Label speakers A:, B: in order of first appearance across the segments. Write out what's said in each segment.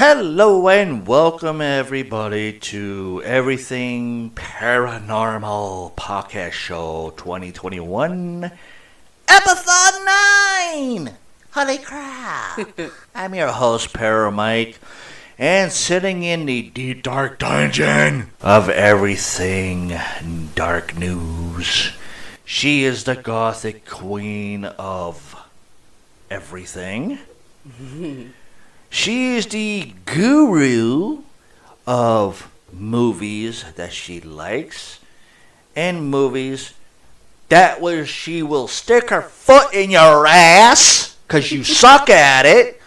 A: Hello and welcome everybody to Everything Paranormal Podcast Show 2021, Episode 9! Holy crap! I'm your host, Mike, and sitting in the deep dark dungeon of everything dark news, she is the gothic queen of everything. She is the guru of movies that she likes and movies that where she will stick her foot in your ass because you suck at it.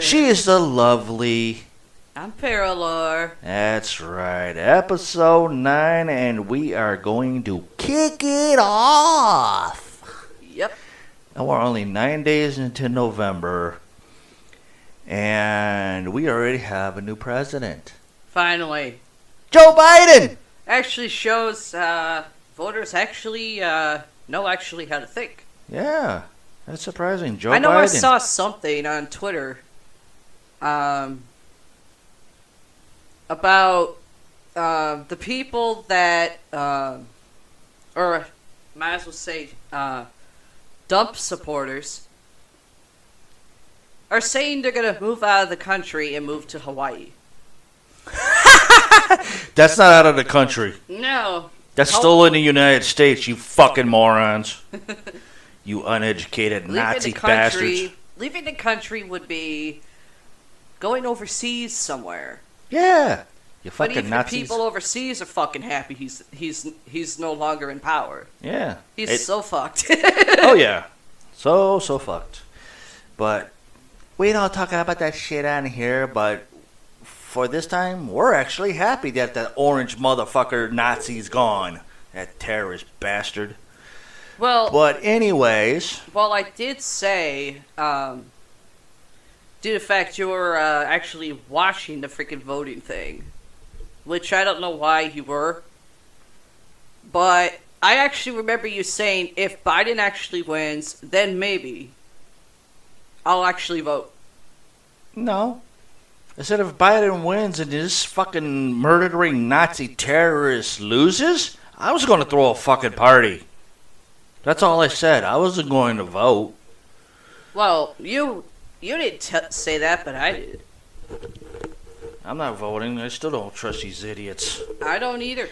A: She is the lovely...
B: I'm Paralore.
A: That's right. Episode 9, and we are going to kick it off.
B: Yep.
A: And we're only 9 days into November. And we already have a new president.
B: Finally.
A: Joe Biden!
B: Actually shows voters actually know actually how to think.
A: Yeah, that's surprising. Joe Biden.
B: I know I saw something on Twitter about the people that, or might as well say Dump supporters, are saying they're going to move out of the country and move to Hawaii.
A: That's not out of the country.
B: No.
A: That's still in the United States, you fucking morons. You uneducated Nazi bastards.
B: Leaving the country would be going overseas somewhere.
A: Yeah. You
B: But
A: fucking
B: even
A: Nazis.
B: people overseas are fucking happy he's no longer in power.
A: Yeah.
B: He's so fucked.
A: Oh, yeah. So fucked. But we don't talk about that shit on here, but for this time, we're actually happy that the orange motherfucker Nazi's gone. That terrorist bastard.
B: Well,
A: But anyways,
B: I did say, due to the fact you were actually watching the freaking voting thing, which I don't know why you were, but I actually remember you saying, if Biden actually wins, then maybe I'll actually vote.
A: no. I said if Biden wins and this fucking murdering Nazi terrorist loses, I was going to throw a fucking party. That's all I said. I wasn't going to vote.
B: Well, you didn't say that, but I did.
A: I'm not voting. I still don't trust these idiots.
B: I don't either.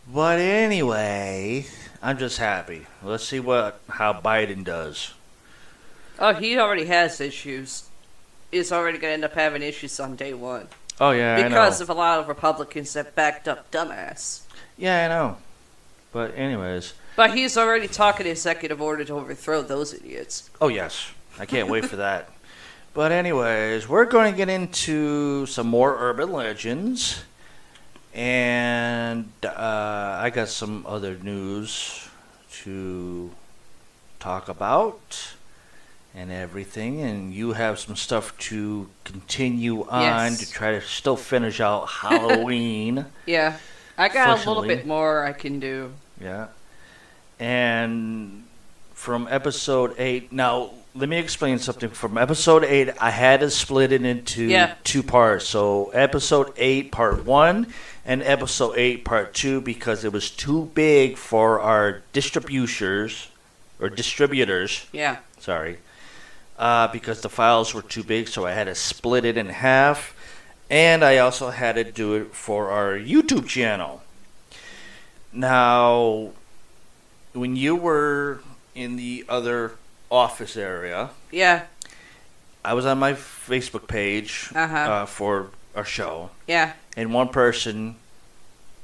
A: But anyway, I'm just happy. Let's see how Biden does.
B: Oh, he already has issues. He's already going to end up having issues on day one.
A: Oh, yeah, I know.
B: Because of a lot of Republicans that backed up dumbass.
A: Yeah, I know. But anyways.
B: But he's already talking executive order to overthrow those idiots.
A: Oh, yes. I can't wait for that. But anyways, we're going to get into some more urban legends. And I got some other news to talk about and everything. And you have some stuff to continue on to try to still finish out Halloween.
B: Yeah. I got a little bit more I can do.
A: Yeah. And from episode 8, now let me explain something. From episode 8, I had to split it into two parts. So episode 8, part 1, and episode 8, part 2, because it was too big for our distributors.
B: Yeah.
A: Sorry. Because the files were too big, so I had to split it in half. And I also had to do it for our YouTube channel. Now, when you were in the other office area, I was on my Facebook page for our show.
B: Yeah.
A: And one person,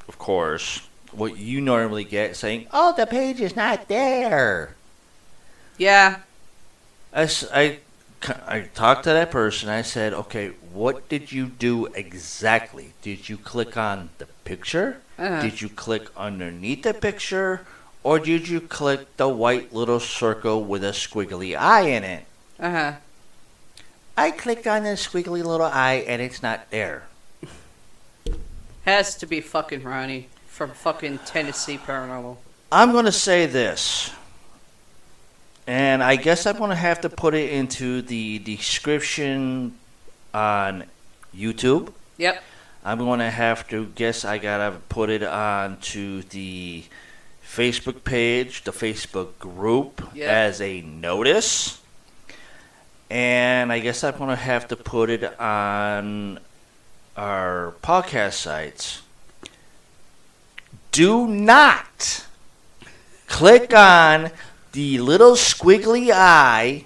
A: of course, what you normally get, saying, "Oh, the page is not there."
B: Yeah.
A: I talked to that person. I said, "Okay, what did you do exactly? Did you click on the picture? Did you click underneath the picture? Or did you click the white little circle with a squiggly eye in it?" I clicked on the squiggly little eye and it's not there.
B: Has to be fucking Ronnie from fucking Tennessee Paranormal.
A: I'm going to say this. And I guess I'm going to have to put it into the description on YouTube.
B: Yep.
A: I'm going to have to guess I got to put it onto the Facebook page, the Facebook group, as a notice. And I guess I'm going to have to put it on our podcast sites. Do not click on the little squiggly eye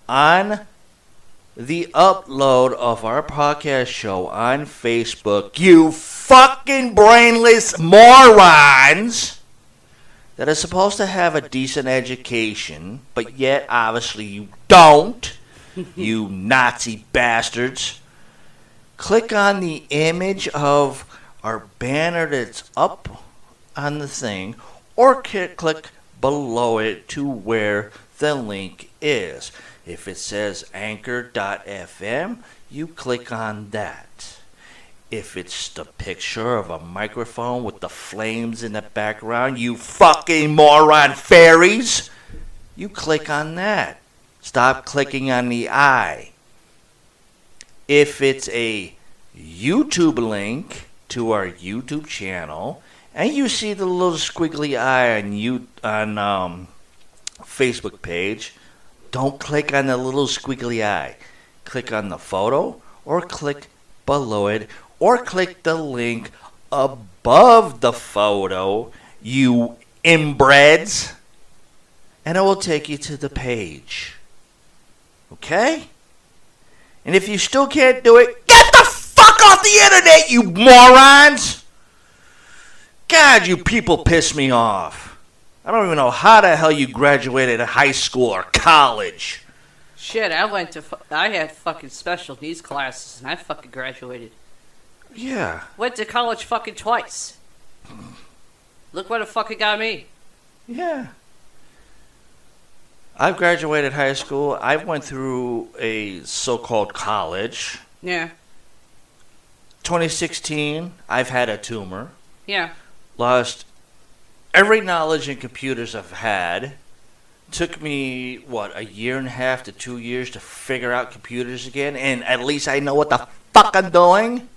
A: on the upload of our podcast show on Facebook, you fucking brainless morons that are supposed to have a decent education, but yet obviously you don't, you Nazi bastards. Click on the image of our banner that's up on the thing, or click below it to where the link is. If it says anchor.fm, you click on that. If it's the picture of a microphone with the flames in the background, you fucking moron fairies, you click on that. Stop clicking on the eye. If it's a YouTube link to our YouTube channel, and you see the little squiggly eye on Facebook page, don't click on the little squiggly eye. Click on the photo, or click below it, or click the link above the photo, you inbreds, and it will take you to the page. Okay? And if you still can't do it, get the fuck off the internet, you morons! God, you people piss me off. I don't even know how the hell you graduated high school or college.
B: Shit, I had fucking special needs classes and I fucking graduated.
A: Yeah.
B: Went to college fucking twice. Look what it fucking got me.
A: Yeah. I've graduated high school. I went through a so-called college.
B: Yeah.
A: 2016, I've had a tumor.
B: Yeah.
A: Lost every knowledge in computers I've had. Took me, a year and a half to 2 years to figure out computers again. And at least I know what the fuck I'm doing.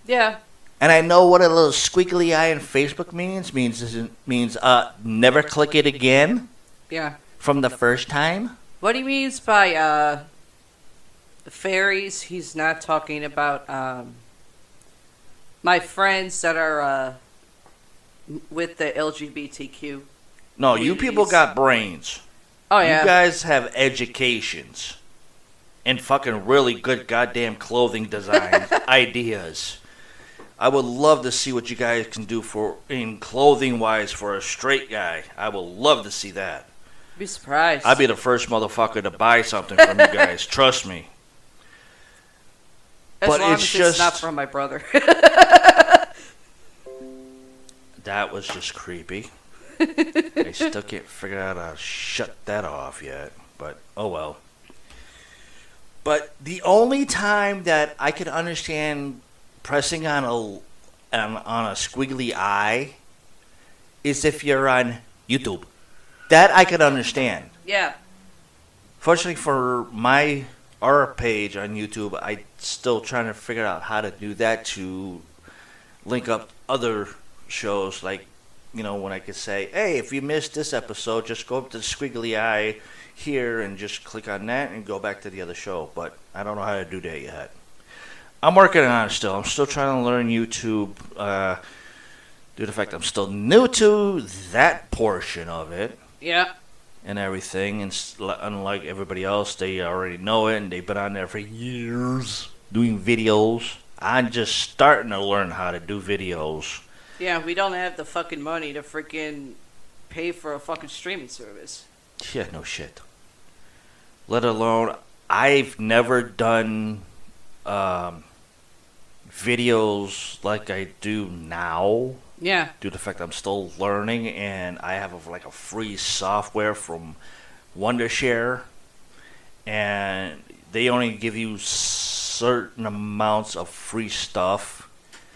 B: Yeah.
A: And I know what a little squiggly eye in Facebook means. Means never click it again.
B: Yeah.
A: From the first time.
B: What he means by the fairies, he's not talking about my friends that are with the LGBTQ.
A: No, you people got brains.
B: Oh, yeah.
A: You guys have educations. And fucking really good goddamn clothing design ideas. I would love to see what you guys can do in clothing-wise for a straight guy. I would love to see that.
B: Be surprised.
A: I'd be the first motherfucker to buy something from you guys. Trust me.
B: As
A: but
B: long
A: it's
B: as
A: just
B: it's not from my brother.
A: That was just creepy. I still can't figure out how to shut that off yet. But, oh well. But the only time that I could understand pressing on a squiggly eye is if you're on YouTube. That I could understand.
B: Yeah.
A: Fortunately for our page on YouTube, I'm still trying to figure out how to do that to link up other shows, like, when I could say, hey, if you missed this episode, just go up to the squiggly eye here and just click on that and go back to the other show. But I don't know how to do that yet. I'm working on it still. I'm still trying to learn YouTube. Due to the fact I'm still new to that portion of it.
B: Yeah.
A: And everything. And unlike everybody else, they already know it and they've been on there for years doing videos. I'm just starting to learn how to do videos.
B: Yeah, we don't have the fucking money to freaking pay for a fucking streaming service.
A: Yeah, no shit. Let alone, I've never done videos like I do now.
B: Yeah.
A: Due to the fact I'm still learning, and I have a free software from Wondershare, and they only give you certain amounts of free stuff.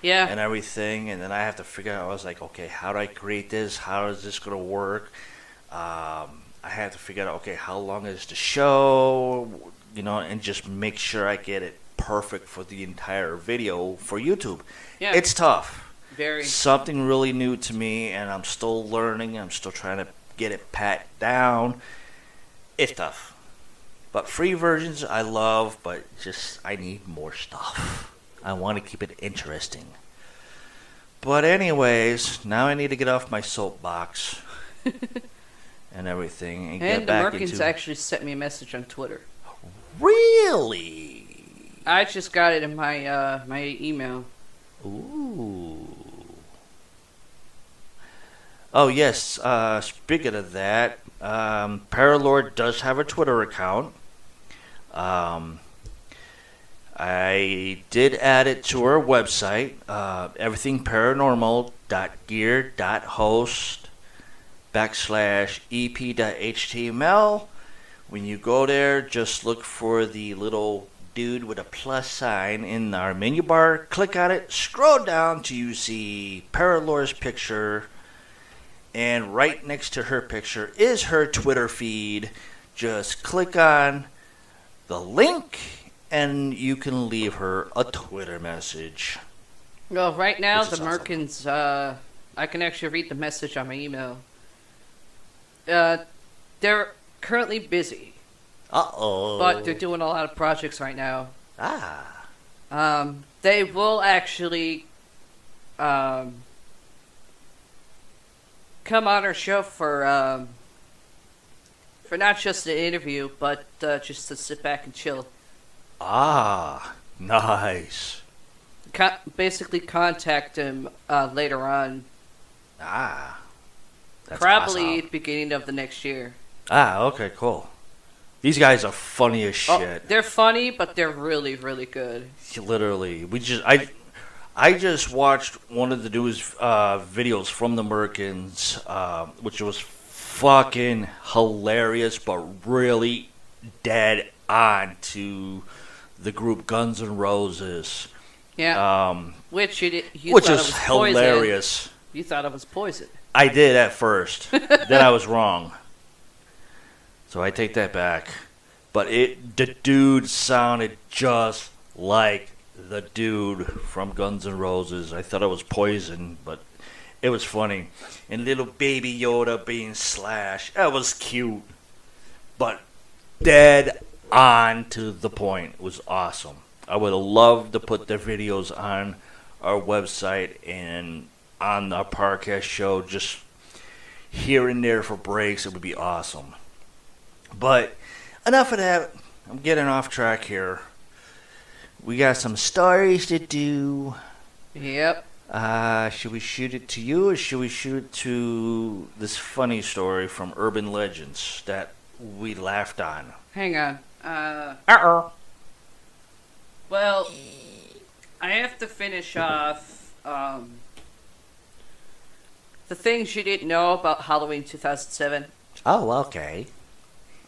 B: Yeah.
A: And everything, and then I have to figure out, I was like, okay, how do I create this? How is this going to work? I had to figure out, okay, how long is the show? And just make sure I get it perfect for the entire video for YouTube.
B: Yeah.
A: It's tough.
B: Very.
A: Something really new to me, and I'm still learning. I'm still trying to get it pat down. It's tough. But free versions I love, but just I need more stuff. I want to keep it interesting. But anyways, now I need to get off my soapbox and everything and get
B: the
A: back
B: Merkins
A: into...
B: actually sent me a message on Twitter.
A: Really?
B: I just got it in my my email.
A: Ooh. Oh yes. Speaking of that, Paralord does have a Twitter account. I did add it to our website, everythingparanormal.gear.host/ep.html. When you go there, just look for the little dude with a plus sign in our menu bar. Click on it, scroll down till you see Paralord's picture, and right next to her picture is her Twitter feed. Just click on the link and you can leave her a Twitter message.
B: Well, right now, the
A: awesome.
B: Merkins, I can actually read the message on my email. They're currently busy.
A: Uh-oh.
B: But they're doing a lot of projects right now.
A: Ah.
B: They will actually come on our show for not just an interview, but just to sit back and chill.
A: Ah, nice.
B: Basically contact him later on.
A: Ah. That's
B: Probably
A: awesome.
B: beginning of the next year.
A: Ah, okay, cool. These guys are funny as shit.
B: Oh, they're funny, but they're really, really good.
A: Literally. I just watched one of the newest videos from the Merkins, which was fucking hilarious, but really dead on to the group Guns N' Roses.
B: Yeah. Which
A: which
B: thought
A: is
B: it was
A: hilarious.
B: Poison. You thought it was poison.
A: I did at first. Then I was wrong. So I take that back. But the dude sounded just like the dude from Guns N' Roses. I thought it was Poison, but it was funny. And little baby Yoda being Slash. That was cute. But dead on to the point. It was awesome. I would have loved to put their videos on our website and on our podcast show, just here and there for breaks. It would be awesome. But enough of that. I'm getting off track here. We got some stories to do.
B: Yep.
A: Should we shoot it to you, or should we shoot it to this funny story from Urban Legends that we laughed on?
B: Hang on.
A: Uh-oh.
B: Well, I have to finish off the things you didn't know about Halloween 2007.
A: Oh, okay.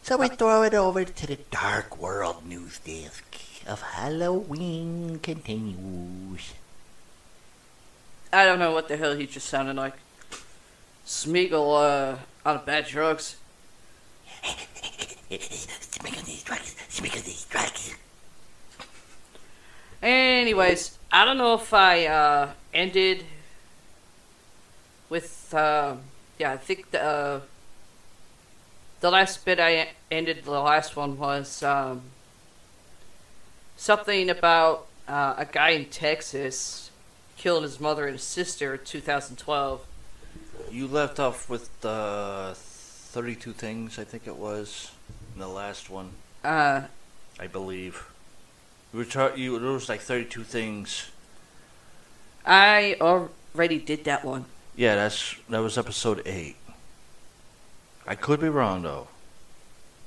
A: So we throw it over to the Dark World news desk of Halloween continues.
B: I don't know what the hell he just sounded like. Smeagol, on bad drugs.
A: Speak of these drugs.
B: Anyways, I don't know if I ended with I think the last bit I ended the last one was something about a guy in Texas killing his mother and his sister in 2012.
A: You left off with 32 things, I think it was, in the last one. I believe. There was like 32 things.
B: I already did that one.
A: Yeah, that was episode 8. I could be wrong though.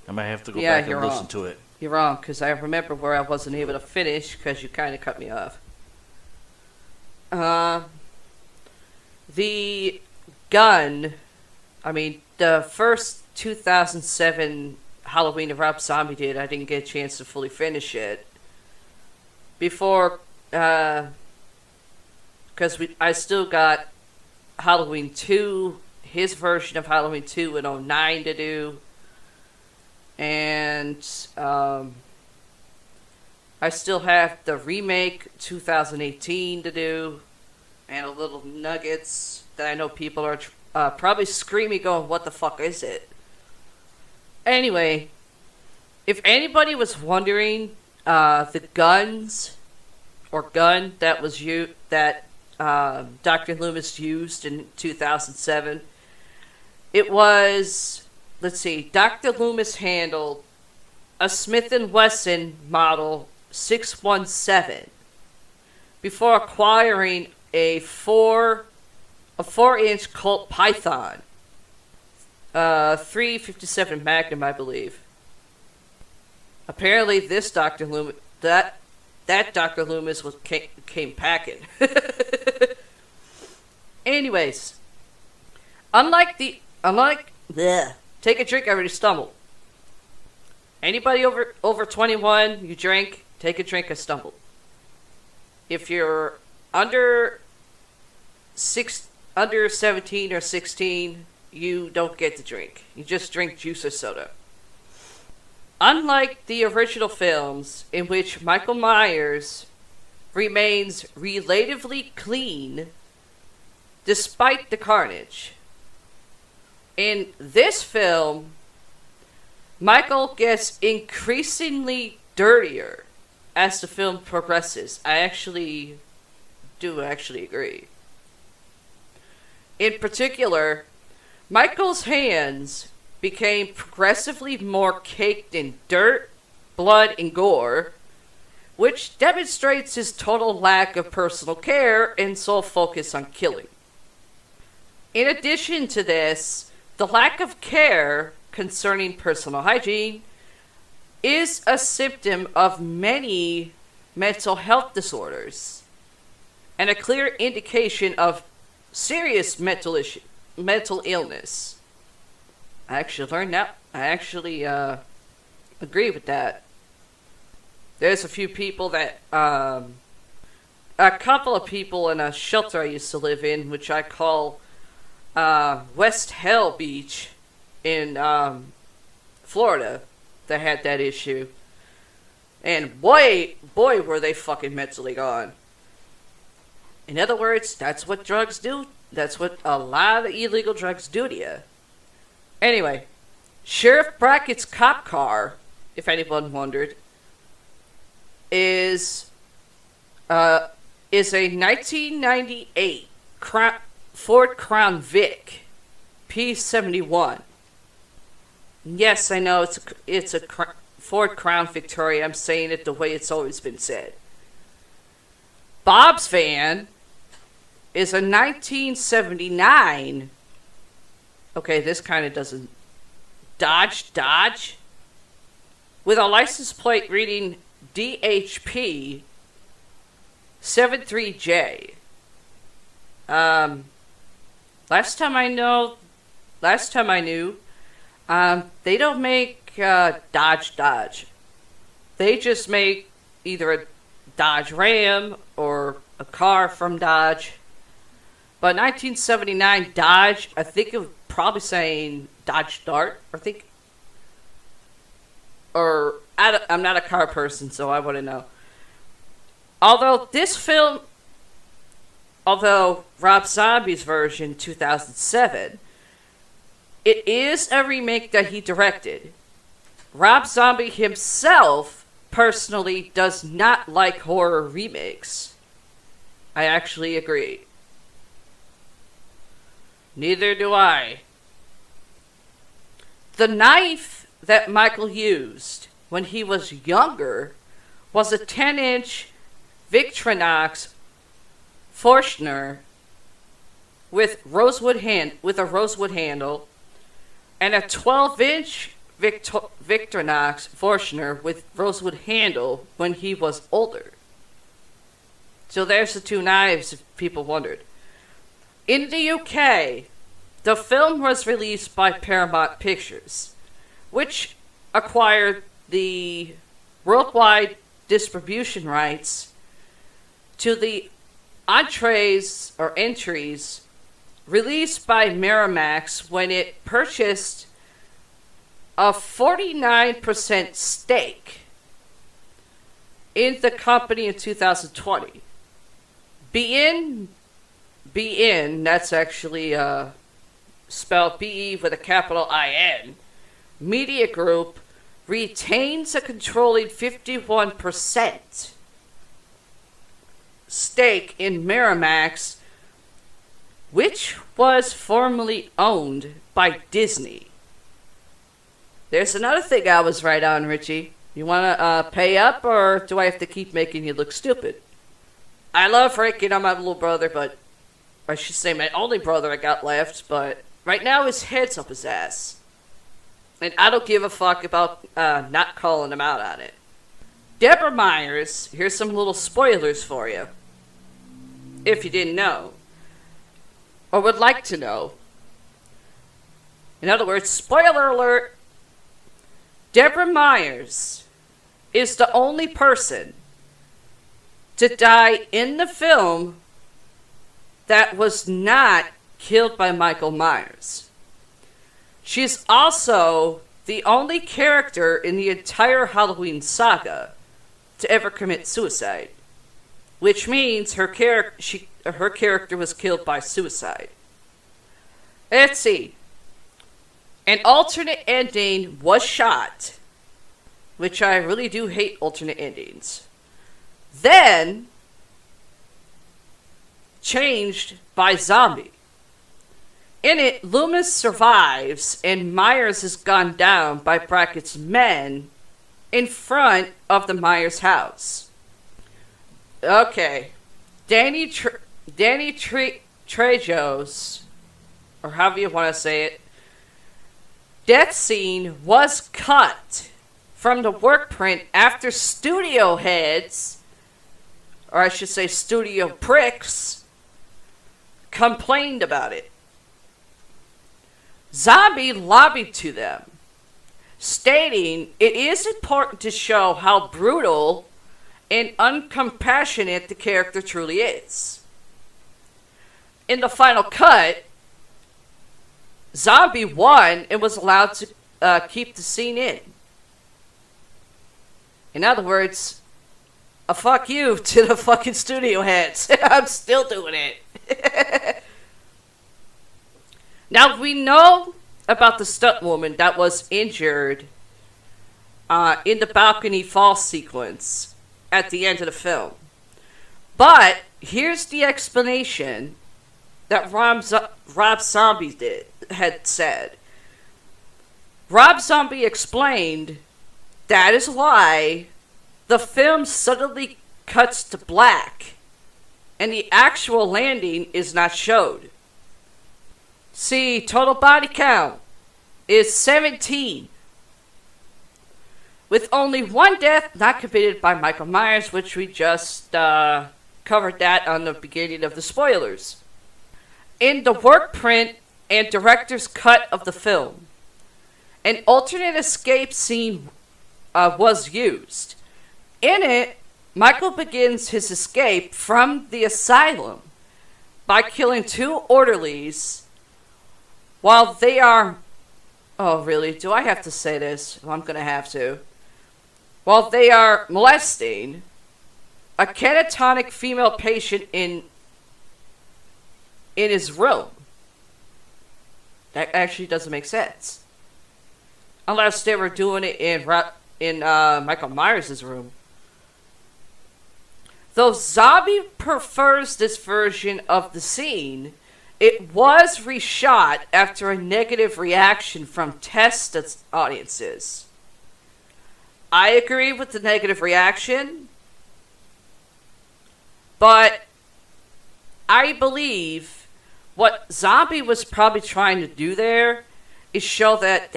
A: I might have to go back and listen to it.
B: You're wrong, because I remember where I wasn't able to finish because you kind of cut me off. The gun, the first 2007 Halloween that Rob Zombie did, I didn't get a chance to fully finish it. Before, because I still got Halloween 2, his version of Halloween 2 in 2009 to do. And I I still have the remake 2018 to do, and a little nuggets that I know people are probably screaming going, what the fuck is it? Anyway, if anybody was wondering, the gun that was that Dr. Loomis used in 2007, it was, let's see, Dr. Loomis handled a Smith & Wesson model 617 before acquiring a 4-inch Colt Python, 357 Magnum, I believe. Apparently, this Dr. Loomis, that Dr. Loomis came packing. Anyways, unlike take a drink, I already stumbled. Anybody over 21, you drink, take a drink, I stumbled. If you're under 17 or 16, you don't get to drink. You just drink juice or soda. Unlike the original films, in which Michael Myers remains relatively clean despite the carnage, in this film, Michael gets increasingly dirtier as the film progresses. I actually agree. In particular, Michael's hands became progressively more caked in dirt, blood, and gore, which demonstrates his total lack of personal care and sole focus on killing. In addition to this, the lack of care concerning personal hygiene is a symptom of many mental health disorders and a clear indication of serious mental illness. I actually learned that. I actually agree with that. There's a few people that, a couple of people in a shelter I used to live in, which I call West Hell Beach in Florida, that had that issue. And boy, were they fucking mentally gone. In other words, that's what drugs do. That's what a lot of illegal drugs do to you. Anyway, Sheriff Brackett's cop car, if anyone wondered, is a 1998 Ford Crown Vic P71. Yes, I know it's a Ford Crown Victoria. I'm saying it the way it's always been said. Bob's van is a 1979. Okay, this kind of doesn't. Dodge. With a license plate reading DHP 73J. Last time I knew, they don't make Dodge. They just make either a Dodge Ram or a car from Dodge. But 1979 Dodge, I think it was probably saying Dodge Dart, I'm not a car person, so I wouldn't know. Although Rob Zombie's version, 2007, it is a remake that he directed. Rob Zombie himself personally does not like horror remakes. I actually agree. Neither do I. The knife that Michael used when he was younger was a 10-inch Victorinox Forstner with a rosewood handle, and a 12-inch Victorinox Forstner with rosewood handle when he was older. So there's the two knives, if people wondered. In the UK, the film was released by Paramount Pictures, which acquired the worldwide distribution rights to the entries released by Miramax when it purchased a 49% stake in the company in 2020. BN, that's actually spelled BE with a capital IN, Media Group retains a controlling 51% stake in Miramax, which was formerly owned by Disney. There's another thing I was right on, Richie. You want to pay up, or do I have to keep making you look stupid? I love raking on my little brother, but I should say my only brother I got left, but right now his head's up his ass. And I don't give a fuck about not calling him out on it. Deborah Myers, here's some little spoilers for you, if you didn't know, or would like to know. In other words, spoiler alert, Deborah Myers is the only person to die in the film that was not killed by Michael Myers. She's also the only character in the entire Halloween saga to ever commit suicide, which means her character was killed by suicide. Let's see. An alternate ending was shot, which I really do hate alternate endings. Then changed by Zombie. In it, Loomis survives and Myers is gunned down by Brackett's men in front of the Myers house. Okay. Danny Trejo's, or however you want to say it, death scene was cut from the work print after studio heads, or I should say studio pricks, complained about it. Zombie lobbied to them, stating it is important to show how brutal and uncompassionate the character truly is. In the final cut, Zombie won and was allowed to keep the scene in. In other words, a fuck you to the fucking studio heads. I'm still doing it. Now, we know about the stunt woman that was injured in the balcony fall sequence at the end of the film. But here's the explanation that Rob Zombie had said. Rob Zombie explained that is why the film suddenly cuts to black and the actual landing is not showed. See, total body count is 17, with only one death not committed by Michael Myers, which we just covered that on the beginning of the spoilers. In the work print and director's cut of the film, an alternate escape scene was used. In it, Michael begins his escape from the asylum by killing two orderlies while they are... Oh, really? Do I have to say this? Well, I'm going to have to. While they are molesting a catatonic female patient in his room. That actually doesn't make sense. Unless they were doing it in Michael Myers' room. Though Zombie prefers this version of the scene, it was reshot after a negative reaction from test audiences. I agree with the negative reaction, but I believe what Zombie was probably trying to do there is show that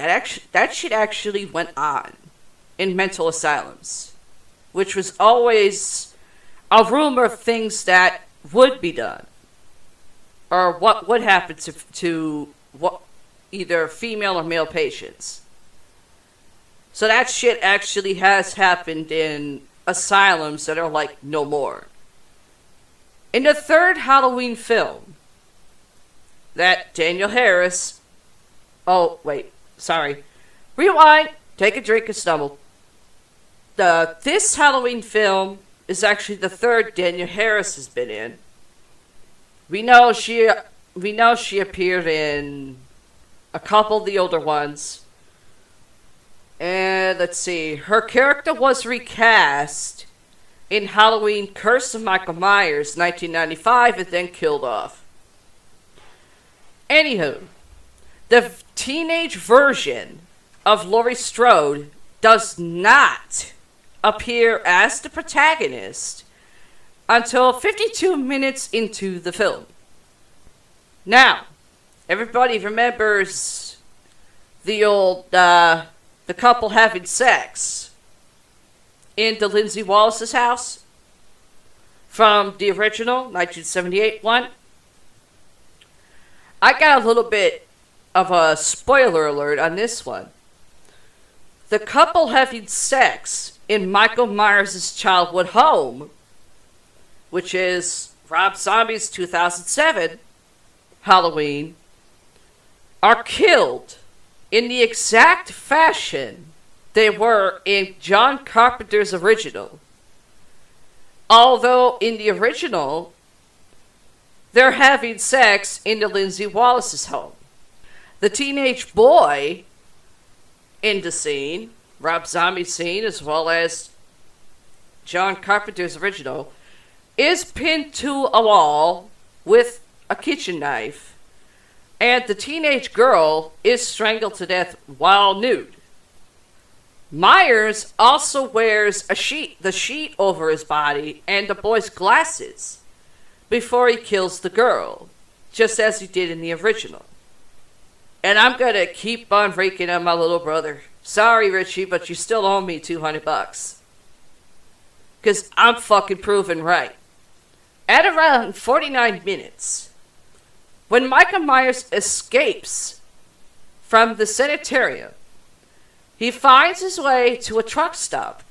B: shit actually went on in mental asylums, which was always a rumor of things that would be done, or what would happen to what, either female or male patients. So that shit actually has happened in asylums that are like no more. In the third Halloween film, that Daniel Harris... Oh, wait, sorry. Rewind, take a drink and stumble. this Halloween film is actually the third Danielle Harris has been in. We know she appeared in a couple of the older ones. And let's see, her character was recast in Halloween Curse of Michael Myers, 1995, and then killed off. Anywho, the teenage version of Laurie Strode does not appear as the protagonist until 52 minutes into the film. Now, everybody remembers the old, the couple having sex in the Lindsay Wallace's house from the original 1978 one. I got a little bit of a spoiler alert on this one. The couple having sex in Michael Myers' childhood home, which is Rob Zombie's 2007 Halloween, are killed in the exact fashion they were in John Carpenter's original. Although in the original, they're having sex in the Lindsay Wallace's home. The teenage boy in the scene, Rob Zombie's scene, as well as John Carpenter's original, is pinned to a wall with a kitchen knife, and the teenage girl is strangled to death while nude. Myers also wears the sheet over his body and the boy's glasses before he kills the girl, just as he did in the original. And I'm gonna keep on raking on my little brother. Sorry, Richie, but you still owe me $200. Because I'm fucking proven right. At around 49 minutes, when Michael Myers escapes from the sanitarium, he finds his way to a truck stop.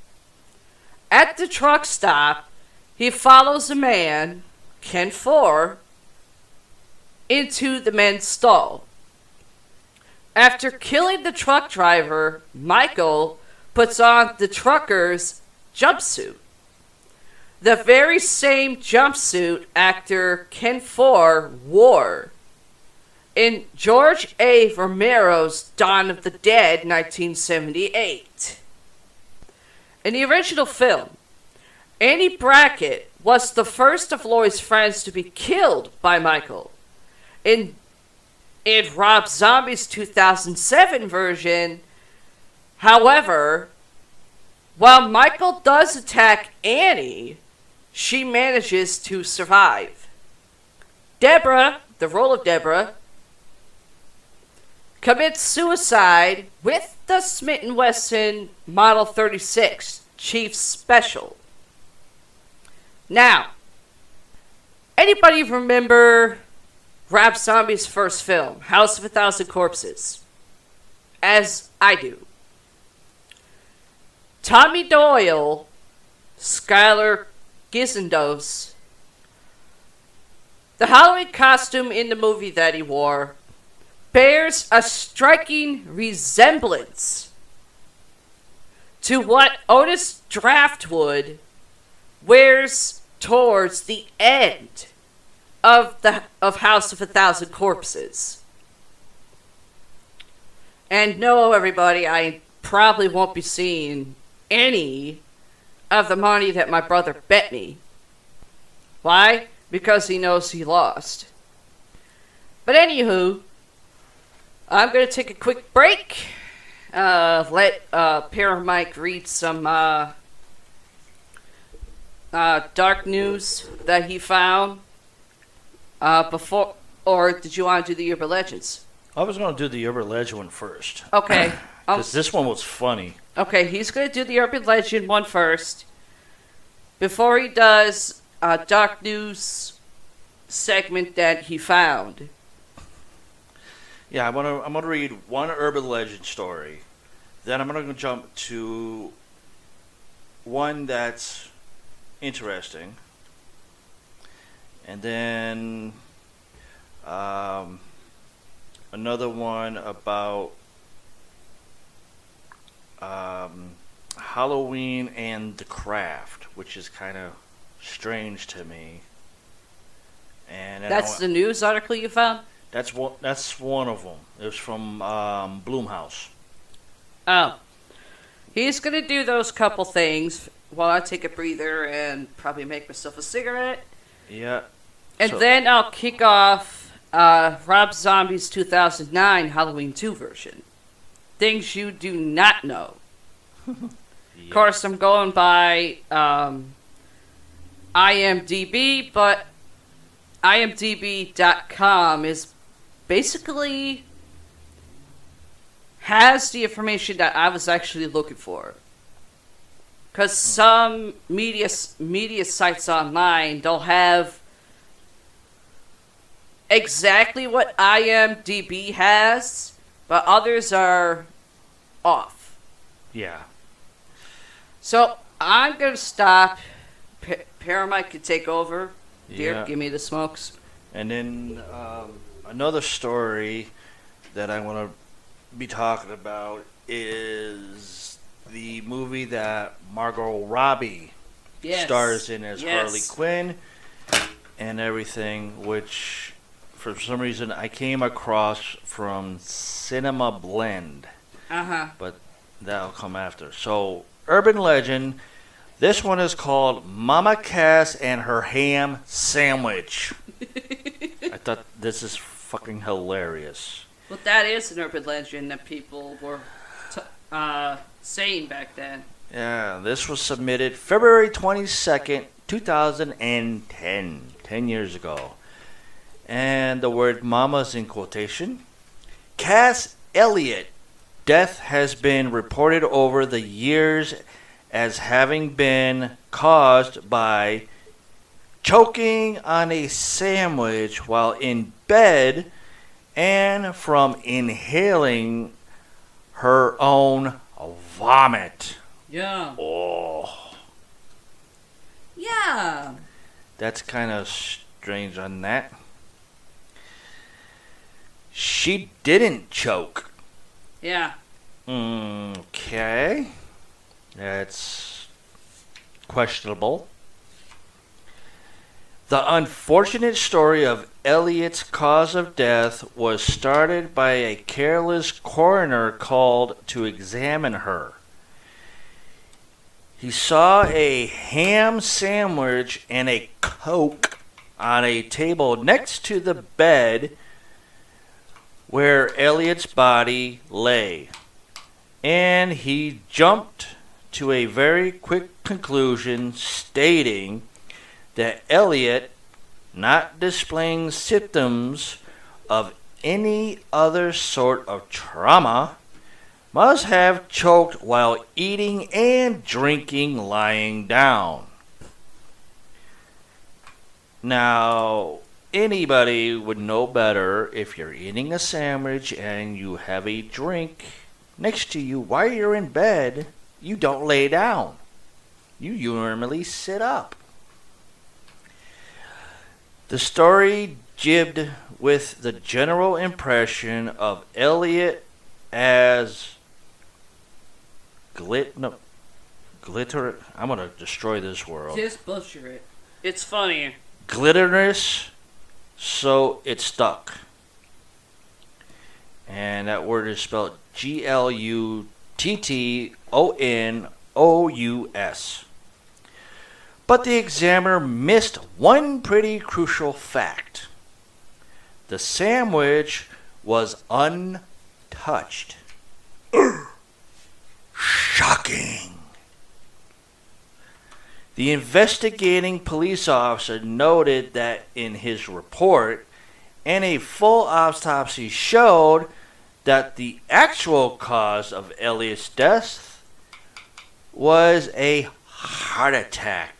B: At the truck stop, he follows a man, Ken Ford, into the men's stall. After killing the truck driver, Michael puts on the trucker's jumpsuit. The very same jumpsuit actor Ken Ford wore in George A. Romero's Dawn of the Dead, 1978. In the original film, Annie Brackett was the first of Laurie's friends to be killed by Michael. In Rob Zombie's 2007 version, however, while Michael does attack Annie, she manages to survive. Deborah, the role of Deborah, commits suicide with the Smith & Wesson Model 36 Chief Special. Now, anybody remember Rob Zombie's first film, House of a Thousand Corpses? As I do. Tommy Doyle, Skylar Gizendos, the Halloween costume in the movie that he wore bears a striking resemblance to what Otis Draftwood wears towards the end of House of a Thousand Corpses. And no, everybody, I probably won't be seeing any of the money that my brother bet me. Why? Because he knows he lost. But anywho, I'm going to take a quick break. Let Paramike read some dark news that he found before. Or did you want to do the Urban Legends?
A: I was going to do the Urban Legend one first.
B: Okay.
A: Because this one was funny.
B: Okay, he's going to do the Urban Legend one first. Before he does a dark news segment that he found.
A: Yeah, I'm gonna read one urban legend story. Then I'm gonna jump to one that's interesting, and then another one about Halloween and The Craft, which is kind of strange to me. And
B: that's the news article you found?
A: That's one of them. It was from Bloomhouse.
B: Oh. He's going to do those couple things while I take a breather and probably make myself a cigarette.
A: Yeah.
B: And then I'll kick off Rob Zombie's 2009 Halloween 2 version. Things you do not know.
A: Yeah.
B: Of course, I'm going by IMDb, but IMDb.com is basically has the information that I was actually looking for. Because some media sites online don't have exactly what IMDb has, but others are off.
A: Yeah.
B: So I'm going to stop. Paramount could take over. Dear, give me the smokes.
A: And then another story that I want to be talking about is the movie that Margot Robbie stars in as Harley Quinn and everything, which for some reason I came across from Cinema Blend. But that'll come after. So, Urban Legend. This one is called Mama Cass and Her Ham Sandwich. I thought this is fucking hilarious.
B: Well, that is an urban legend that people were saying back then.
A: Yeah, this was submitted February 22nd, 2010. 10 years ago. And the word mama is in quotation. Cass Elliott. Death has been reported over the years as having been caused by choking on a sandwich while in bed and from inhaling her own vomit.
B: Yeah.
A: Oh.
B: Yeah.
A: That's kind of strange on that. She didn't choke.
B: Yeah.
A: Okay. That's questionable. The unfortunate story of Elliott's cause of death was started by a careless coroner called to examine her. He saw a ham sandwich and a Coke on a table next to the bed where Elliott's body lay, and he jumped to a very quick conclusion stating that Elliott, not displaying symptoms of any other sort of trauma, must have choked while eating and drinking lying down. Now, anybody would know better if you're eating a sandwich and you have a drink next to you while you're in bed. You don't lay down. You normally sit up. The story jibbed with the general impression of Elliott as glitter. I'm gonna destroy this world.
B: Just butcher it. It's funny.
A: Glitterness, so it stuck. And that word is spelled Gluttonous. But the examiner missed one pretty crucial fact. The sandwich was untouched. Shocking. The investigating police officer noted that in his report, and a full autopsy showed that the actual cause of Elliott's death was a heart attack.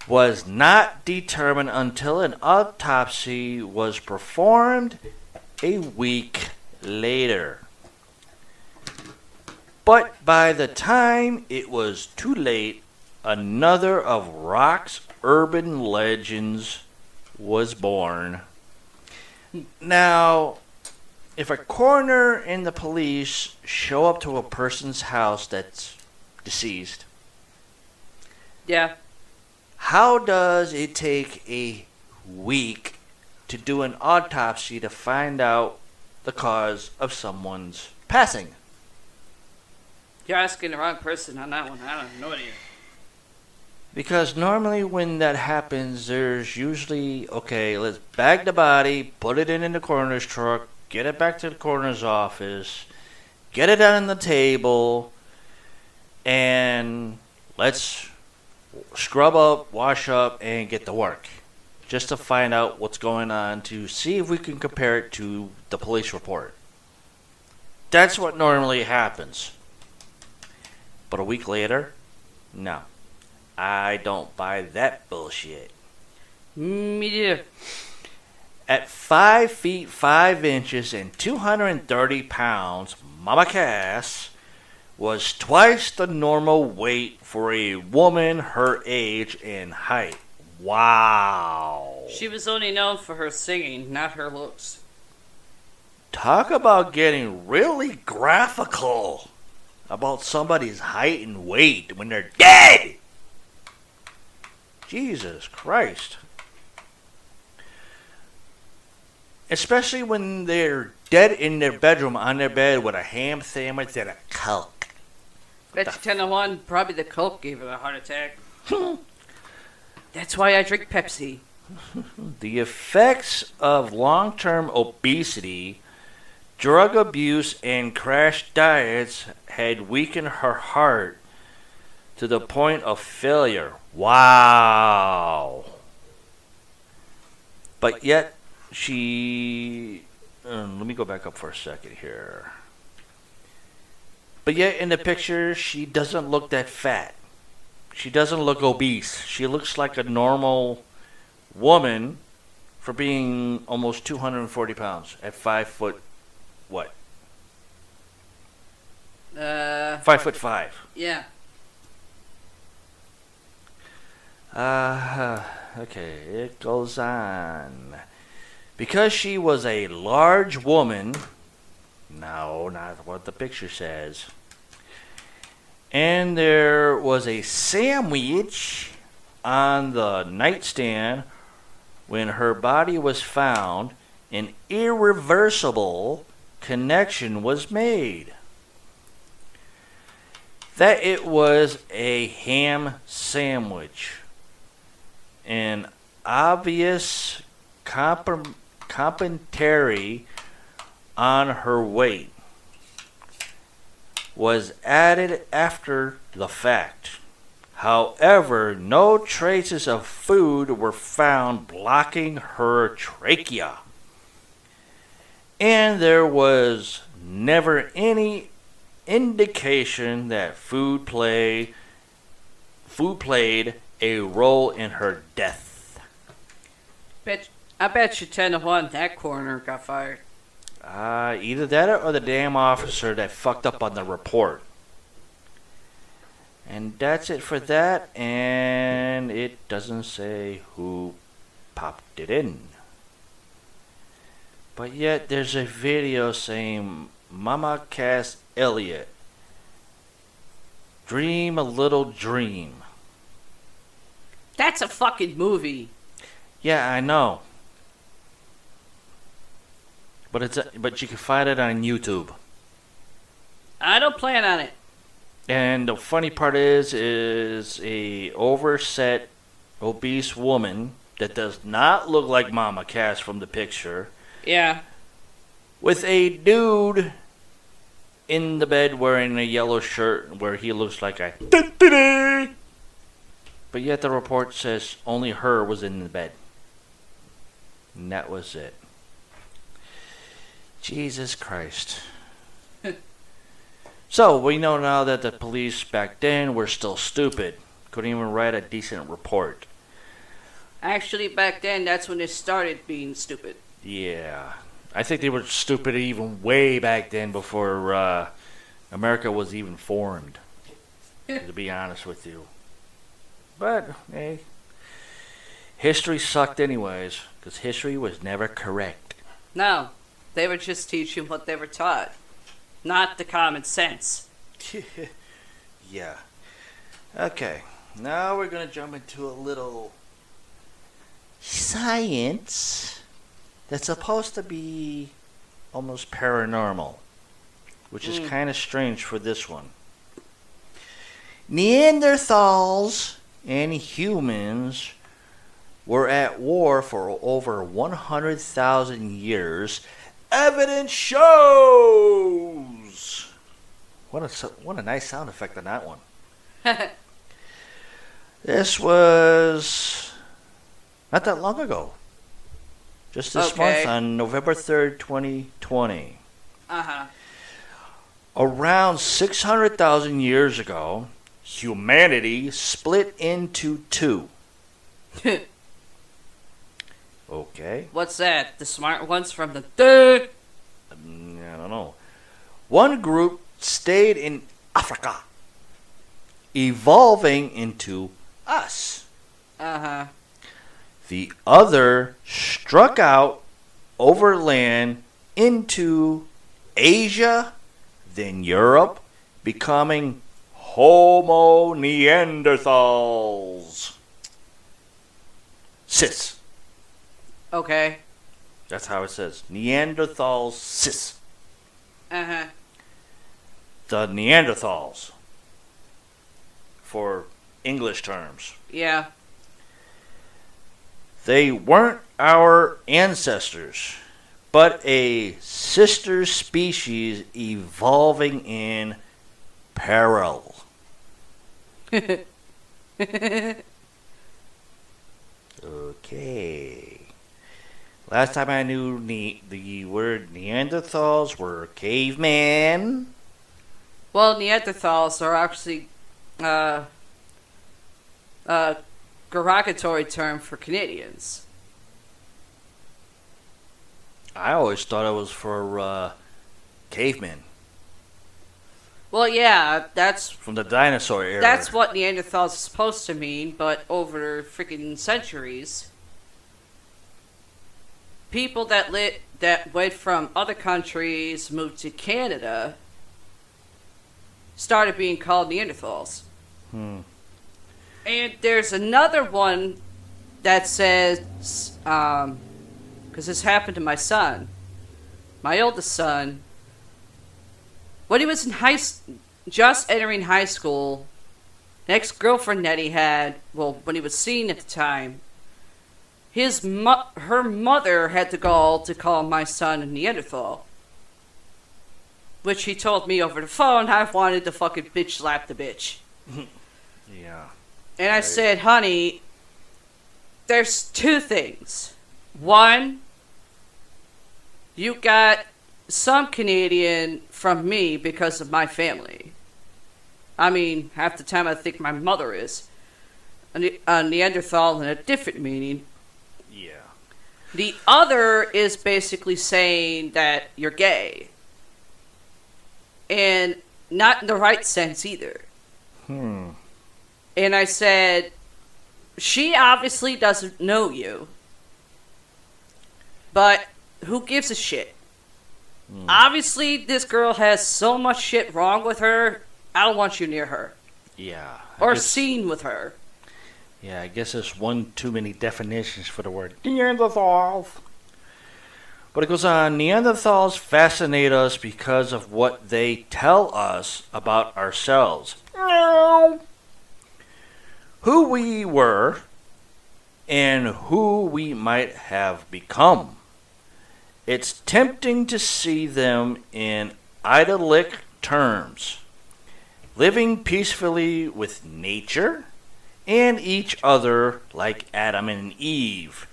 A: Was not determined until an autopsy was performed a week later. But by the time it was too late, another of rock's urban legends was born. Now, if a coroner and the police show up to a person's house that's deceased,
B: yeah,
A: how does it take a week to do an autopsy to find out the cause of someone's passing?
B: you're asking the wrong person on that one. I don't have no idea.
A: Because normally when that happens, there's usually, okay, let's bag the body, put it in the coroner's truck, get it back to the coroner's office, get it on the table, and let's scrub up, wash up, and get to work. Just to find out what's going on, to see if we can compare it to the police report. That's what normally happens. But a week later, no. I don't buy that bullshit.
B: Me neither.
A: At 5 feet 5 inches and 230 pounds, Mama Cass was twice the normal weight for a woman her age and height. Wow.
B: She was only known for her singing, not her looks.
A: Talk about getting really graphical about somebody's height and weight when they're dead. Jesus Christ. Especially when they're dead in their bedroom on their bed with a ham sandwich and a Coke.
B: Bet you 10 to 1, probably the Coke gave her a heart attack. That's why I drink Pepsi.
A: The effects of long-term obesity, drug abuse, and crash diets had weakened her heart to the point of failure. Wow. But yet, she... let me go back up for a second here. But yet, in the picture, she doesn't look that fat. She doesn't look obese. She looks like a normal woman for being almost 240 pounds at 5 foot, what? 5'5".
B: Yeah.
A: Okay, it goes on. Because she was a large woman, no, not what the picture says, and there was a sandwich on the nightstand when her body was found, an irreversible connection was made that it was a ham sandwich. An obvious commentary on her weight was added after the fact. However, no traces of food were found blocking her trachea. And there was never any indication that food played a role in her death.
B: I bet you 10 to 1 that coroner got fired.
A: Either that or the damn officer that fucked up on the report. And that's it for that, and it doesn't say who popped it in. But yet there's a video saying Mama Cass Elliot, dream a little dream.
B: That's a fucking movie.
A: Yeah, I know. But you can find it on YouTube.
B: I don't plan on it.
A: And the funny part is a overset, obese woman that does not look like Mama Cass from the picture.
B: Yeah.
A: With a dude in the bed wearing a yellow shirt where he looks like a... But yet the report says only her was in the bed. And that was it. Jesus Christ. So, we know now that the police back then were still stupid. Couldn't even write a decent report.
B: Actually, back then, that's when they started being stupid.
A: Yeah. I think they were stupid even way back then before America was even formed. To be honest with you. But, hey. History sucked anyways. Because history was never correct.
B: No. They were just teaching what they were taught, not the common sense.
A: Yeah. Okay. Now we're going to jump into a little science that's supposed to be almost paranormal, which is kind of strange for this one. Neanderthals and humans were at war for over 100,000 years. Evidence shows. What a nice sound effect on that one. This was not that long ago. Just this month on November 3rd, 2020.
B: Uh-huh.
A: Around 600,000 years ago, humanity split into two. Okay.
B: What's that? The smart ones from the third?
A: I don't know. One group stayed in Africa, evolving into us.
B: Uh-huh.
A: The other struck out overland into Asia, then Europe, becoming Homo neanderthals. Cis.
B: Okay.
A: That's how it says. Neanderthals cis.
B: Uh-huh.
A: The Neanderthals. For English terms.
B: Yeah.
A: They weren't our ancestors, but a sister species evolving in peril. Okay. Last time I knew the word Neanderthals were caveman.
B: Well, Neanderthals are actually derogatory term for Canadians.
A: I always thought it was for cavemen.
B: Well, yeah, that's
A: from the dinosaur era.
B: That's what Neanderthals is supposed to mean, but over freaking centuries, people that went from other countries, moved to Canada, started being called Neanderthals. And there's another one that says, because this happened to my son, my oldest son, when he was in just entering high school, the ex-girlfriend that he had, well, when he was seen at the time, her mother had the gall to call my son a Neanderthal. Which he told me over the phone. I wanted to fucking bitch slap the bitch.
A: Yeah.
B: And I said, honey, there's two things. One, you got some Canadian from me because of my family. I mean, half the time I think my mother is a Neanderthal in a different meaning.
A: Yeah.
B: The other is basically saying that you're gay. And not in the right sense either. And I said, she obviously doesn't know you. But who gives a shit? Obviously, this girl has so much shit wrong with her, I don't want you near her.
A: Yeah.
B: Or seen with her.
A: Yeah, I guess there's one too many definitions for the word Neanderthals. But it goes on, Neanderthals fascinate us because of what they tell us about ourselves. Who we were and who we might have become. It's tempting to see them in idyllic terms, living peacefully with nature and each other like Adam and Eve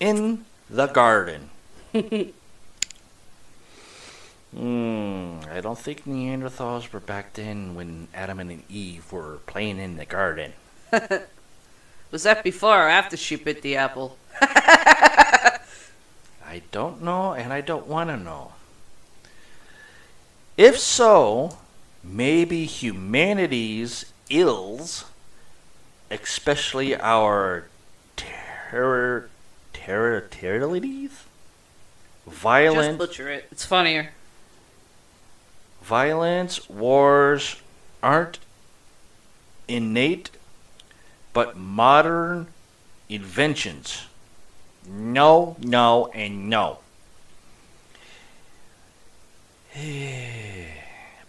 A: in the garden. I don't think Neanderthals were back then when Adam and Eve were playing in the garden.
B: Was that before or after she bit the apple?
A: I don't know, and I don't want to know. If so, maybe humanity's ills, especially our territorialities, Violent.
B: Just butcher it. It's funnier.
A: Violence, wars aren't innate, but modern inventions. No, no, and no.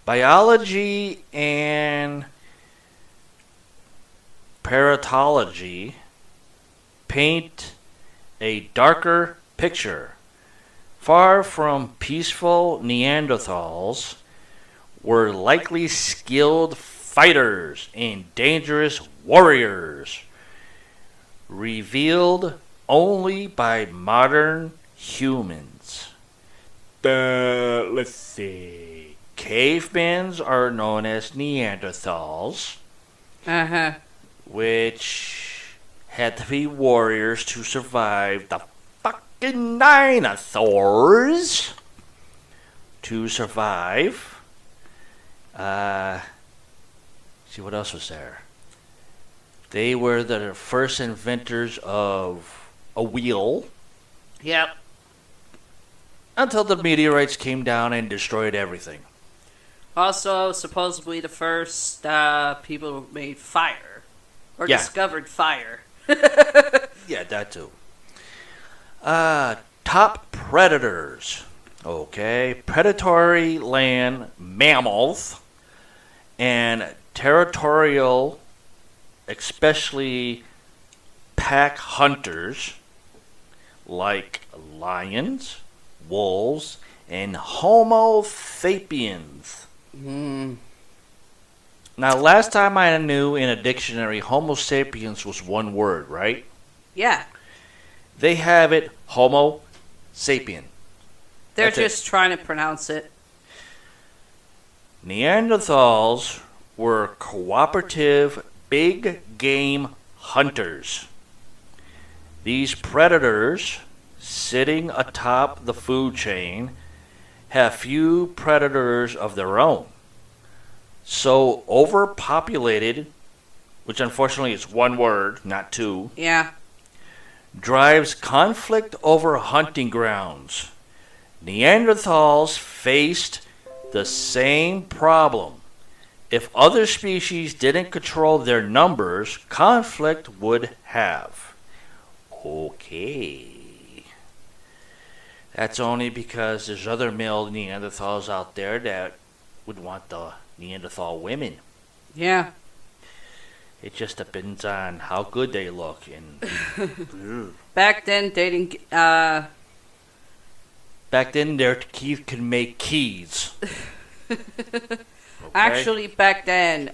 A: Biology and paratology paint a darker picture. Far from peaceful Neanderthals were likely skilled fighters and dangerous warriors, revealed only by modern humans. Let's see. Cavemen are known as Neanderthals, which had to be warriors to survive the fucking dinosaurs. To survive. See what else was there? They were the first inventors of a wheel.
B: Yep.
A: Until the meteorites came down and destroyed everything.
B: Also, supposedly the first people who made fire. Or discovered fire.
A: Yeah, that too. Top predators. Okay. Predatory land mammals and territorial, especially pack hunters like lions, wolves, and Homo sapiens. Now, last time I knew in a dictionary, Homo sapiens was one word, right?
B: Yeah.
A: They have it Homo sapien.
B: They're just trying to pronounce it.
A: Neanderthals were cooperative big game hunters. These predators, sitting atop the food chain, have few predators of their own. So overpopulated, which unfortunately is one word, not two, drives conflict over hunting grounds. Neanderthals faced the same problem. If other species didn't control their numbers, conflict would have. Okay. That's only because there's other male Neanderthals out there that would want the Neanderthal women.
B: Yeah.
A: It just depends on how good they look. And
B: Back then, dating.
A: Back then, their teeth could make keys. Okay?
B: Actually, back then,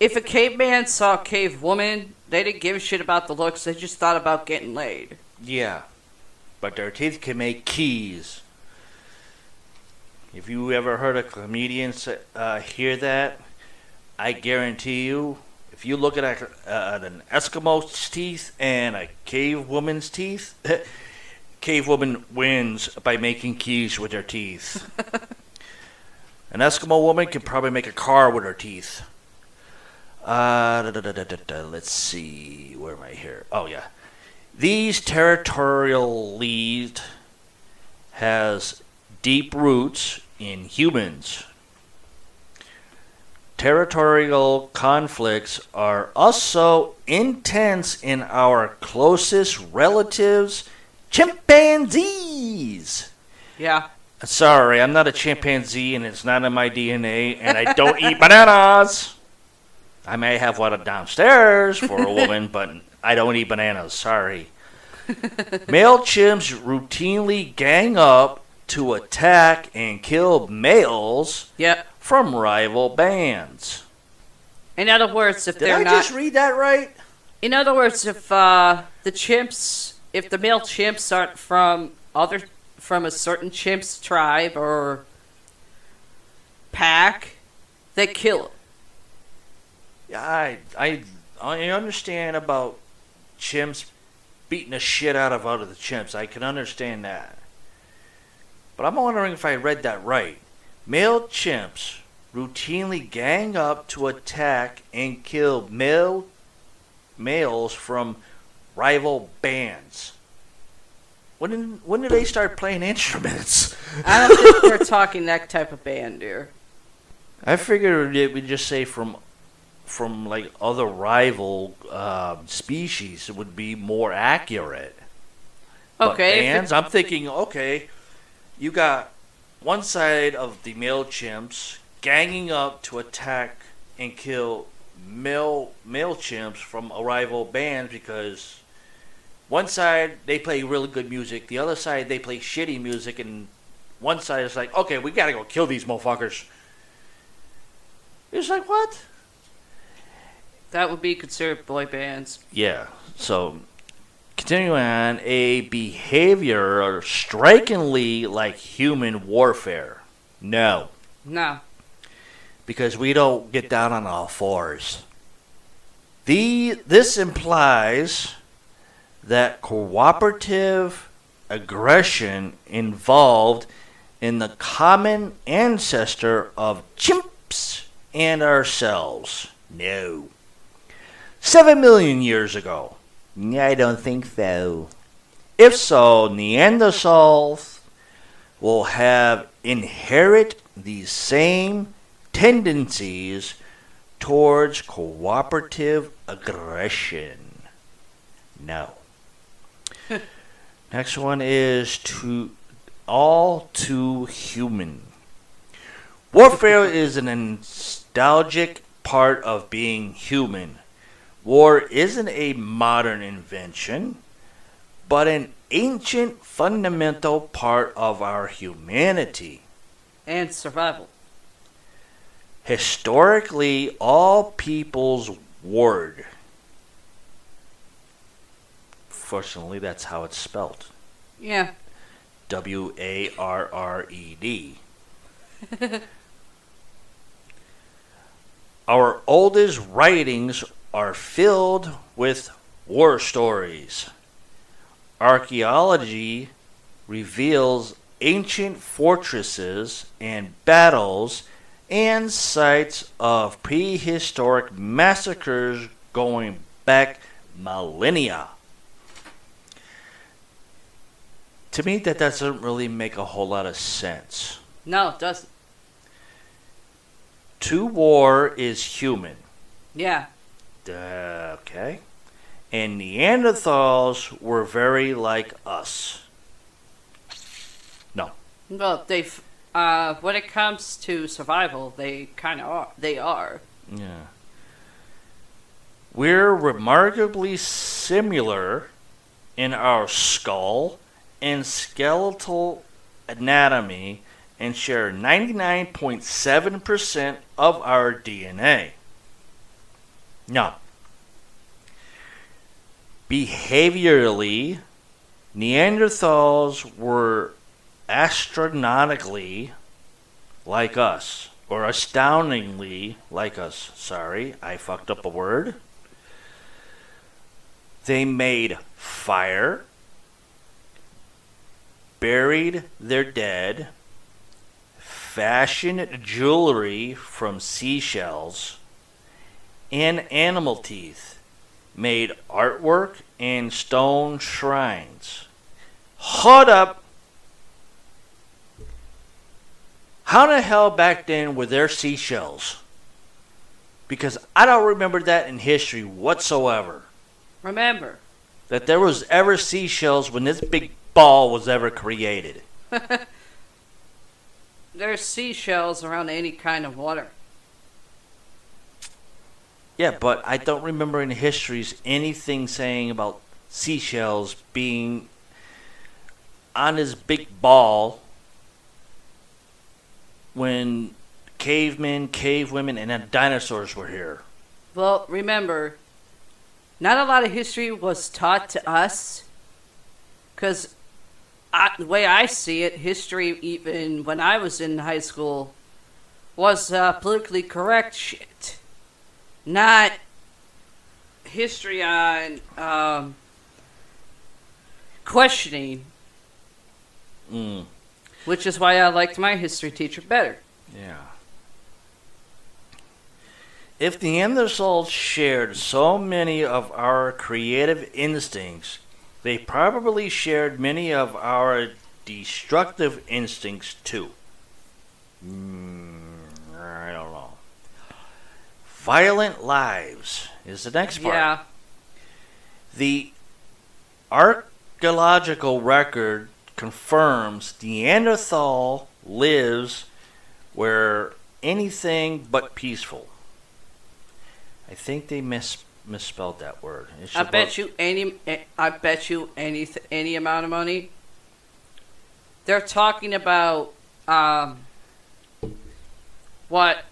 B: if a caveman saw a cave woman, they didn't give a shit about the looks. They just thought about getting laid.
A: Yeah. But their teeth can make keys. If you ever heard a comedian hear that, I guarantee you, if you look at an Eskimo's teeth and a cave woman's teeth, cave woman wins by making keys with her teeth. An Eskimo woman can probably make a car with her teeth. Let's see, where am I here? Oh yeah, these territorial lead has deep roots in humans. Territorial conflicts are also intense in our closest relatives, chimpanzees.
B: Yeah.
A: Sorry, I'm not a chimpanzee and it's not in my DNA, and I don't eat bananas. I may have one downstairs for a woman, but I don't eat bananas. Sorry. Male chimps routinely gang up to attack and kill males from rival bands.
B: In other words, if they're
A: not... Did I just read that right?
B: In other words, if the male chimps aren't from a certain chimp's tribe or pack, they kill them.
A: Yeah, I understand about chimps beating the shit out of other chimps. I can understand that. But I'm wondering if I read that right. Male chimps routinely gang up to attack and kill males from rival bands. when did they start playing instruments?
B: I don't think they're talking that type of band, dear.
A: I figured it would just say from like other rival species, it would be more accurate. But bands, I'm thinking, okay, you got one side of the male chimps ganging up to attack and kill male chimps from a rival band because one side they play really good music, the other side they play shitty music, and one side is like, okay, we gotta go kill these motherfuckers. It's like, what?
B: That would be considered boy bands.
A: Yeah. So, continuing on, a behavior strikingly like human warfare. No.
B: No.
A: Because we don't get down on all fours. This implies that cooperative aggression involved in the common ancestor of chimps and ourselves. No. 7 million years ago. I don't think so. If so, Neanderthals will have inherit these same tendencies towards cooperative aggression. No. Next one is all too human. Warfare is an nostalgic part of being human. War isn't a modern invention, but an ancient fundamental part of our humanity.
B: And survival.
A: Historically, all peoples warred. Fortunately, that's how it's spelled.
B: Yeah.
A: W-A-R-R-E-D. Our oldest writings are filled with war stories. Archaeology reveals ancient fortresses and battles and sites of prehistoric massacres going back millennia. To me, that doesn't really make a whole lot of sense.
B: No, it doesn't.
A: To war is human.
B: Yeah.
A: Okay. And Neanderthals were very like us. No.
B: Well, when it comes to survival, they kind of are. They are.
A: Yeah. We're remarkably similar in our skull and skeletal anatomy and share 99.7% of our DNA. No. Behaviorally, Neanderthals were astronomically like us, or astoundingly like us. Sorry, I fucked up a word. They made fire, buried their dead, fashioned jewelry from seashells, and animal teeth, made artwork and stone shrines. Hold up! How the hell back then were there seashells? Because I don't remember that in history whatsoever.
B: Remember.
A: That there was ever seashells when this big ball was ever created.
B: There's seashells around any kind of water.
A: Yeah, but I don't remember in histories anything saying about seashells being on this big ball when cavemen, cavewomen, and then dinosaurs were here.
B: Well, remember, not a lot of history was taught to us, because the way I see it, history, even when I was in high school, was politically correct shit. Not history on questioning. Which is why I liked my history teacher better.
A: Yeah. If the Neanderthals shared so many of our creative instincts, They probably shared many of our destructive instincts too. I don't know. Violent lives is the next part.
B: Yeah.
A: The archaeological record confirms Neanderthal lives were anything but peaceful. I think they misspelled that word.
B: I bet you any amount of money. They're talking about what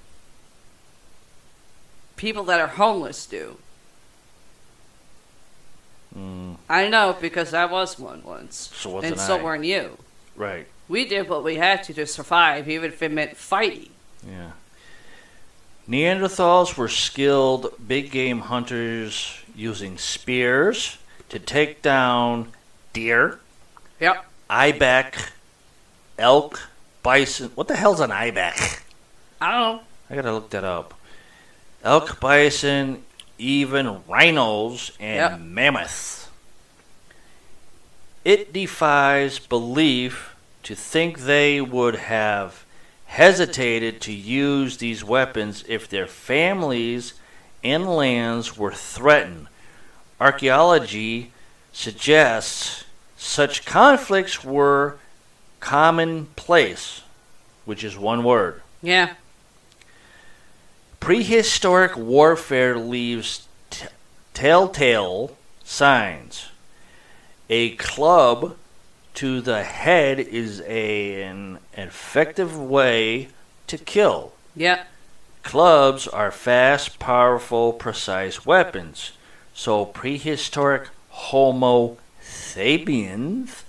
B: people that are homeless do. I know because I was one once. And so weren't you.
A: Right.
B: We did what we had to survive, even if it meant fighting.
A: Yeah. Neanderthals were skilled big game hunters using spears to take down deer,
B: Yep.
A: ibex, elk, bison. What the hell's an ibex?
B: I don't know.
A: I gotta look that up. Elk, bison, even rhinos and mammoths. It defies belief to think they would have hesitated to use these weapons if their families and lands were threatened. Archaeology suggests such conflicts were commonplace, which is one word.
B: Yeah.
A: Prehistoric warfare leaves telltale signs. A club to the head is an effective way to kill.
B: Yep.
A: Clubs are fast, powerful, precise weapons. So prehistoric Homo sapiens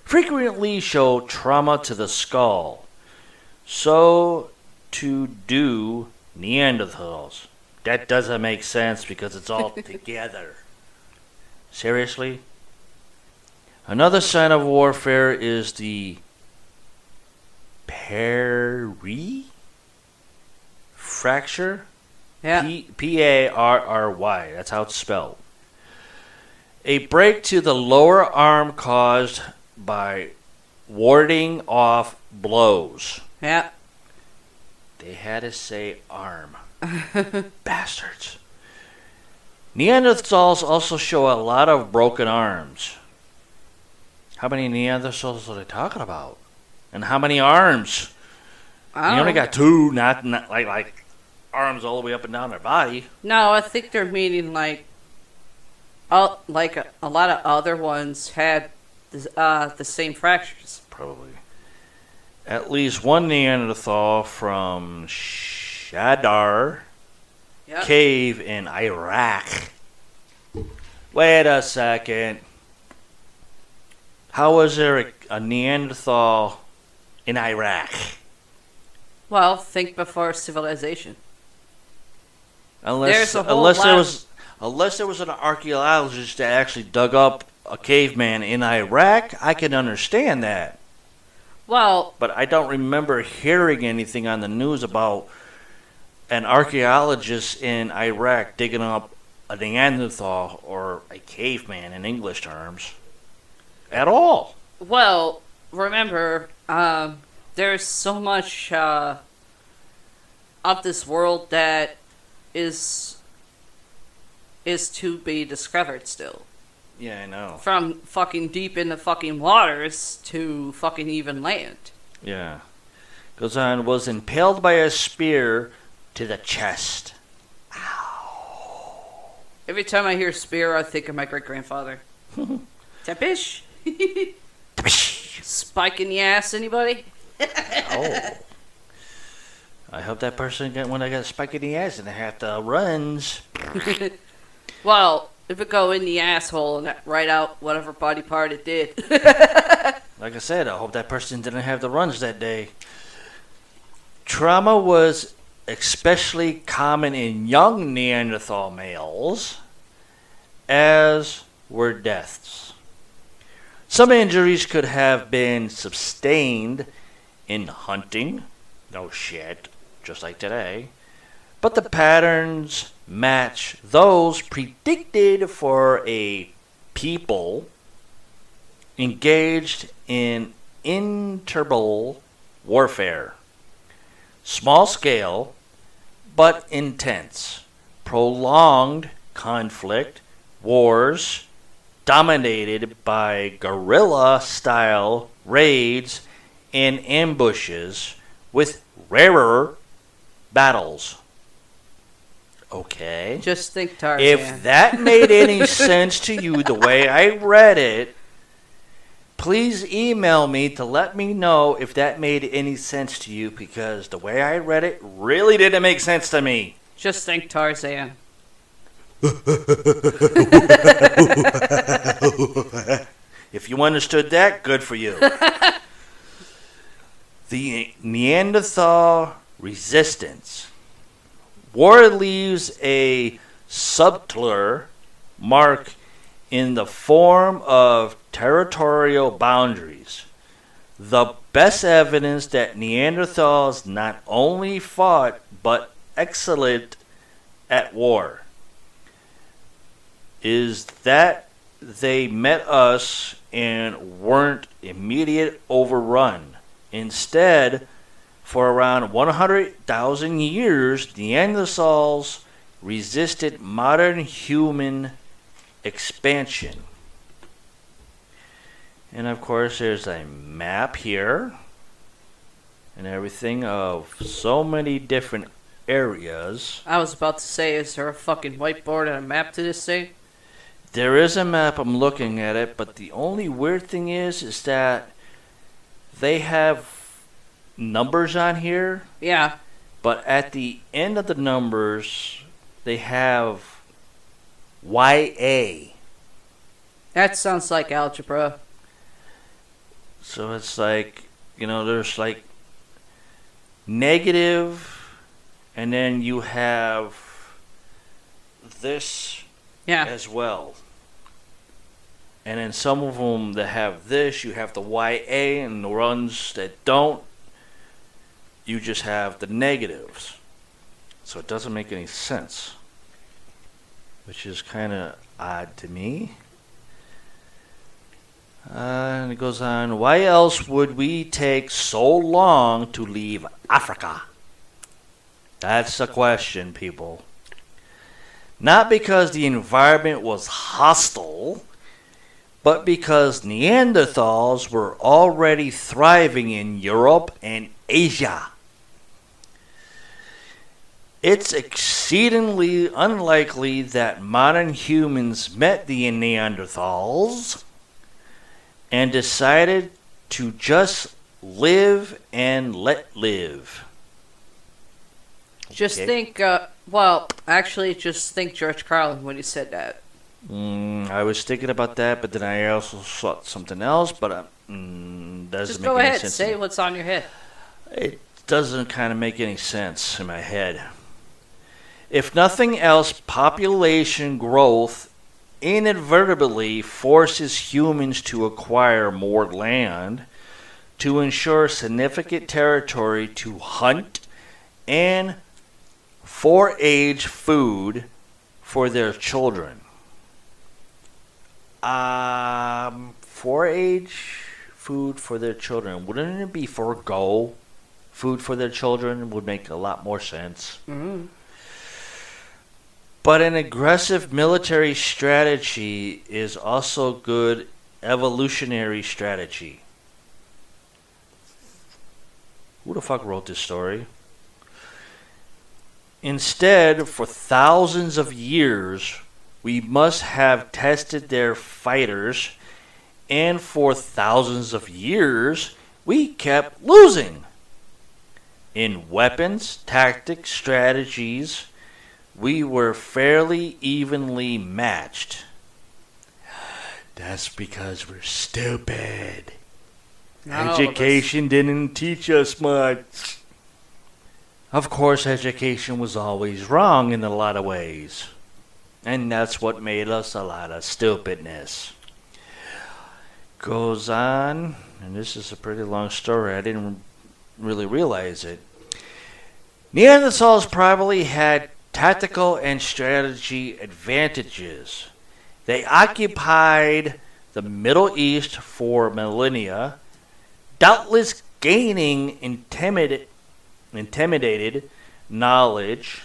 A: frequently show trauma to the skull. So to do Neanderthals. That doesn't make sense because it's all together. Seriously? Another sign of warfare is the Perry fracture.
B: Yeah.
A: Parry. That's how it's spelled. A break to the lower arm caused by warding off blows.
B: Yeah.
A: They had to say arm. Bastards. Neanderthals also show a lot of broken arms. How many Neanderthals are they talking about? And how many arms? You only got two, not like arms all the way up and down their body.
B: No, I think they're meaning like a lot of other ones had the same fractures.
A: Probably. At least one Neanderthal from Shadar Cave in Iraq. Wait a second. How was there a Neanderthal in Iraq?
B: Well, think before civilization.
A: Unless there was an archaeologist that actually dug up a caveman in Iraq, I can understand that.
B: Well,
A: but I don't remember hearing anything on the news about an archaeologist in Iraq digging up a Neanderthal or a caveman in English terms at all.
B: Well, remember, there's so much of this world that is to be discovered still.
A: Yeah, I know.
B: From fucking deep in the fucking waters to fucking even land.
A: Yeah. Goes on, was impaled by a spear to the chest. Ow.
B: Every time I hear spear, I think of my great-grandfather. Tepish? Spike in the ass, anybody?
A: Oh. I hope that person, when they got a spike in the ass and they have to runs.
B: Well, if it go in the asshole and right out whatever body part it did.
A: Like I said, I hope that person didn't have the runs that day. Trauma was especially common in young Neanderthal males, as were deaths. Some injuries could have been sustained in hunting. No shit, just like today. But the patterns match those predicted for a people engaged in interval warfare. Small scale, but intense. Prolonged conflict, wars, dominated by guerrilla-style raids and ambushes with rarer battles. Okay.
B: Just think Tarzan.
A: If that made any sense to you the way I read it, please email me to let me know if that made any sense to you, because the way I read it really didn't make sense to me.
B: Just think Tarzan.
A: If you understood that, good for you. The Neanderthal resistance. War leaves a subtler mark in the form of territorial boundaries. The best evidence that Neanderthals not only fought but excelled at war is that they met us and weren't immediate overrun. Instead, for around 100,000 years, Neanderthals resisted modern human expansion. And of course, there's a map here and everything of so many different areas.
B: I was about to say, is there a fucking whiteboard and a map to this thing?
A: There is a map, I'm looking at it, but the only weird thing is that they have numbers on here.
B: Yeah.
A: But at the end of the numbers, they have YA.
B: That sounds like algebra.
A: So it's like, there's like negative, and then you have this as well. And then some of them that have this, you have the YA, and the ones that don't, you just have the negatives. So it doesn't make any sense, which is kind of odd to me. And it goes on, why else would we take so long to leave Africa? That's the question, people. Not because the environment was hostile, but because Neanderthals were already thriving in Europe and Asia. It's exceedingly unlikely that modern humans met the Neanderthals and decided to just live and let live.
B: Just think, just think George Carlin when he said that.
A: I was thinking about that, but then I also thought something else, but doesn't
B: just
A: make
B: go
A: any
B: ahead,
A: sense.
B: say what's on your head.
A: It doesn't kind of make any sense in my head. If nothing else, population growth inadvertently forces humans to acquire more land to ensure significant territory to hunt and forage food for their children. Forage food for their children. Wouldn't it be forego food for their children? Would make a lot more sense.
B: Mm-hmm.
A: But an aggressive military strategy is also good evolutionary strategy. Who the fuck wrote this story? Instead, for thousands of years, we must have tested their fighters, and for thousands of years, we kept losing. In weapons, tactics, strategies, we were fairly evenly matched. That's because we're stupid. Education didn't teach us much. Of course, education was always wrong in a lot of ways. And that's what made us a lot of stupidness. Goes on, and this is a pretty long story. I didn't really realize it. Neanderthals probably had tactical and strategy advantages. They occupied the Middle East for millennia, doubtless gaining intimidated knowledge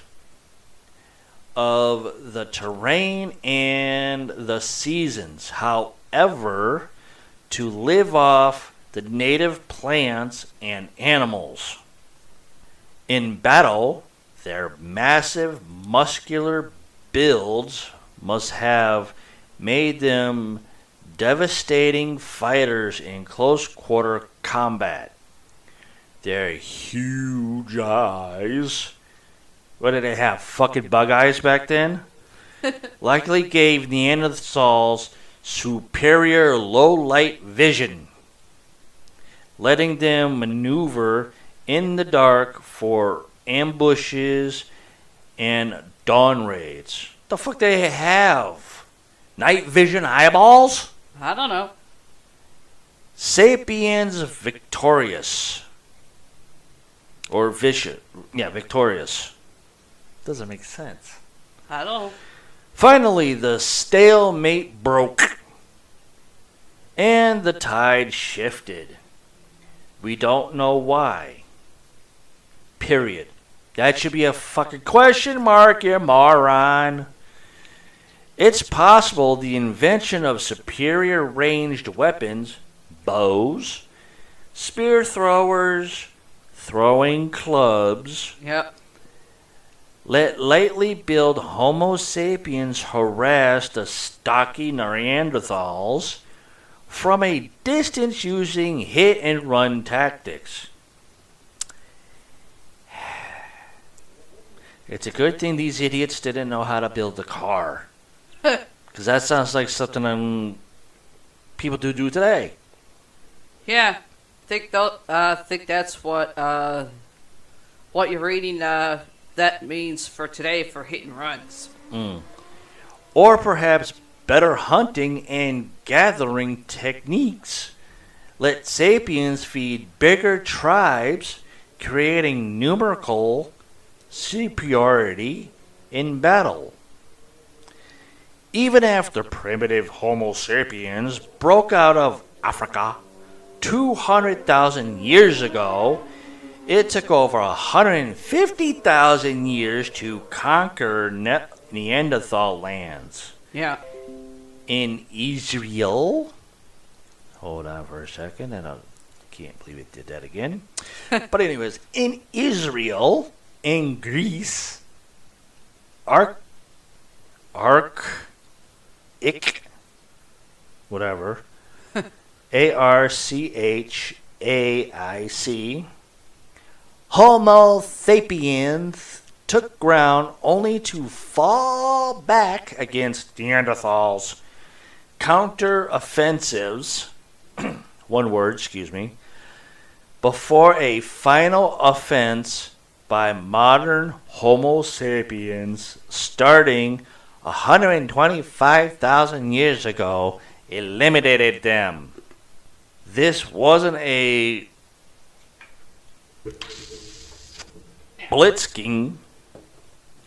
A: of the terrain and the seasons. However, to live off the native plants and animals. In battle, their massive muscular builds must have made them devastating fighters in close quarter combat. Their huge eyes, what did they have, fucking bug eyes back then? Likely gave Neanderthals superior low light vision, letting them maneuver in the dark for ambushes and dawn raids. The fuck they have? Night vision eyeballs?
B: I don't know.
A: Sapiens victorious. Or vicious. Yeah, victorious. Doesn't make sense.
B: I don't know.
A: Finally, the stalemate broke. And the tide shifted. We don't know why. Period. That should be a fucking question mark, you moron. It's possible the invention of superior ranged weapons, bows, spear throwers, throwing clubs, let lately build Homo sapiens harass the stocky Neanderthals from a distance using hit and run tactics. It's a good thing these idiots didn't know how to build a car. Because that sounds like something people do today.
B: Yeah, think that's what you're reading. That means for today for hit and runs.
A: Or perhaps better hunting and gathering techniques. Let sapiens feed bigger tribes, creating numerical superiority in battle. Even after primitive Homo sapiens broke out of Africa 200,000 years ago, it took over 150,000 years to conquer Neanderthal lands.
B: Yeah.
A: In Israel, hold on for a second, and I can't believe it did that again. But anyways, in Israel, in Greece, whatever, Archaic, Homo sapiens took ground only to fall back against Neanderthals' counter-offensives, one word, before a final offense by modern Homo sapiens starting 125,000 years ago eliminated them. This wasn't a blitzking,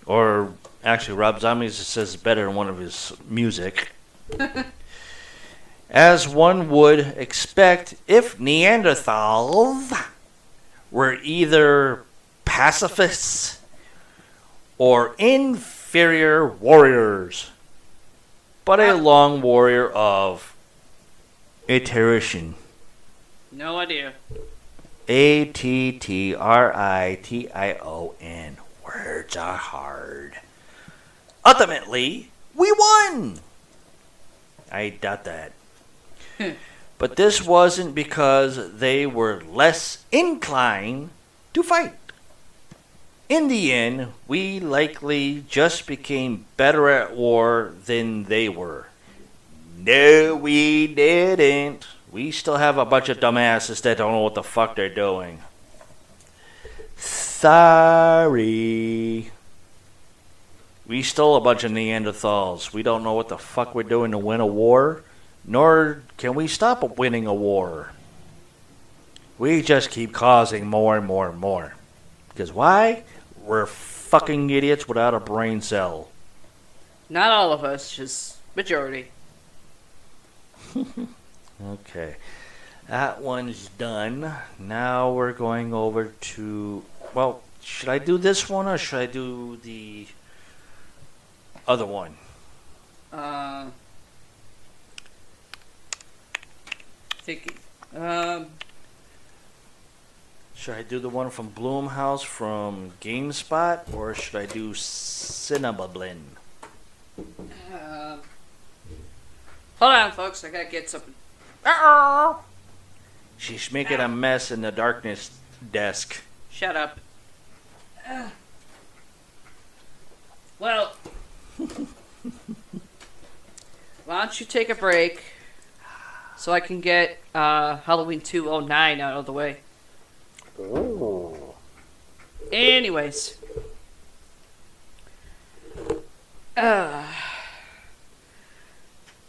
A: or actually Rob Zombie says better in one of his music, as one would expect if Neanderthals were either pacifists or inferior warriors, but a long warrior of attrition.
B: No idea.
A: Attrition. Words are hard. Ultimately, we won! I doubt that. But this wasn't because they were less inclined to fight. In the end, we likely just became better at war than they were. No, we didn't. We still have a bunch of dumbasses that don't know what the fuck they're doing. Sorry. We still a bunch of Neanderthals. We don't know what the fuck we're doing to win a war, nor can we stop winning a war. We just keep causing more and more and more. Because why? We're fucking idiots without a brain cell.
B: Not all of us, just majority.
A: Okay. That one's done. Now we're going over to. Well, should I do this one or should I do the other one?
B: Thinking.
A: Should I do the one from Bloomhouse from GameSpot or should I do Cinnablin?
B: Hold on, folks. I gotta get something.
A: She's making a mess in the darkness desk.
B: Shut up. Well, why don't you take a break so I can get Halloween 209 out of the way?
A: Ooh.
B: Anyways.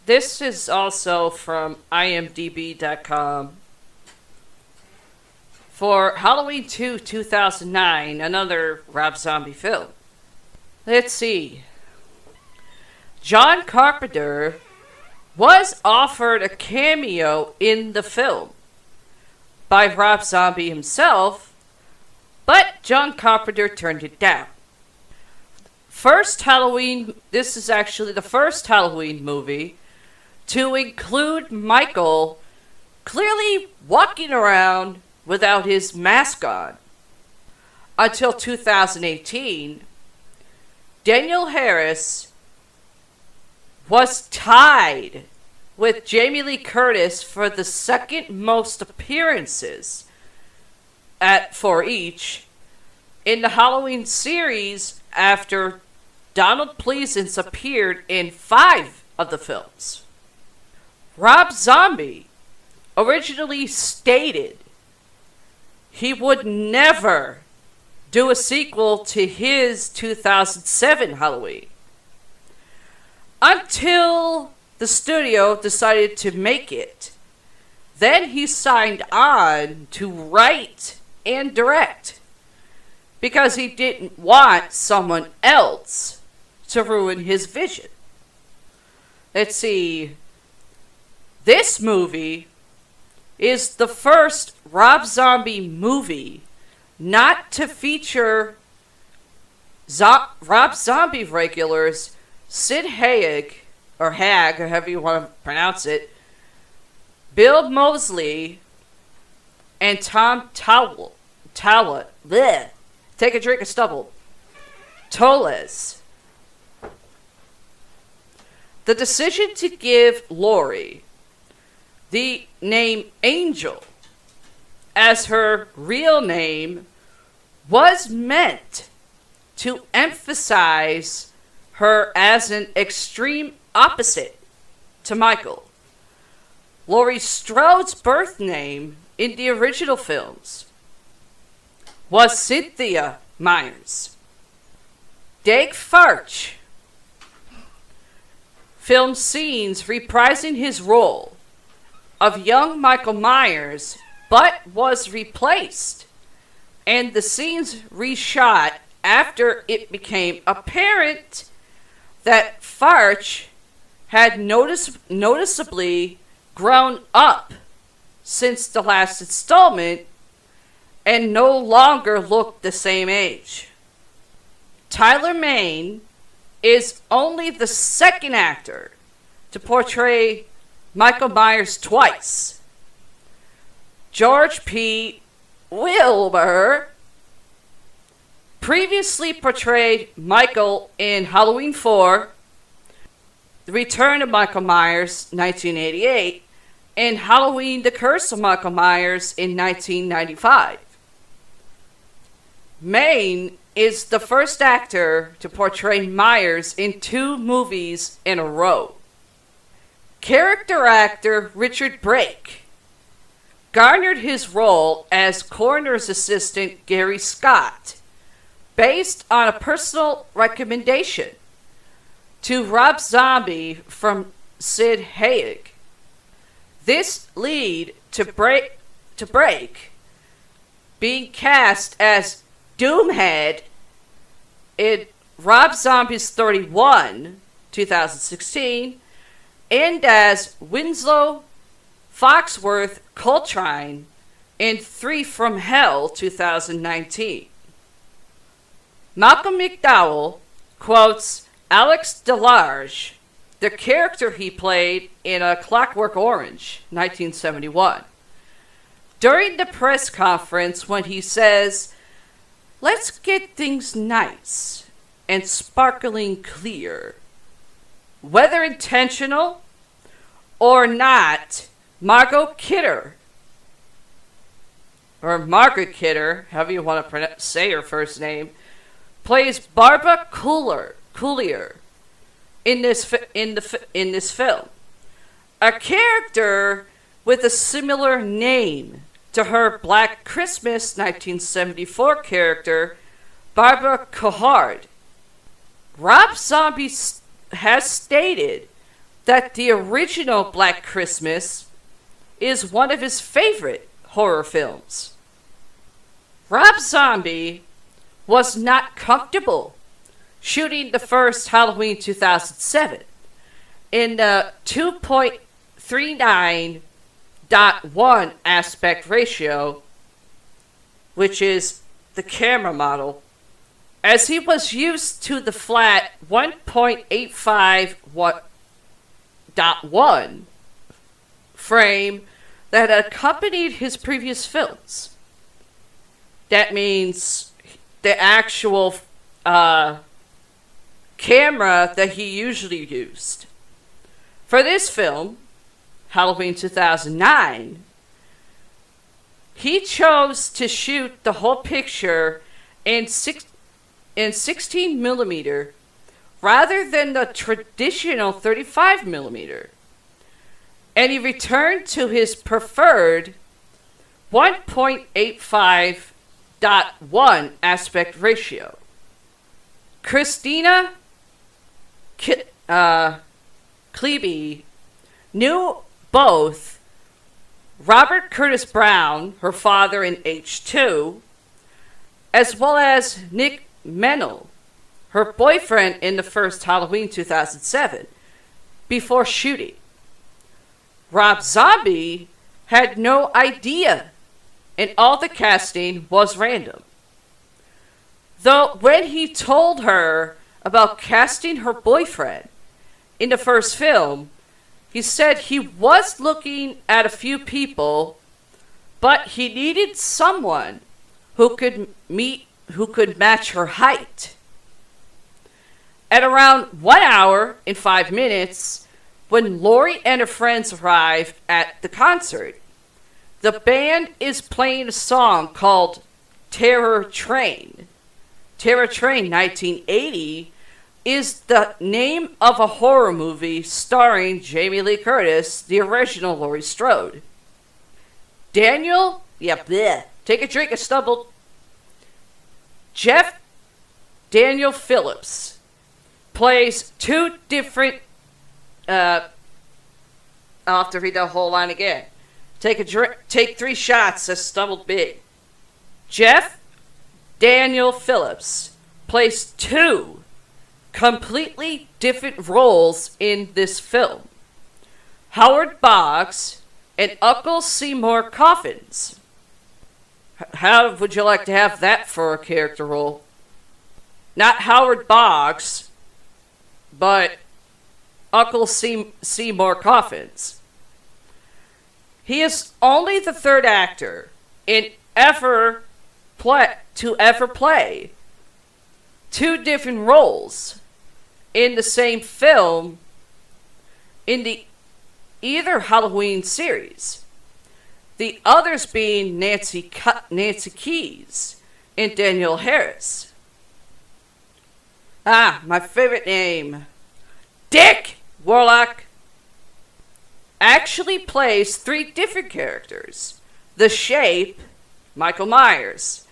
B: This is also from imdb.com. For Halloween 2, 2009, another Rob Zombie film. Let's see. John Carpenter was offered a cameo in the film by Rob Zombie himself, but John Carpenter turned it down. First Halloween, this is actually the first Halloween movie to include Michael clearly walking around without his mask on. Until 2018, Daniel Harris was tied with Jamie Lee Curtis for the second most appearances for each in the Halloween series after Donald Pleasence appeared in 5 of the films. Rob Zombie originally stated he would never do a sequel to his 2007 Halloween until the studio decided to make it. Then he signed on to write and direct because he didn't want someone else to ruin his vision. Let's see. This movie is the first Rob Zombie movie not to feature Rob Zombie regulars Sid Haig, or Hag, or however you want to pronounce it, Bill Moseley, and Tom Towle. Bleh. Take a drink of stubble. Toles. The decision to give Laurie the name Angel as her real name was meant to emphasize her as an extreme opposite to Michael. Laurie Strode's birth name in the original films was Cynthia Myers. Dag Farch filmed scenes reprising his role of young Michael Myers, but was replaced, and the scenes reshot after it became apparent that Farch had noticeably grown up since the last installment and no longer looked the same age. Tyler Mane is only the second actor to portray Michael Myers twice. George P. Wilbur previously portrayed Michael in Halloween 4, The Return of Michael Myers, 1988, and Halloween, The Curse of Michael Myers in 1995. Maine is the first actor to portray Myers in 2 movies in a row. Character actor Richard Brake garnered his role as coroner's assistant Gary Scott based on a personal recommendation to Rob Zombie from Sid Haig. This led to Brake being cast as Doomhead in Rob Zombie's 31, 2016, and as Winslow, Foxworth, Coltrane in Three from Hell 2019. Malcolm McDowell quotes Alex DeLarge, the character he played in A Clockwork Orange 1971, during the press conference when he says, "Let's get things nice and sparkling clear. Whether intentional or not, Margot Kidder, or Margaret Kidder, however you want to say her first name, plays Barbara Coulier in this film, a character with a similar name to her Black Christmas 1974 character, Barbara Couhard. Rob Zombie has stated that the original Black Christmas is one of his favorite horror films. Rob Zombie was not comfortable shooting the first Halloween 2007 in the 2.39:1 aspect ratio, which is the camera model, as he was used to the flat 1.85:1 frame that accompanied his previous films. That means the actual camera that he usually used. For this film, Halloween 2009, he chose to shoot the whole picture in 16 millimeter rather than the traditional 35 millimeter. And he returned to his preferred 1.85:1 aspect ratio. Christina Klebe knew both Robert Curtis Brown, her father in H2, as well as Nick Mennel, her boyfriend in the first Halloween 2007, before shooting. Rob Zombie had no idea, and all the casting was random. Though when he told her about casting her boyfriend in the first film, he said he was looking at a few people, but he needed someone who could match her height. At around 1 hour and 5 minutes, when Laurie and her friends arrive at the concert, the band is playing a song called Terror Train. Terror Train 1980 is the name of a horror movie starring Jamie Lee Curtis, the original Laurie Strode. Take a drink, I stumbled. Jeff Daniel Phillips plays two different I'll have to read the whole line again. Take 3 shots, I stumbled big. Jeff Daniel Phillips plays 2 completely different roles in this film. Howard Boggs and Uncle Seymour Coffins. How would you like to have that for a character role? Not Howard Boggs, but Uncle Seymour Coffins. He is only the third actor to ever play 2 different roles in the same film in the either Halloween series. The others being Nancy Keys and Danielle Harris. My favorite name. Dick Warlock actually plays 3 different characters. The Shape, Michael Myers,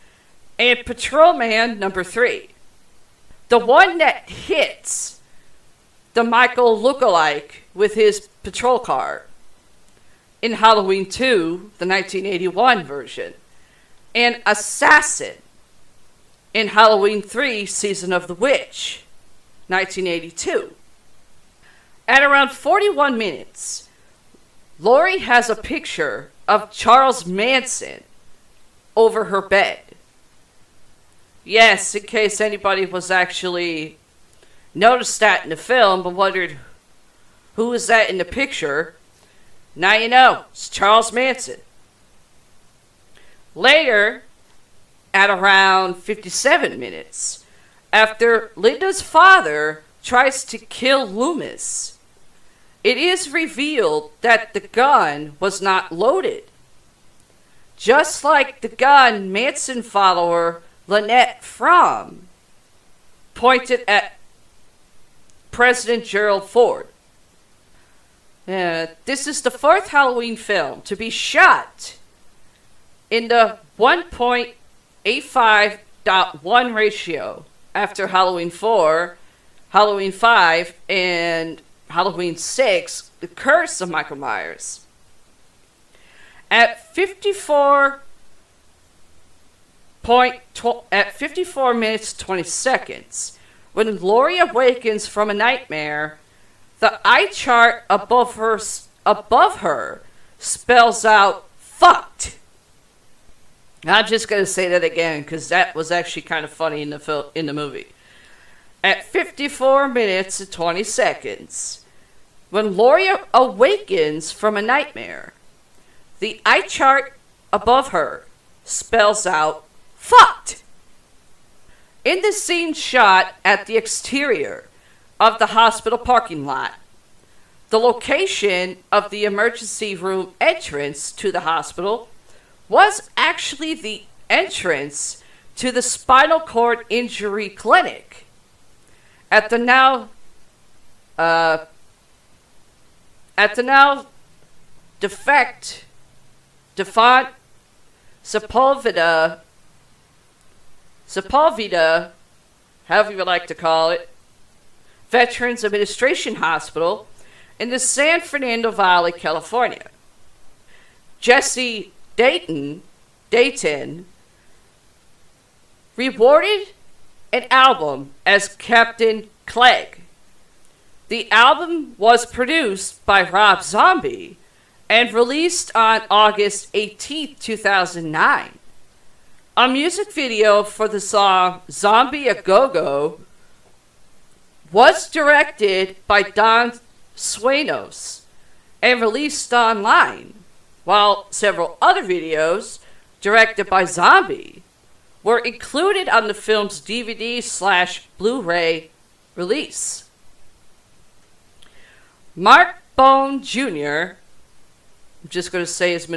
B: and Patrolman number 3. The one that hits the Michael lookalike with his patrol car in Halloween 2, the 1981 version, and Assassin in Halloween 3, Season of the Witch, 1982. At around 41 minutes, Laurie has a picture of Charles Manson over her bed. Yes, in case anybody was actually noticed that in the film but wondered who is that in the picture, now you know, it's Charles Manson. Later, at around 57 minutes, after Linda's father tries to kill Loomis, it is revealed that the gun was not loaded. Just like the gun Manson follower Lynette Fromm pointed at President Gerald Ford. This is the fourth Halloween film to be shot in the 1.85:1 ratio after Halloween 4, Halloween 5, and Halloween 6, The Curse of Michael Myers. At 54 minutes 20 seconds, when Laurie awakens from a nightmare, the eye chart above her spells out "fucked." I'm just gonna say that again because that was actually kind of funny in the movie. At 54 minutes and 20 seconds, when Laurie awakens from a nightmare, the eye chart above her spells out "fucked." In the scene shot at the exterior of the hospital parking lot, the location of the emergency room entrance to the hospital was actually the entrance to the spinal cord injury clinic at the now defunct Sepulveda, however you would like to call it, Veterans Administration Hospital in the San Fernando Valley, California. Jesse Dayton rewarded an album as Captain Clegg. The album was produced by Rob Zombie and released on August 18, 2009. A music video for the song Zombie A Go-Go was directed by Don Suenos and released online, while several other videos directed by Zombie were included on the film's DVD/Blu-ray release. Mark Bone Jr., I'm just going to say his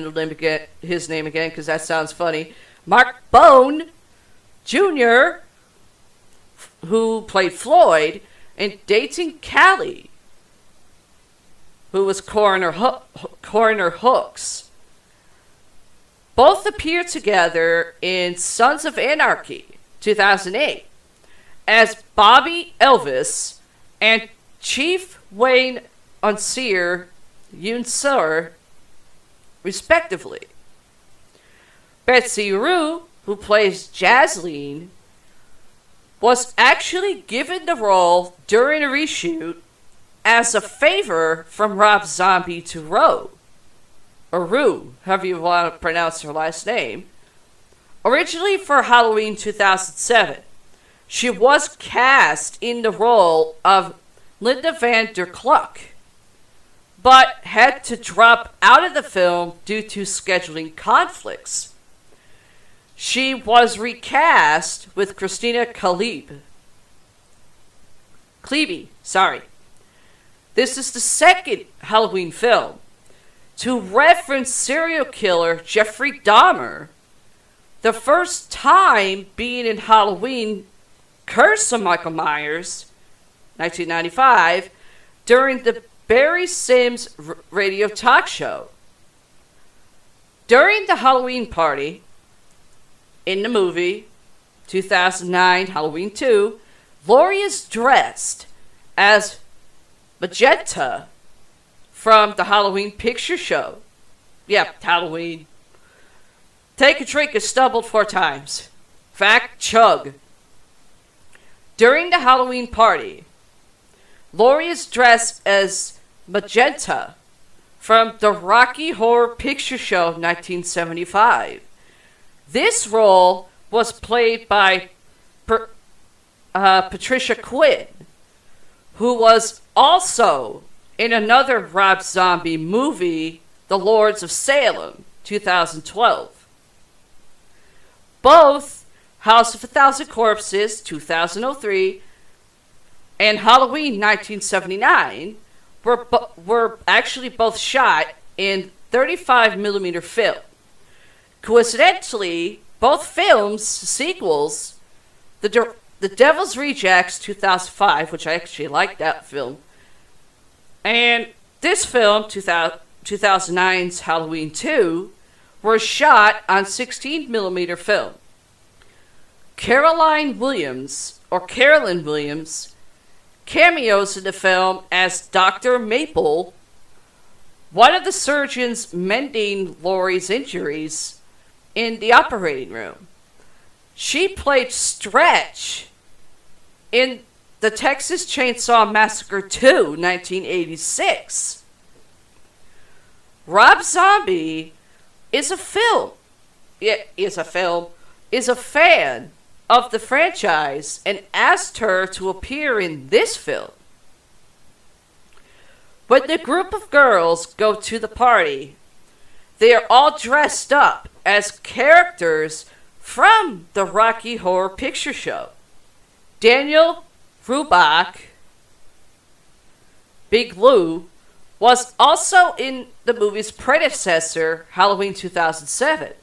B: name again because that sounds funny. Mark Bone Jr., who played Floyd, and Dayton Cali, who was Coroner Hooks. Both appeared together in Sons of Anarchy, 2008, as Bobby Elvis and Chief Wayne Unseer, respectively. Betsy Rue, who plays Jasleen, was actually given the role during a reshoot as a favor from Rob Zombie to Rue, or Rue, however you want to pronounce her last name. Originally for Halloween 2007, she was cast in the role of Linda Van der Klook, but had to drop out of the film due to scheduling conflicts. She was recast with Christina Klebe. This is the second Halloween film to reference serial killer Jeffrey Dahmer, the first time being in Halloween Curse of Michael Myers, 1995, during the Barry Sims radio talk show. During the Halloween party in the movie 2009 Halloween 2, Laurie is dressed as Magenta from the Halloween picture show. Yep, Halloween. Take a drink and stumbled 4 times. Fact chug. During the Halloween party, Laurie is dressed as Magenta from the Rocky Horror Picture Show 1975. This role was played by Patricia Quinn, who was also in another Rob Zombie movie, The Lords of Salem, 2012. Both House of a Thousand Corpses, 2003, and Halloween, 1979, were actually both shot in 35mm film. Coincidentally, both films' sequels, The Devil's Rejects, 2005, which I actually liked that film, and this film, 2009's Halloween 2, were shot on 16mm film. Carolyn Williams cameos in the film as Dr. Maple, one of the surgeons mending Laurie's injuries in the operating room. She played Stretch in the Texas Chainsaw Massacre 2, 1986. Rob Zombie is a fan of the franchise and asked her to appear in this film. When the group of girls go to the party, they are all dressed up as characters from the Rocky Horror Picture Show. Daniel Brubeck, Big Lou, was also in the movie's predecessor, Halloween 2007.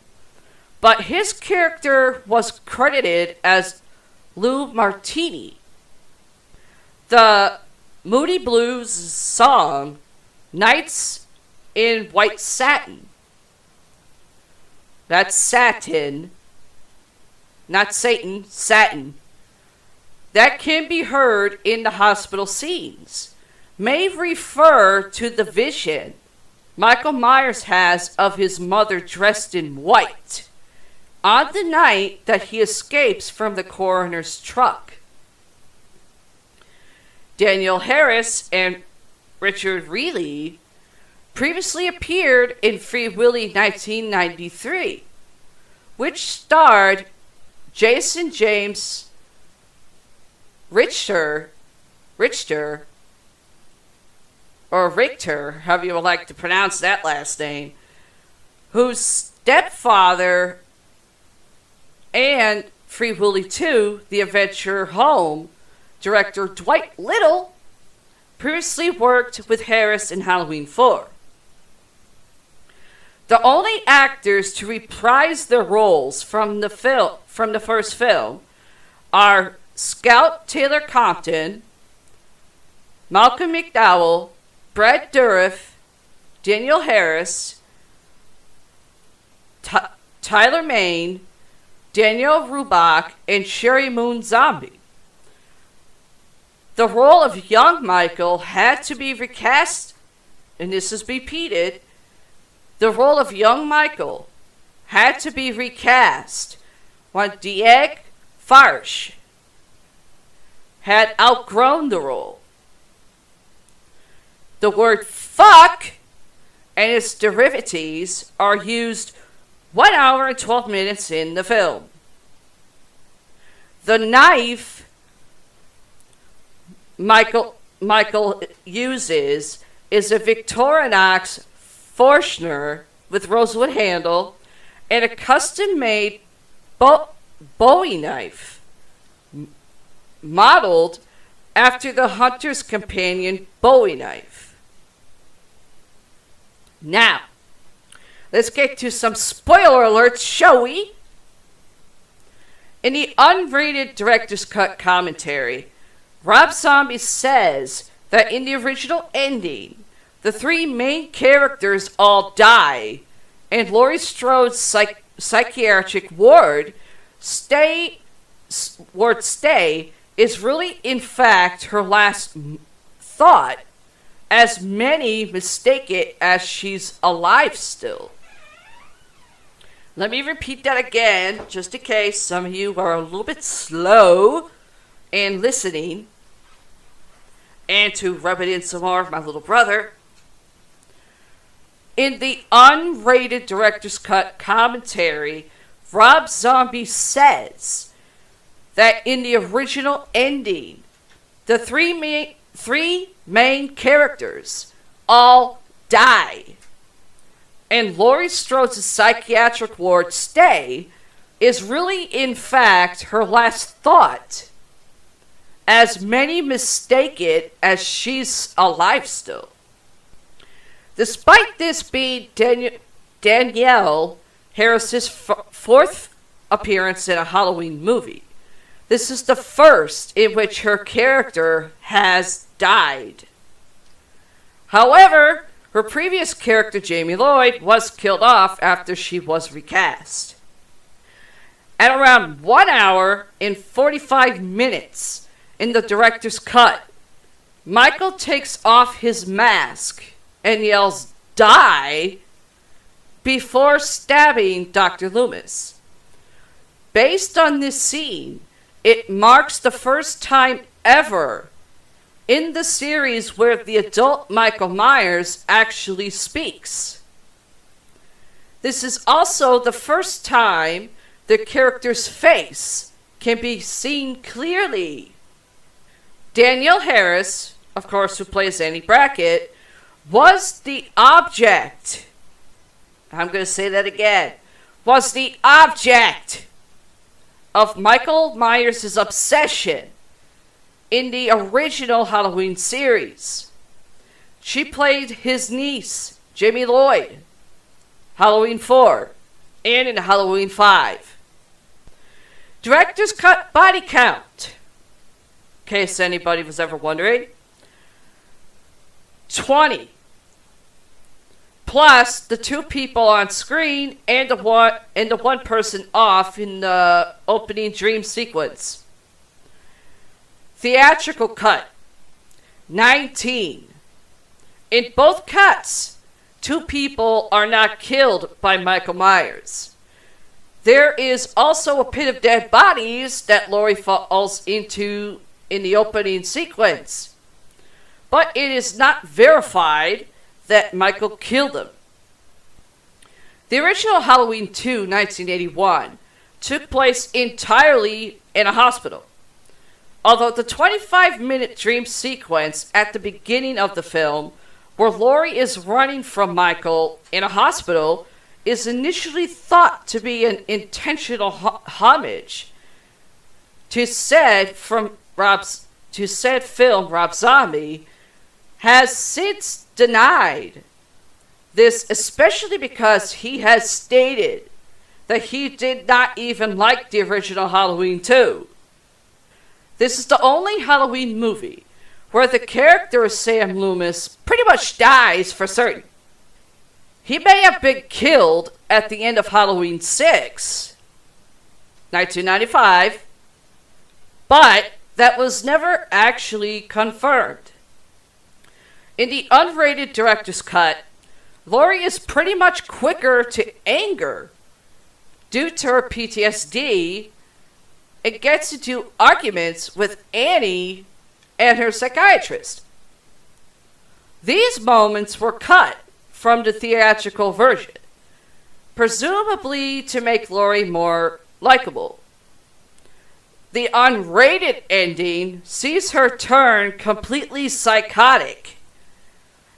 B: But his character was credited as Lou Martini. The Moody Blues song, Nights in White Satin. That's satin, not Satan, satin. That can be heard in the hospital scenes. May refer to the vision Michael Myers has of his mother dressed in white on the night that he escapes from the coroner's truck. Danielle Harris and Richard Reilly previously appeared in Free Willy 1993, which starred Jason James Richter, or Richter, however you would like to pronounce that last name, whose stepfather and Free Willy 2, The Adventure Home, director Dwight Little, previously worked with Harris in Halloween 4. The only actors to reprise their roles from the first film are Scout Taylor Compton, Malcolm McDowell, Brad Dourif, Danielle Harris, Tyler Mane, Daniel Brubeck, and Sherry Moon Zombie. The role of young Michael had to be recast, and this is repeated. The role of young Michael had to be recast when Dieg Farsh had outgrown the role. The word fuck and its derivatives are used 1 hour and 12 minutes in the film. The knife Michael uses is a Victorinox Forstner with rosewood handle and a custom-made Bowie knife modeled after the hunter's companion Bowie knife. Now, let's get to some spoiler alerts, shall we? In the unrated director's cut commentary, Rob Zombie says that in the original ending, the three main characters all die, and Laurie Strode's psychiatric ward stay is really, in fact, her last thought, as many mistake it as she's alive still. Let me repeat that again, just in case some of you are a little bit slow in listening. and to rub it in some more of my little brother, in the unrated director's cut commentary, Rob Zombie says that in the original ending, the three main characters all die. And Laurie Strode's psychiatric ward stay is really, in fact, her last thought, as many mistake it as she's alive still. Despite this being Danielle Harris's fourth appearance in a Halloween movie, this is the first in which her character has died. However, her previous character, Jamie Lloyd, was killed off after she was recast. At around 1 hour and 45 minutes in the director's cut, Michael takes off his mask and yells, "Die!" before stabbing Dr. Loomis. Based on this scene, it marks the first time ever in the series where the adult Michael Myers actually speaks. This is also the first time the character's face can be seen clearly. Danielle Harris, of course, who plays Annie Brackett, was the object. I'm going to say that again. Was the object of Michael Myers' obsession in the original Halloween series. She played his niece, Jamie Lloyd, Halloween 4, and in Halloween 5. Director's cut body count, in case anybody was ever wondering, 20. Plus the 2 people on screen and the one person off in the opening dream sequence. Theatrical cut, 19. In both cuts, 2 people are not killed by Michael Myers. There is also a pit of dead bodies that Laurie falls into in the opening sequence, but it is not verified that Michael killed them. The original Halloween 2, 1981, took place entirely in a hospital. Although the 25-minute dream sequence at the beginning of the film, where Laurie is running from Michael in a hospital, is initially thought to be an intentional homage to said film Rob Zombie, has since denied this, especially because he has stated that he did not even like the original Halloween 2. This is the only Halloween movie where the character of Sam Loomis pretty much dies for certain. He may have been killed at the end of Halloween 6, 1995, but that was never actually confirmed. In the unrated director's cut, Laurie is pretty much quicker to anger due to her PTSD and gets into arguments with Annie and her psychiatrist. These moments were cut from the theatrical version, presumably to make Laurie more likable. The unrated ending sees her turn completely psychotic,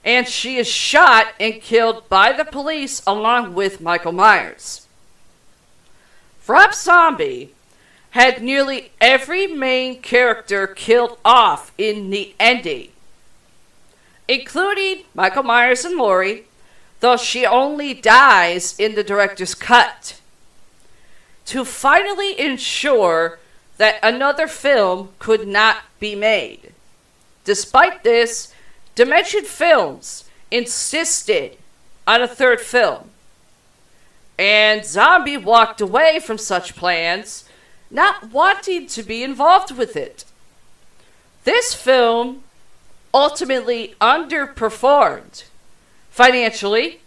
B: and she is shot and killed by the police along with Michael Myers. Rob Zombie had nearly every main character killed off in the ending, including Michael Myers and Laurie, though she only dies in the director's cut, to finally ensure that another film could not be made. Despite this, Dimension Films insisted on a third film, and Zombie walked away from such plans, not wanting to be involved with it. This film ultimately underperformed financially.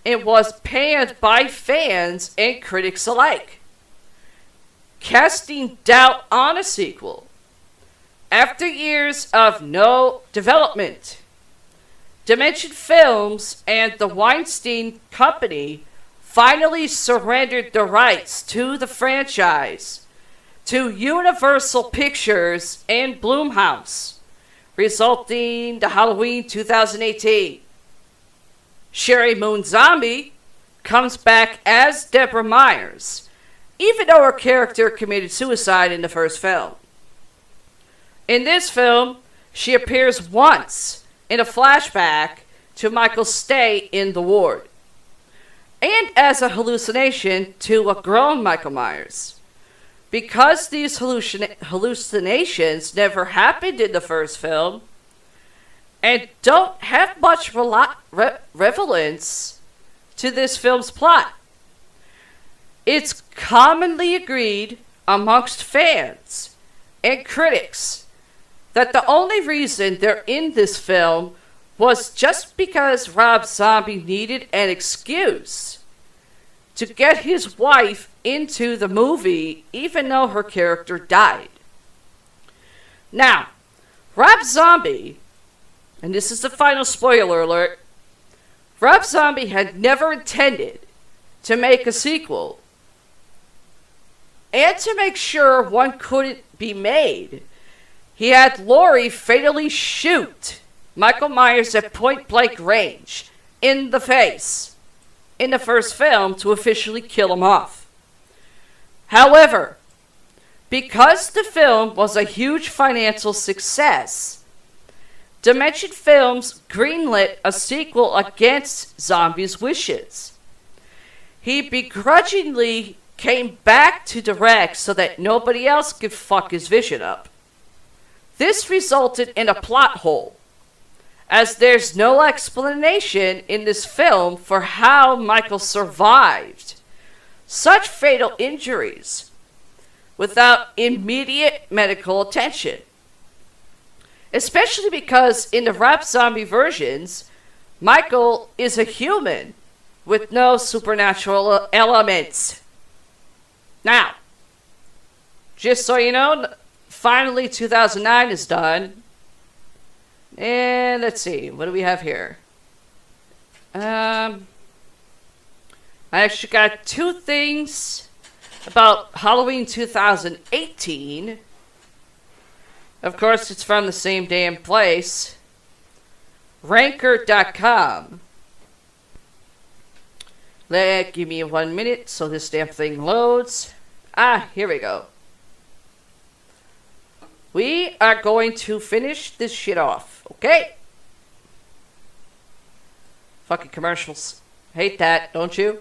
B: It was panned by fans and critics alike, casting doubt on a sequel, After years of no development, Dimension Films and the Weinstein Company finally surrendered the rights to the franchise to Universal Pictures and Blumhouse, resulting in Halloween 2018. Sherry Moon Zombie comes back as Deborah Myers, even though her character committed suicide in the first film. In this film, she appears once in a flashback to Michael's stay in the ward, and as a hallucination to a grown Michael Myers. Because these hallucinations never happened in the first film, and don't have much relevance to this film's plot, it's commonly agreed amongst fans and critics that the only reason they're in this film was just because Rob Zombie needed an excuse to get his wife into the movie, even though her character died. Now, Rob Zombie, and this is the final spoiler alert, Rob Zombie had never intended to make a sequel. And to make sure one couldn't be made, he had Laurie fatally shoot Michael Myers at point-blank range in the face in the first film to officially kill him off. However, because the film was a huge financial success, Dimension Films greenlit a sequel against Zombie's wishes. He begrudgingly came back to direct so that nobody else could fuck his vision up. This resulted in a plot hole, as there's no explanation in this film for how Michael survived such fatal injuries without immediate medical attention. Especially because in the Rob Zombie versions, Michael is a human with no supernatural elements. Now, just so you know, finally 2009 is done. And let's see, what do we have here? I actually got two things about Halloween 2018. Of course, it's from the same damn place. Ranker.com. Give me 1 minute so this damn thing loads. Here we go. We are going to finish this shit off, okay? Fucking commercials. Hate that, don't you?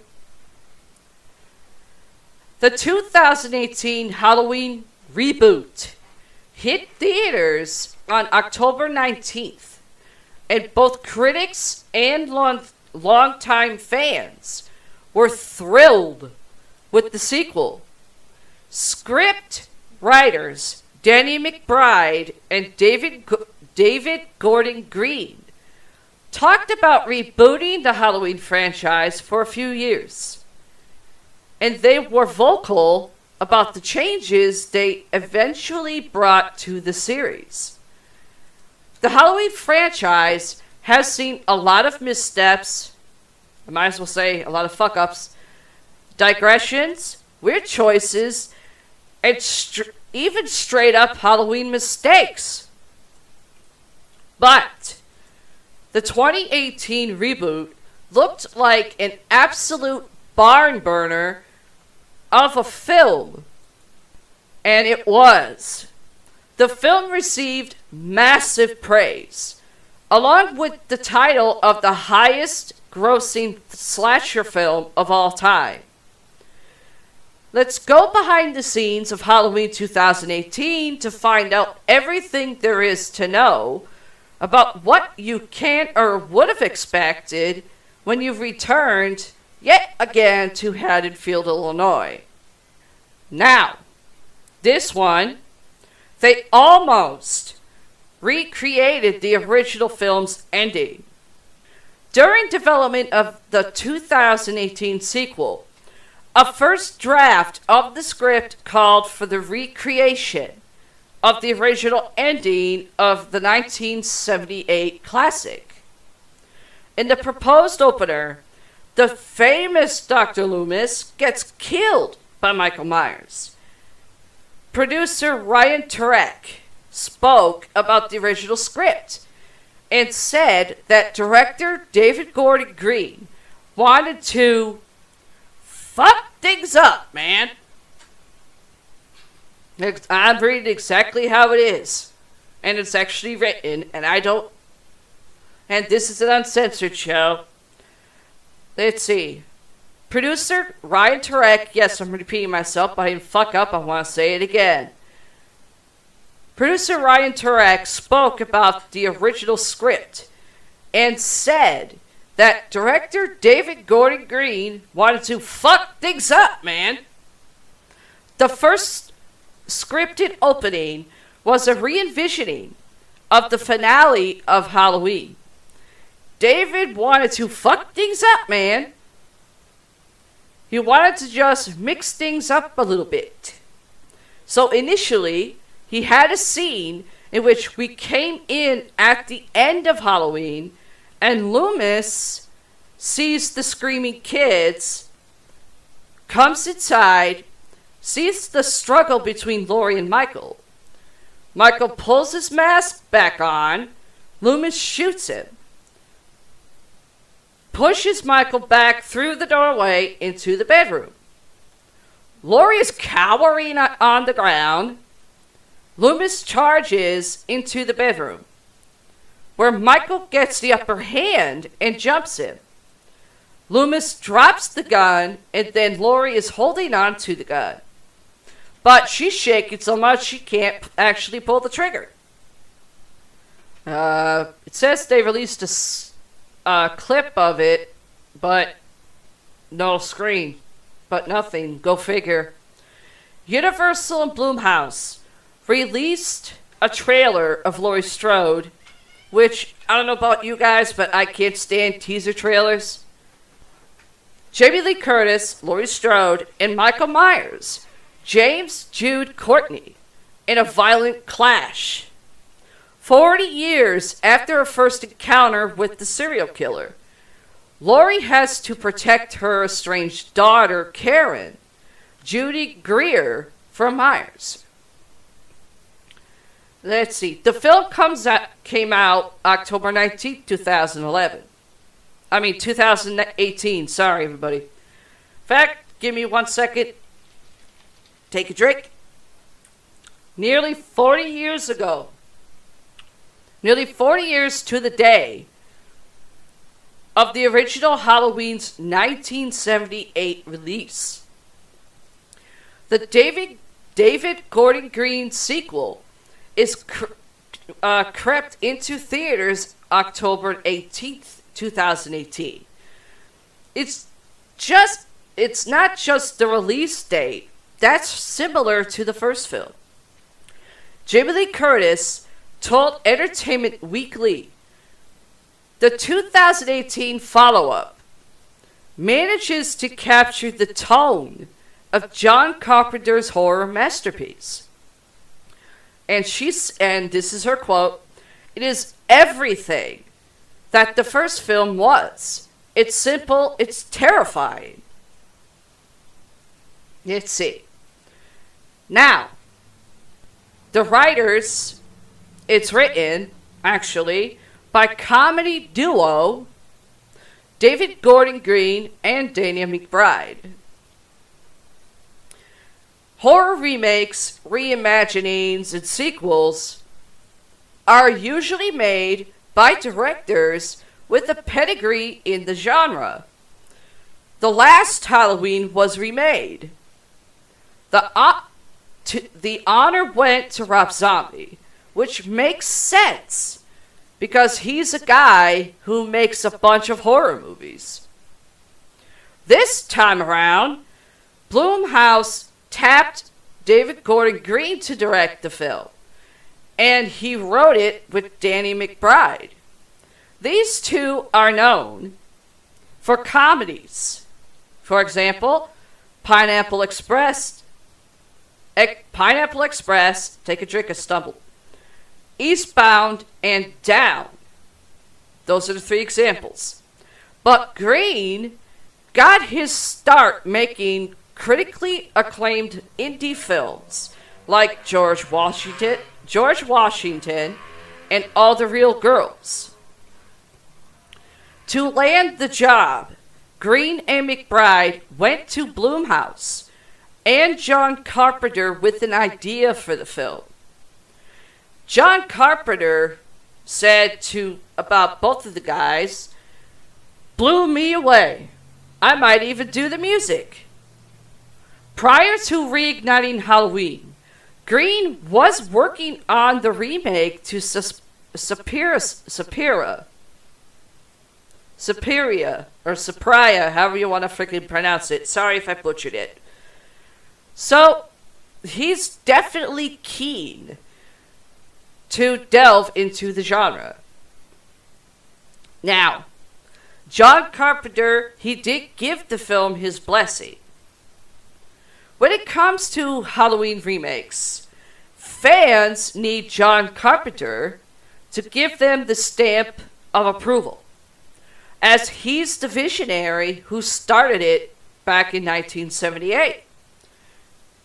B: The 2018 Halloween reboot hit theaters on October 19th, and both critics and longtime fans were thrilled with the sequel. Script writers Danny McBride and David Gordon Green talked about rebooting the Halloween franchise for a few years, and they were vocal about the changes they eventually brought to the series. The Halloween franchise has seen a lot of missteps, I might as well say a lot of fuck-ups, digressions, weird choices, and even straight-up Halloween mistakes. But the 2018 reboot looked like an absolute barn burner of a film. And it was. The film received massive praise, along with the title of the highest grossing slasher film of all time. Let's go behind the scenes of Halloween 2018 to find out everything there is to know about what you can or would have expected when you returned yet again to Haddonfield, Illinois. Now, this one, they almost recreated the original film's ending. During development of the 2018 sequel, a first draft of the script called for the recreation of the original ending of the 1978 classic. In the proposed opener, the famous Dr. Loomis gets killed by Michael Myers. Producer Ryan Turek spoke about the original script and said that director David Gordon Green wanted to fuck things up, man. I'm reading exactly how it is. And it's actually written, and this is an uncensored show. Let's see. Producer Ryan Turek, yes, I'm repeating myself, but I didn't fuck up, I want to say it again. Producer Ryan Turek spoke about the original script and said that director David Gordon Green wanted to fuck things up, man. The first scripted opening was a re-envisioning of the finale of Halloween. David wanted to fuck things up, man. He wanted to just mix things up a little bit. So initially, he had a scene in which we came in at the end of Halloween and Loomis sees the screaming kids, comes inside, sees the struggle between Laurie and Michael. Michael pulls his mask back on. Loomis shoots him. Pushes Michael back through the doorway into the bedroom. Laurie is cowering on the ground. Loomis charges into the bedroom, where Michael gets the upper hand and jumps him. Loomis drops the gun, and then Laurie is holding on to the gun. But she's shaking so much she can't actually pull the trigger. It says they released a clip of it, but no screen. But nothing. Go figure. Universal and Blumhouse released a trailer of Laurie Strode, which, I don't know about you guys, but I can't stand teaser trailers. Jamie Lee Curtis, Laurie Strode, and Michael Myers, James Jude Courtney, in a violent clash. 40 years after her first encounter with the serial killer, Laurie has to protect her estranged daughter, Karen, Judy Greer, from Myers. Let's see. The film came out October 19th, 2011. 2018. Sorry, everybody. In fact, give me 1 second. Take a drink. Nearly 40 years ago. Nearly 40 years to the day of the original Halloween's 1978 release. The David Gordon Green sequel is crept into theaters October 18th, 2018. It's not just the release date. That's similar to the first film. Jamie Lee Curtis told Entertainment Weekly the 2018 follow-up manages to capture the tone of John Carpenter's horror masterpiece. And this is her quote, "It is everything that the first film was. It's simple, it's terrifying." Let's see. Now, the writers, it's written, actually, by comedy duo David Gordon Green and Danny McBride. Horror remakes, reimaginings, and sequels are usually made by directors with a pedigree in the genre. The last Halloween was remade. The honor went to Rob Zombie, which makes sense because he's a guy who makes a bunch of horror movies. This time around, Blumhouse tapped David Gordon Green to direct the film, and he wrote it with Danny McBride. These two are known for comedies. For example, Pineapple Express Pineapple Express, Take a Drink, a Stumble, Eastbound, and Down. Those are the 3 examples. But Green got his start making critically acclaimed indie films like George Washington, and All the Real Girls. To land the job, Green and McBride went to Blumhouse and John Carpenter with an idea for the film. John Carpenter said about both of the guys, "Blew me away. I might even do the music." Prior to reigniting Halloween, Green was working on the remake to Suspiria, or Supria, however you want to freaking pronounce it. Sorry if I butchered it. So, he's definitely keen to delve into the genre. Now, John Carpenter, he did give the film his blessing. When it comes to Halloween remakes, fans need John Carpenter to give them the stamp of approval, as he's the visionary who started it back in 1978.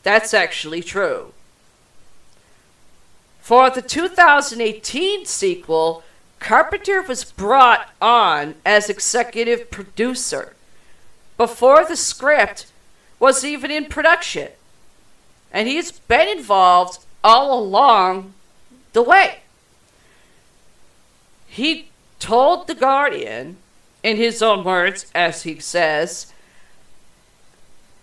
B: That's actually true. For the 2018 sequel, Carpenter was brought on as executive producer before the script was even in production, and he's been involved all along the way. He told The Guardian, in his own words, as he says,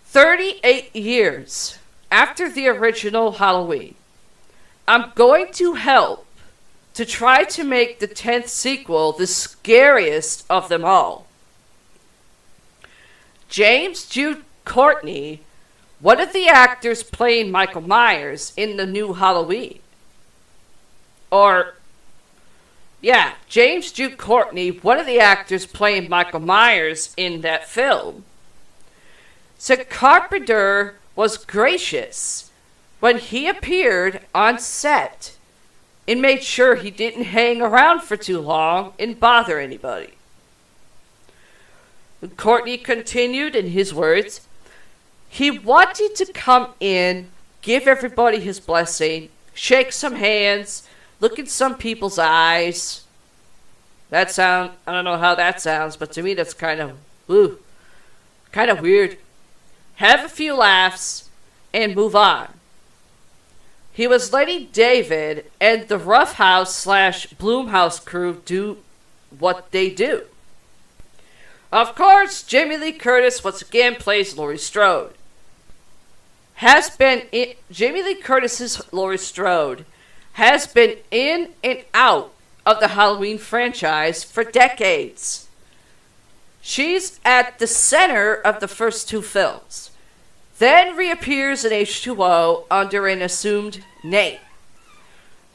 B: 38 years after the original Halloween, I'm going to help to try to make the 10th sequel the scariest of them all. James Jude Courtney, one of the actors playing Michael Myers in the new Halloween, James Jude Courtney, one of the actors playing Michael Myers in that film, said Carpenter was gracious when he appeared on set and made sure he didn't hang around for too long and bother anybody. Courtney continued in his words, he wanted to come in, give everybody his blessing, shake some hands, look in some people's eyes. I don't know how that sounds, but to me that's kind of weird. Have a few laughs and move on. He was letting David and the Roughhouse/Blumhouse crew do what they do. Of course, Jamie Lee Curtis once again plays Laurie Strode. Jamie Lee Curtis's Laurie Strode has been in and out of the Halloween franchise for decades. She's at the center of the first 2 films, then reappears in H2O under an assumed name.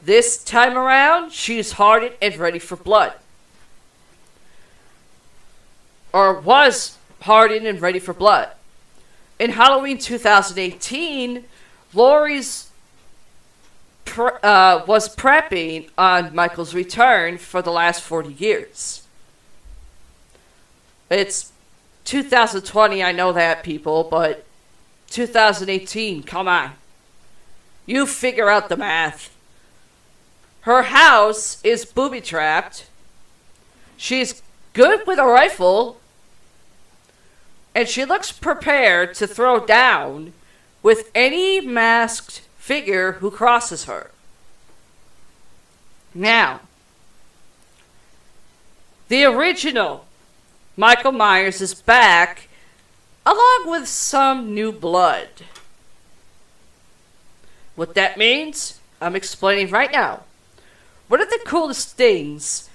B: This time around, she's hardened and ready for blood. Or was hardened and ready for blood. In Halloween 2018, Laurie's was prepping on Michael's return for the last 40 years. It's 2020, I know that, people, but 2018, come on. You figure out the math. Her house is booby-trapped. She's good with a rifle. And she looks prepared to throw down with any masked figure who crosses her. Now, the original Michael Myers is back, along with some new blood. What that means, I'm explaining right now. One of the coolest things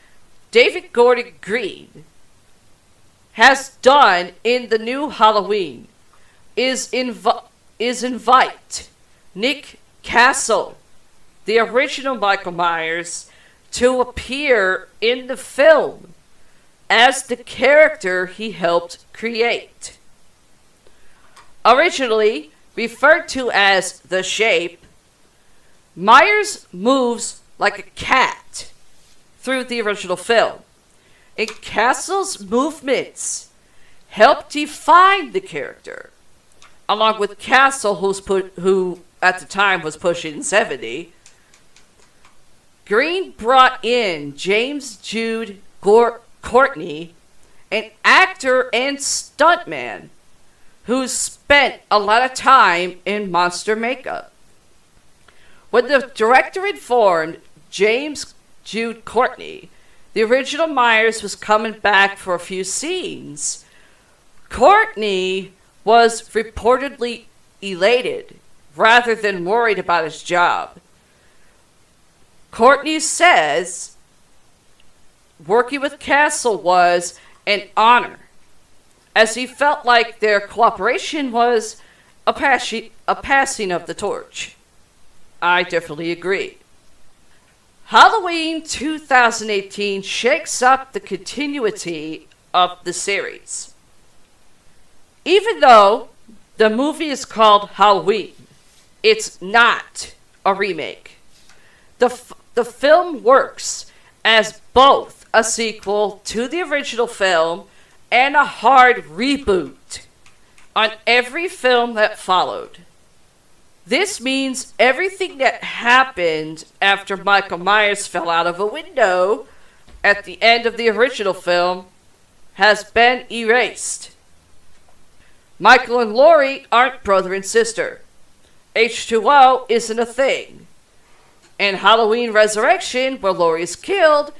B: David Gordon Green has done in the new Halloween is invite Nick Castle, the original Michael Myers, to appear in the film as the character he helped create. Originally, referred to as the Shape, Myers moves like a cat through the original film, and Castle's movements help define the character. Along with Castle, who at the time was pushing 70, Green brought in James Jude Courtney, an actor and stuntman who spent a lot of time in monster makeup. When the director informed James Jude Courtney the original Myers was coming back for a few scenes, Courtney was reportedly elated rather than worried about his job. Courtney says working with Castle was an honor, as he felt like their cooperation was a passing of the torch. I definitely agree. Halloween 2018 shakes up the continuity of the series. Even though the movie is called Halloween, it's not a remake. The film works as both a sequel to the original film and a hard reboot on every film that followed. This means everything that happened after Michael Myers fell out of a window at the end of the original film has been erased. Michael and Laurie aren't brother and sister. H2O isn't a thing. And Halloween Resurrection, where Laurie is killed,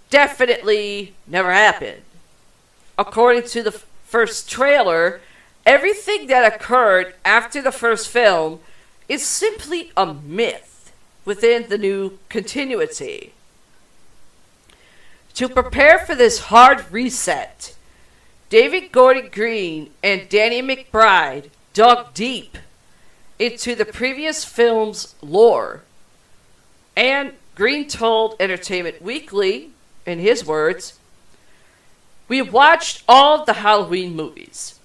B: definitely never happened. According to the first trailer, everything that occurred after the first film is simply a myth within the new continuity. To prepare for this hard reset, David Gordon Green and Danny McBride dug deep into the previous film's lore. And Green told Entertainment Weekly, in his words, "We watched all of the Halloween movies,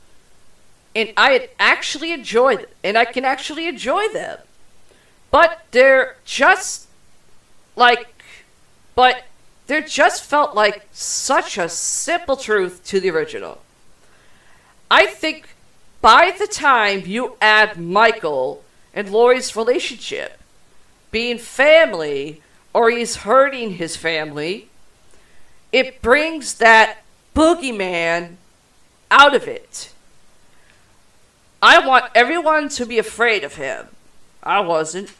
B: and I can actually enjoy them. But there just felt like such a simple truth to the original. I think by the time you add Michael and Laurie's relationship, being family, or he's hurting his family, it brings that boogeyman out of it. I want everyone to be afraid of him. I wasn't.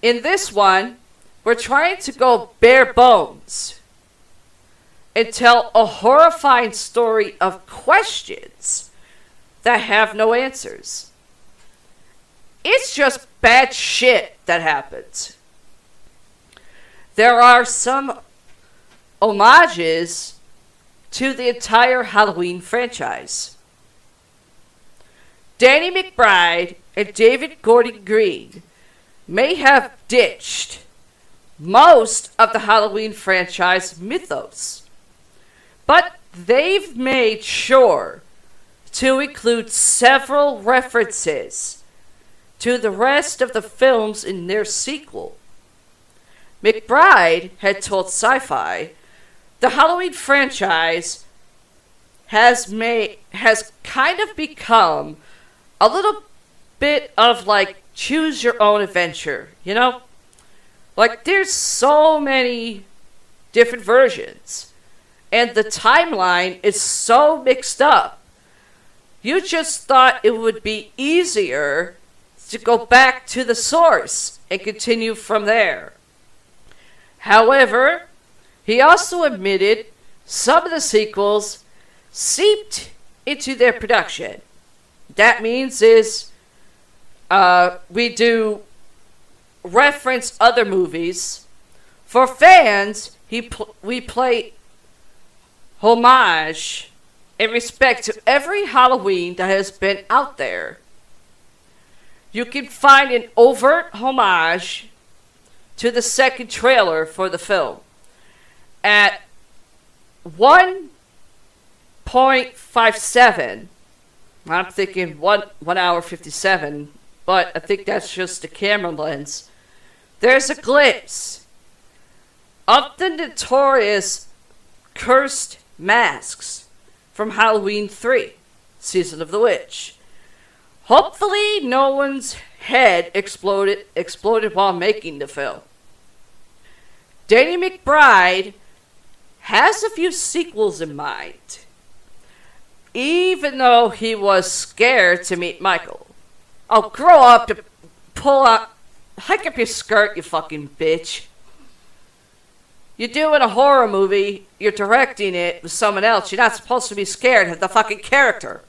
B: In this one, we're trying to go bare bones and tell a horrifying story of questions that have no answers. It's just bad shit that happens. There are some homages to the entire Halloween franchise. Danny McBride and David Gordon Green may have ditched most of the Halloween franchise mythos, but they've made sure to include several references to the rest of the films in their sequel. McBride had told Sci-Fi the Halloween franchise has kind of become a little bit of like choose your own adventure, you know? Like there's so many different versions and the timeline is so mixed up. You just thought it would be easier to go back to the source and continue from there. However, he also admitted some of the sequels seeped into their production. That means is we do reference other movies. For fans, we play homage in respect to every Halloween that has been out there. You can find an overt homage to the second trailer for the film. At 1.57, I'm thinking 1 hour 57, but I think that's just the camera lens. There's a glimpse of the notorious cursed masks from Halloween 3, Season of the Witch. Hopefully no one's head exploded while making the film. Danny McBride has a few sequels in mind, even though he was scared to meet Michael. Oh, grow up to pull out, hike up your skirt, you fucking bitch. You're doing a horror movie, you're directing it with someone else, you're not supposed to be scared of the fucking character.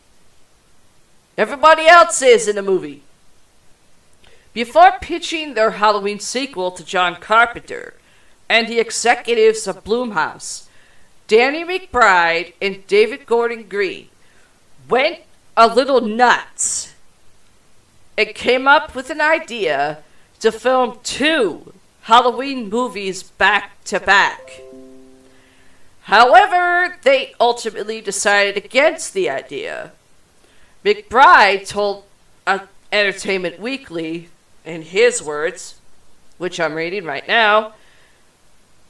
B: Everybody else is in the movie. Before pitching their Halloween sequel to John Carpenter and the executives of Blumhouse, Danny McBride and David Gordon Green went a little nuts and came up with an idea to film 2 Halloween movies back to back. However, they ultimately decided against the idea. McBride told Entertainment Weekly, in his words, which I'm reading right now,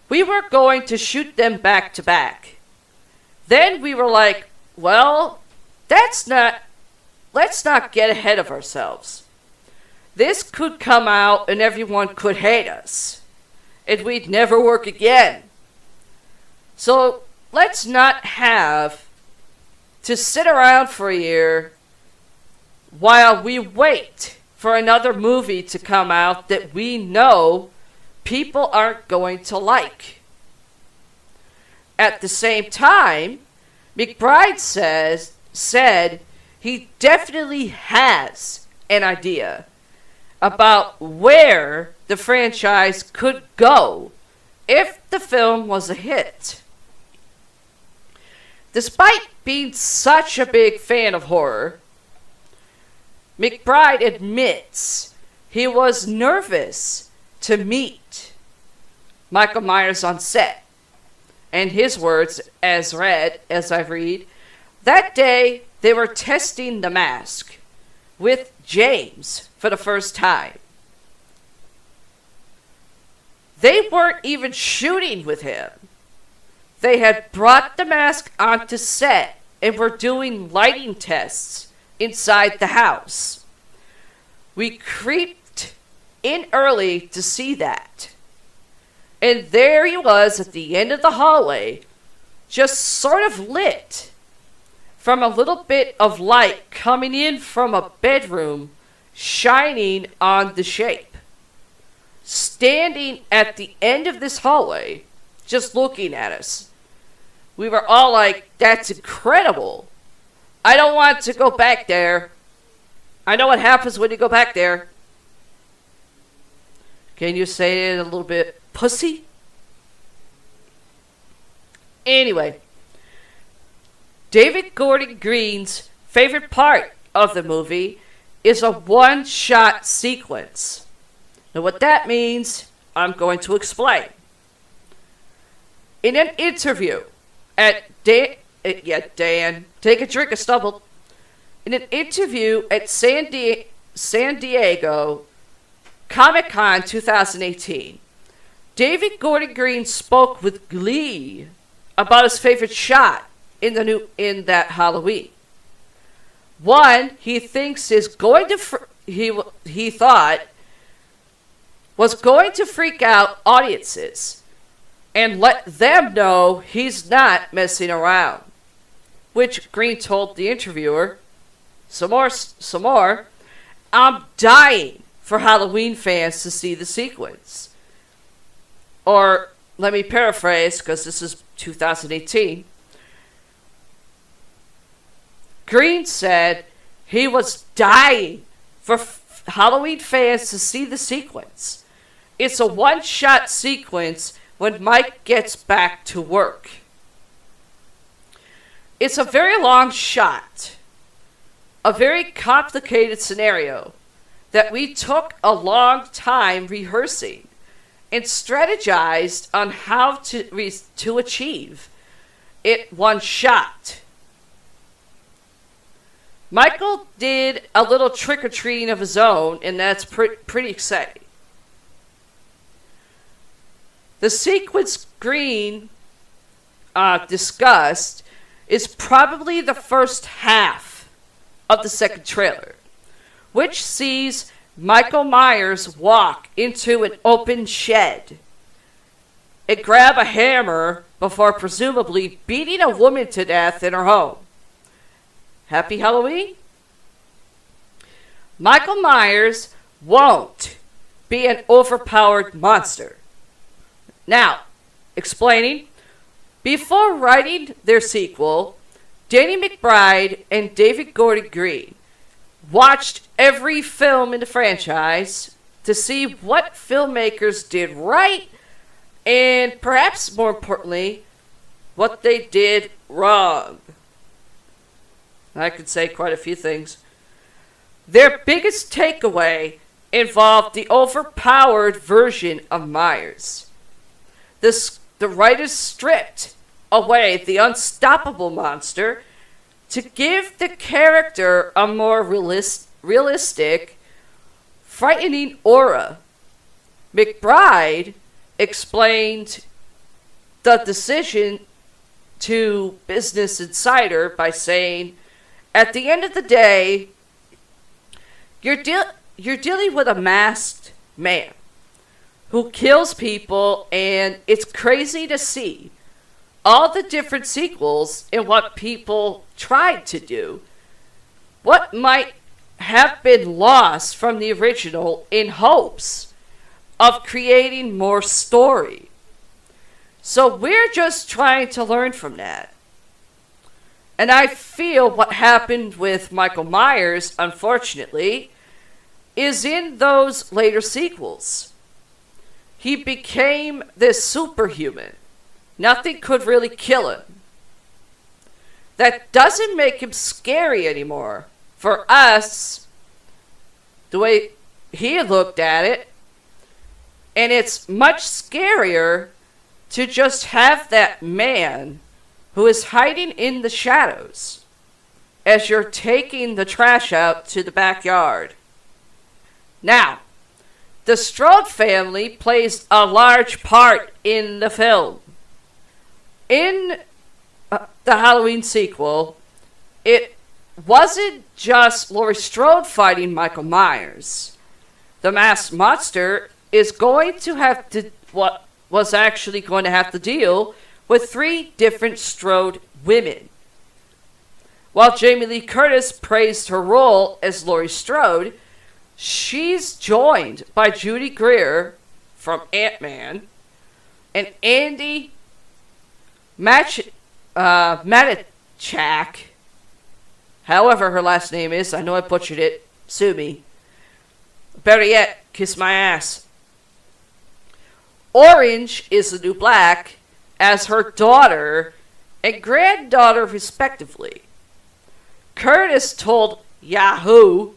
B: "We were going to shoot them back to back. Then we were like, well, let's not get ahead of ourselves. This could come out and everyone could hate us, and we'd never work again. So let's not have to sit around for a year while we wait for another movie to come out that we know people aren't going to like." At the same time, McBride said he definitely has an idea about where the franchise could go if the film was a hit. Despite being such a big fan of horror, McBride admits he was nervous to meet Michael Myers on set. And his words, as I read, that day they were testing the mask with James for the first time. They weren't even shooting with him. They had brought the mask onto set and were doing lighting tests inside the house. We creeped in early to see that. And there he was at the end of the hallway, just sort of lit from a little bit of light coming in from a bedroom, shining on the shape. Standing at the end of this hallway, just looking at us. We were all like, that's incredible. I don't want to go back there. I know what happens when you go back there. Can you say it a little bit pussy? Anyway, David Gordon Green's favorite part of the movie is a one-shot sequence. Now what that means, I'm going to explain. In an interview at Dan, take a drink, I stumbled. In an interview at San Diego Comic-Con 2018, David Gordon Green spoke with glee about his favorite shot in that Halloween. One he thinks is going to he thought was going to freak out audiences and let them know he's not messing around. Which Green told the interviewer, some more, I'm dying for Halloween fans to see the sequence. Or, let me paraphrase, because this is 2018. Green said he was dying for Halloween fans to see the sequence. It's a one-shot sequence when Mike gets back to work. It's a very long shot, a very complicated scenario that we took a long time rehearsing and strategized on how to achieve it one shot. Michael did a little trick-or-treating of his own, and that's pretty exciting. The sequence Green discussed is probably the first half of the second trailer, which sees Michael Myers walk into an open shed and grab a hammer before presumably beating a woman to death in her home. Happy Halloween? Michael Myers won't be an overpowered monster. Now, explaining, before writing their sequel, Danny McBride and David Gordon Green watched every film in the franchise to see what filmmakers did right and, perhaps more importantly, what they did wrong. I could say quite a few things. Their biggest takeaway involved the overpowered version of Myers. The writers stripped away the unstoppable monster to give the character a more realistic, frightening aura. McBride explained the decision to Business Insider by saying, at the end of the day, you're dealing with a masked man who kills people, and it's crazy to see all the different sequels and what people tried to do. What might have been lost from the original in hopes of creating more story. So we're just trying to learn from that. And I feel what happened with Michael Myers, unfortunately, is in those later sequels. He became this superhuman. Nothing could really kill him. That doesn't make him scary anymore. For us, the way he looked at it, and it's much scarier to just have that man who is hiding in the shadows as you're taking the trash out to the backyard. Now, the Strode family plays a large part in the film. In the Halloween sequel, it wasn't just Laurie Strode fighting Michael Myers. The masked monster is going to have to deal with 3 different Strode women. While Jamie Lee Curtis praised her role as Laurie Strode, she's joined by Judy Greer from Ant-Man and Andy Matichak, however her last name is. I know I butchered it. Sue me. Better yet, kiss my ass. Orange is the new black as her daughter and granddaughter respectively. Curtis told Yahoo!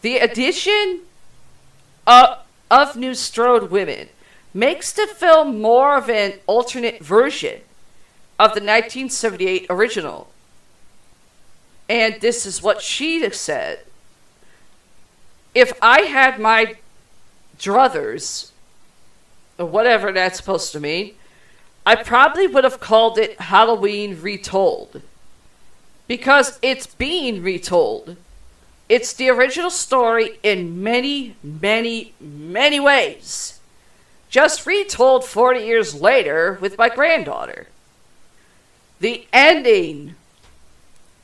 B: The addition of new Strode women makes the film more of an alternate version of the 1978 original. And this is what she said. If I had my druthers, or whatever that's supposed to mean, I probably would have called it Halloween Retold. Because it's being retold. It's the original story in many, many, many ways. Just retold 40 years later with my granddaughter. The ending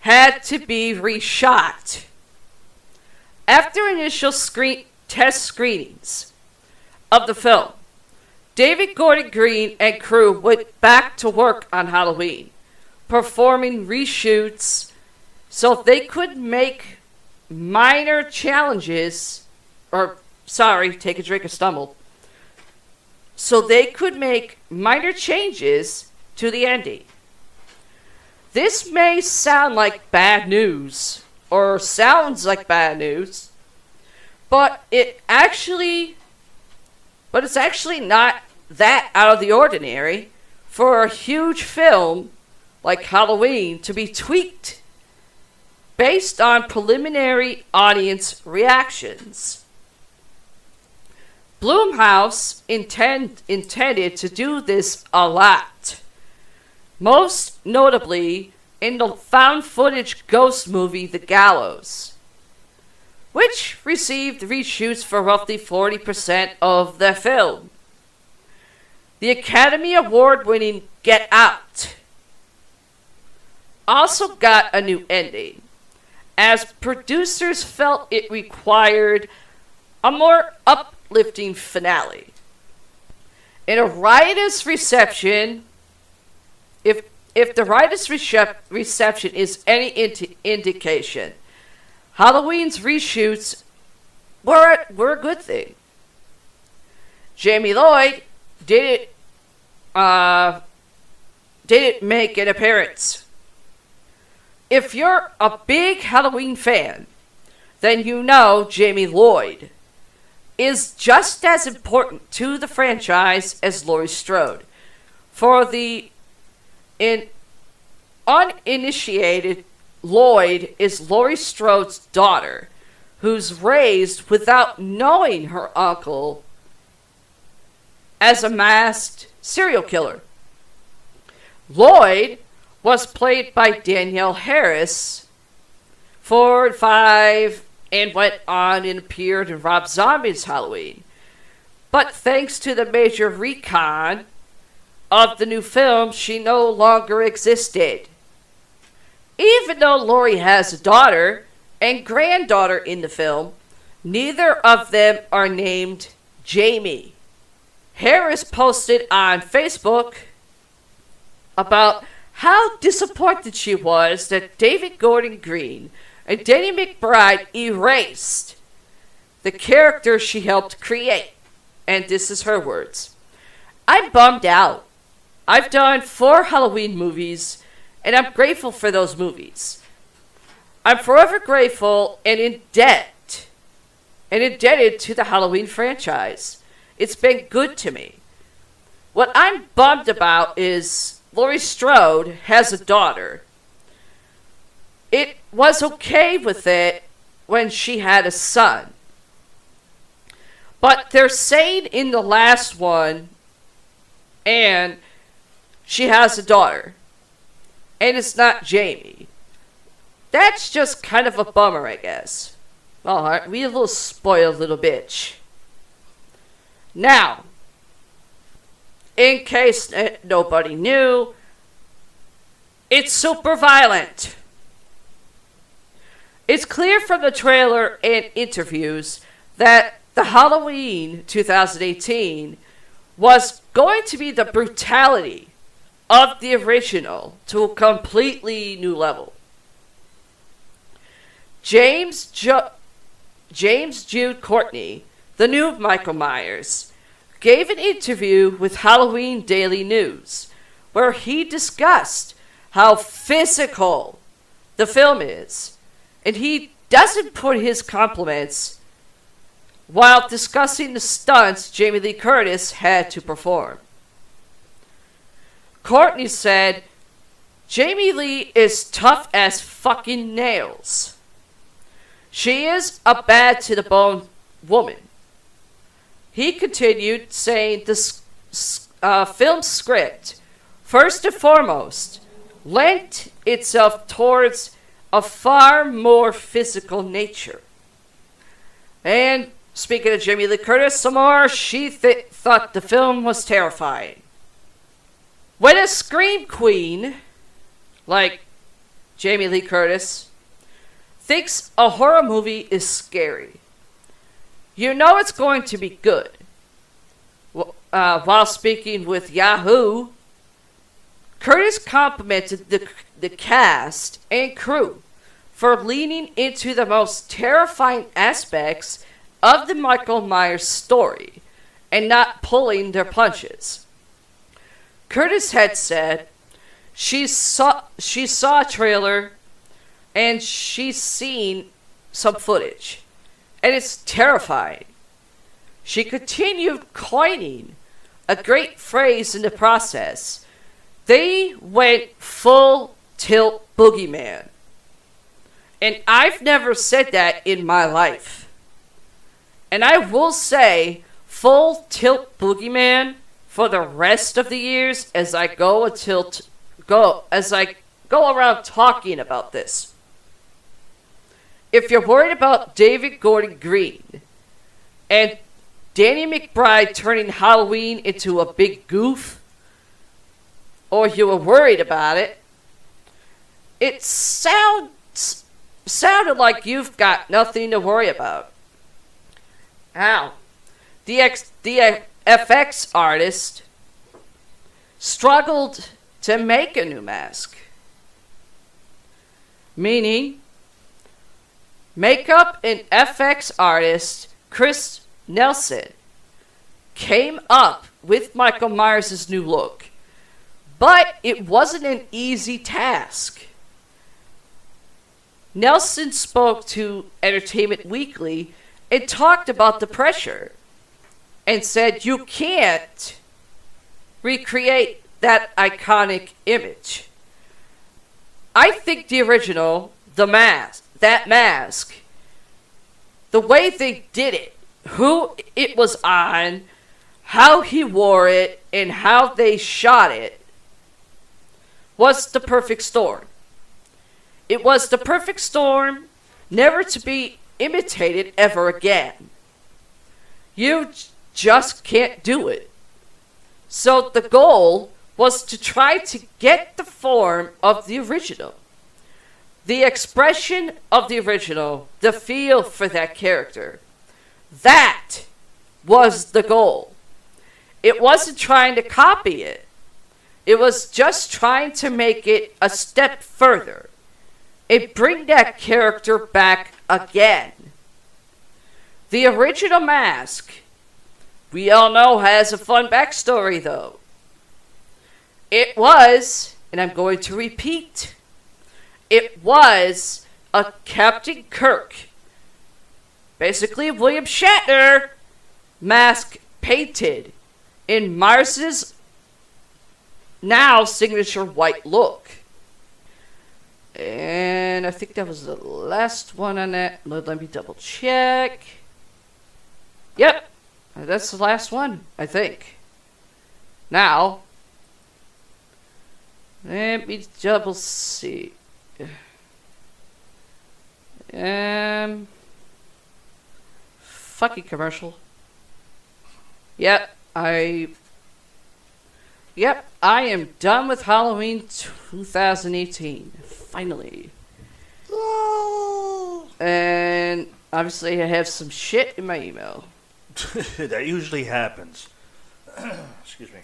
B: had to be reshot. After initial test screenings of the film, David Gordon Green and crew went back to work on Halloween, performing reshoots so they could make minor changes, take a drink, I stumbled. So they could make minor changes to the ending. This may sound like bad news, or sounds like bad news, but it's actually not that out of the ordinary for a huge film like Halloween, to be tweaked based on preliminary audience reactions. Blumhouse intended to do this a lot, most notably in the found footage ghost movie The Gallows, which received reshoots for roughly 40% of the film. The Academy Award-winning Get Out also got a new ending, as producers felt it required a more uplifting finale. In a riotous reception, if the riotous reception is any indication, Halloween's reshoots were a good thing. Jamie Lloyd didn't make an appearance. If you're a big Halloween fan, then you know Jamie Lloyd is just as important to the franchise as Laurie Strode. For the uninitiated, Lloyd is Laurie Strode's daughter, who's raised without knowing her uncle as a masked serial killer. Lloyd was played by Danielle Harris 4 and 5 and went on and appeared in Rob Zombie's Halloween. But thanks to the major recon of the new film, she no longer existed. Even though Laurie has a daughter and granddaughter in the film, neither of them are named Jamie. Harris posted on Facebook about how disappointed she was that David Gordon Green and Danny McBride erased the character she helped create. And this is her words. "I'm bummed out. I've done 4 Halloween movies, and I'm grateful for those movies. I'm forever grateful and indebted to the Halloween franchise. It's been good to me. What I'm bummed about is Laurie Strode has a daughter. It was okay with it when she had a son. But they're saying in the last one, and she has a daughter, and it's not Jamie. That's just kind of a bummer, I guess. Well, aren't we a little spoiled little bitch? Now, in case nobody knew, it's super violent. It's clear from the trailer and interviews that the Halloween 2018 was going to be the brutality of the original to a completely new level. James Jude Courtney, the new Michael Myers, gave an interview with Halloween Daily News where he discussed how physical the film is, and he doesn't put his compliments while discussing the stunts Jamie Lee Curtis had to perform. Courtney said, "Jamie Lee is tough as fucking nails. She is a bad to the bone woman." He continued saying the film script, first and foremost, lent itself towards a far more physical nature. And speaking of Jamie Lee Curtis some more, she thought the film was terrifying. When a scream queen, like Jamie Lee Curtis, thinks a horror movie is scary, you know it's going to be good. While speaking with Yahoo, Curtis complimented the cast and crew for leaning into the most terrifying aspects of the Michael Myers story and not pulling their punches. Curtis had said she saw a trailer and she's seen some footage, and it's terrifying. She continued coining a great phrase in the process They went full tilt boogeyman. And I've never said that in my life. And I will say full tilt boogeyman for the rest of the years as I go around talking about this. If you're worried about David Gordon Green and Danny McBride turning Halloween into a big goof, or you were worried about it, it sounded like you've got nothing to worry about. How? The FX artist struggled to make a new mask. Meaning, makeup and FX artist Chris Nelson came up with Michael Myers' new look. But it wasn't an easy task. Nelson spoke to Entertainment Weekly and talked about the pressure and said you can't recreate that iconic image. I think the original, that mask, the way they did it, who it was on, how he wore it, and how they shot it, was the perfect storm. It was the perfect storm, never to be imitated ever again. You just can't do it. So the goal was to try to get the form of the original, the expression of the original, the feel for that character. That was the goal. It wasn't trying to copy it. It was just trying to make it a step further and bring that character back again. The original mask, we all know, has a fun backstory though. It was, and I'm going to repeat, it was a Captain Kirk, basically William Shatner, mask painted in Myers' now signature white look. And I think that was the last one on that. Let me double check. Yep, that's the last one, I think. Now, let me double see. Fucking commercial. Yep, I am done with Halloween 2018. Finally. And obviously I have some shit in my email.
A: That usually happens. Excuse me.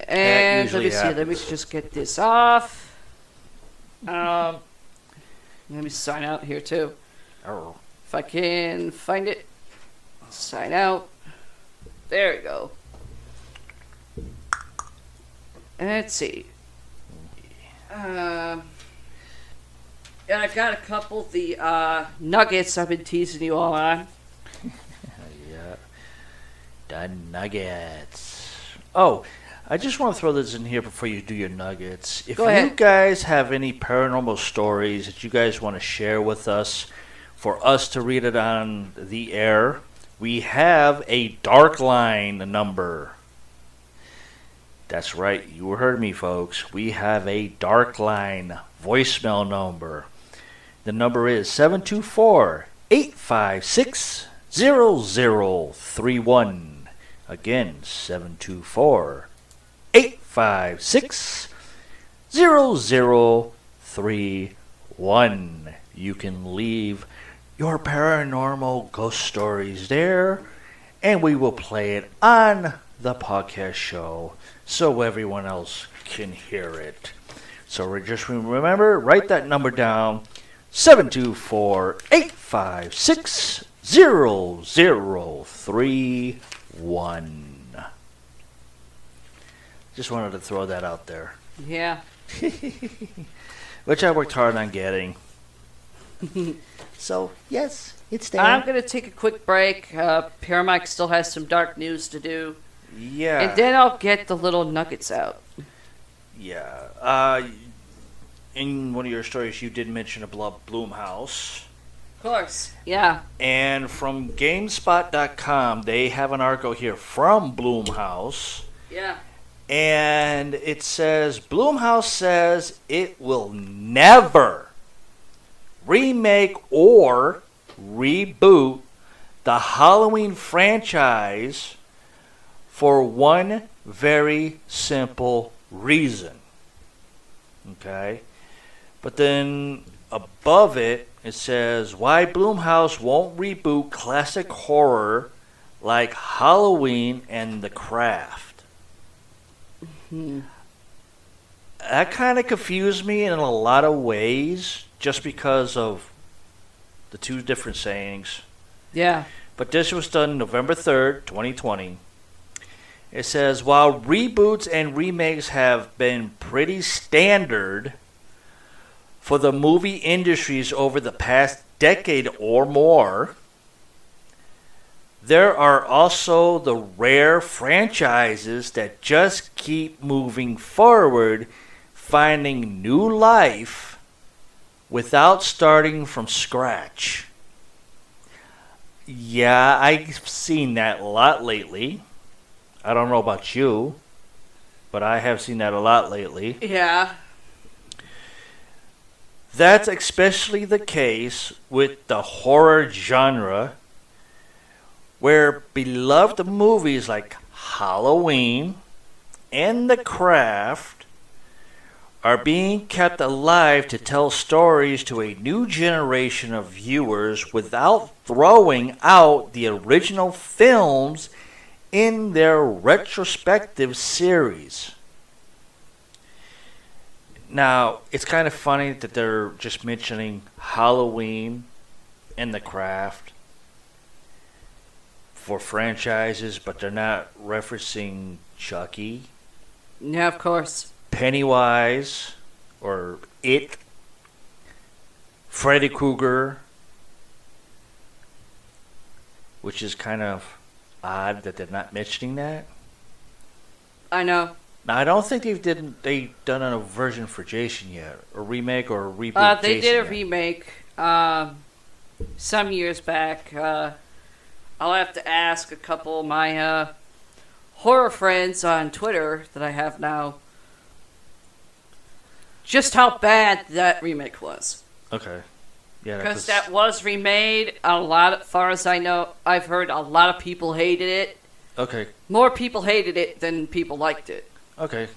B: And let me see. Let me just get this off. Let me sign out here too.
A: Oh.
B: If I can find it. Sign out. There we go. Let's see. And I got a couple of the nuggets I've been teasing you all on.
A: Yeah. The nuggets. Oh, I just want to throw this in here before you do your nuggets. If
B: Go ahead.
A: You guys have any paranormal stories that you guys want to share with us for us to read it on the air, we have a dark line number. That's right, you heard me, folks. We have a dark line voicemail number. The number is 724-856-0031. Again, 724-856-0031. You can leave your paranormal ghost stories there, and we will play it on the podcast show so everyone else can hear it. So just remember, write that number down, 724-856-0031. Just wanted to throw that out there.
B: Yeah.
A: Which I worked hard on getting. So, yes, it's there.
B: I'm going to take a quick break. Paramike still has some dark news to do.
A: Yeah.
B: And then I'll get the little nuggets out.
A: Yeah. In one of your stories, you did mention about Blumhouse.
B: Of course. Yeah.
A: And from GameSpot.com, they have an article here from Blumhouse.
B: Yeah.
A: And it says, Blumhouse says it will never remake or reboot the Halloween franchise for one very simple reason. Okay? But then above it, it says, why Blumhouse won't reboot classic horror like Halloween and The Craft. That kind of confused me in a lot of ways just because of the two different sayings.
B: Yeah.
A: But this was done November 3rd, 2020. It says, while reboots and remakes have been pretty standard for the movie industries over the past decade or more, there are also the rare franchises that just keep moving forward, finding new life without starting from scratch. Yeah, I've seen that a lot lately. I don't know about you, but I have seen that a lot lately.
B: Yeah.
A: That's especially the case with the horror genre, where beloved movies like Halloween and The Craft are being kept alive to tell stories to a new generation of viewers without throwing out the original films in their retrospective series. Now, it's kind of funny that they're just mentioning Halloween and The Craft for franchises, but they're not referencing Chucky,
B: Yeah, of course.
A: Pennywise, or It, Freddy Krueger, which is kind of odd that they're not mentioning that.
B: I know.
A: Now, I don't think they've done a version for Jason yet, a remake or a reboot.
B: They
A: Jason
B: did a
A: yet.
B: remake some years back. I'll have to ask a couple of my horror friends on Twitter that I have now just how bad that remake was.
A: Okay. Yeah.
B: Because that was remade. As far as I know, I've heard a lot of people hated it.
A: Okay.
B: More people hated it than people liked it.
A: Okay.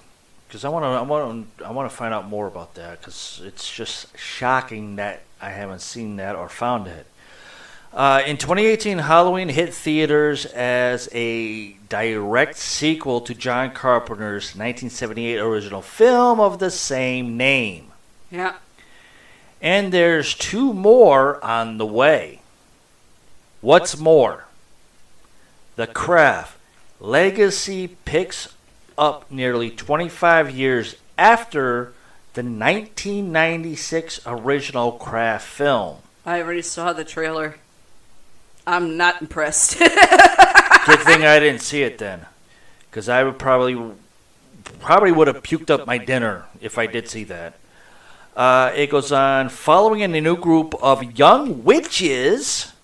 A: Because I want to find out more about that, because it's just shocking that I haven't seen that or found it. In 2018, Halloween hit theaters as a direct sequel to John Carpenter's 1978 original film of the same name.
B: Yeah.
A: And there's two more on the way. What's more? The Craft legacy picks up nearly 25 years after the 1996 original Craft film.
B: I already saw the trailer. I'm not impressed.
A: Good thing I didn't see it then, because I would probably would have puked up my dinner if I did see that. It goes on, following in a new group of young witches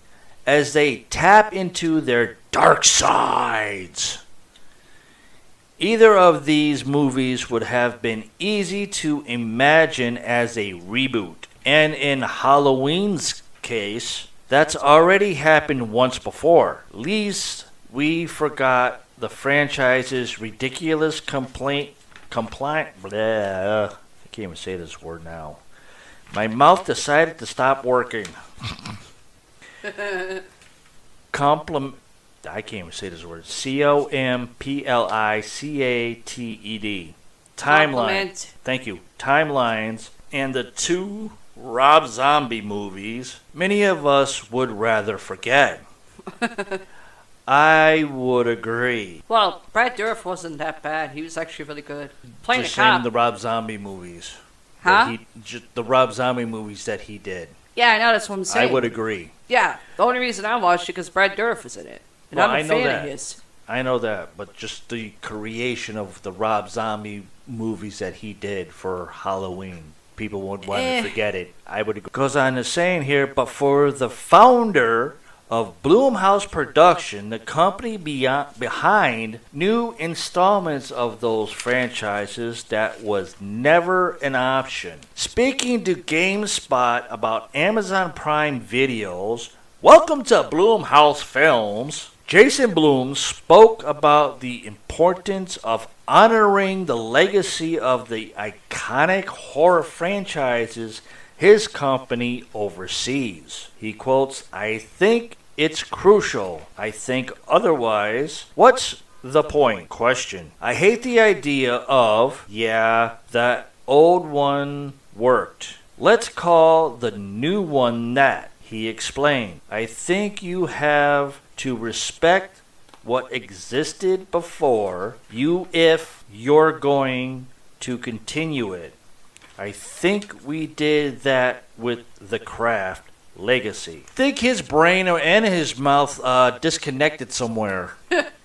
A: as they tap into their dark sides. Either of these movies would have been easy to imagine as a reboot, and in Halloween's case, that's already happened once before. Least we forgot the franchise's ridiculous complaint. Bleh, I can't even say this word now. My mouth decided to stop working. I can't even say this word. Compliccated. Timeline. Thank you. Timelines and the two Rob Zombie movies many of us would rather forget. I would agree.
B: Well, Brad Dourif wasn't that bad. He was actually really good. Playing
A: Just
B: a cop.
A: saying the Rob Zombie movies.
B: Huh?
A: The Rob Zombie movies that he did.
B: Yeah, I know. That's what I'm saying.
A: I would agree.
B: Yeah. The only reason I watched it because Brad Dourif was in it. And
A: Well,
B: I'm a
A: I know
B: fan
A: that.
B: of his.
A: I know that, but just the creation of the Rob Zombie movies that he did for Halloween. People would want to forget it. I would agree. Goes on to saying here, but for the founder of Blumhouse Production, the company behind new installments of those franchises, that was never an option. Speaking to GameSpot about Amazon Prime Videos, welcome to Blumhouse Films. Jason Blum spoke about the importance of honoring the legacy of the iconic horror franchises his company oversees. He quotes, "I think it's crucial. I think otherwise, what's the point? Question. I hate the idea of, yeah, that old one worked. Let's call the new one that," he explained. "I think you have to respect what existed before you if you're going to continue it. I think we did that with the Craft Legacy." I think his brain and his mouth disconnected somewhere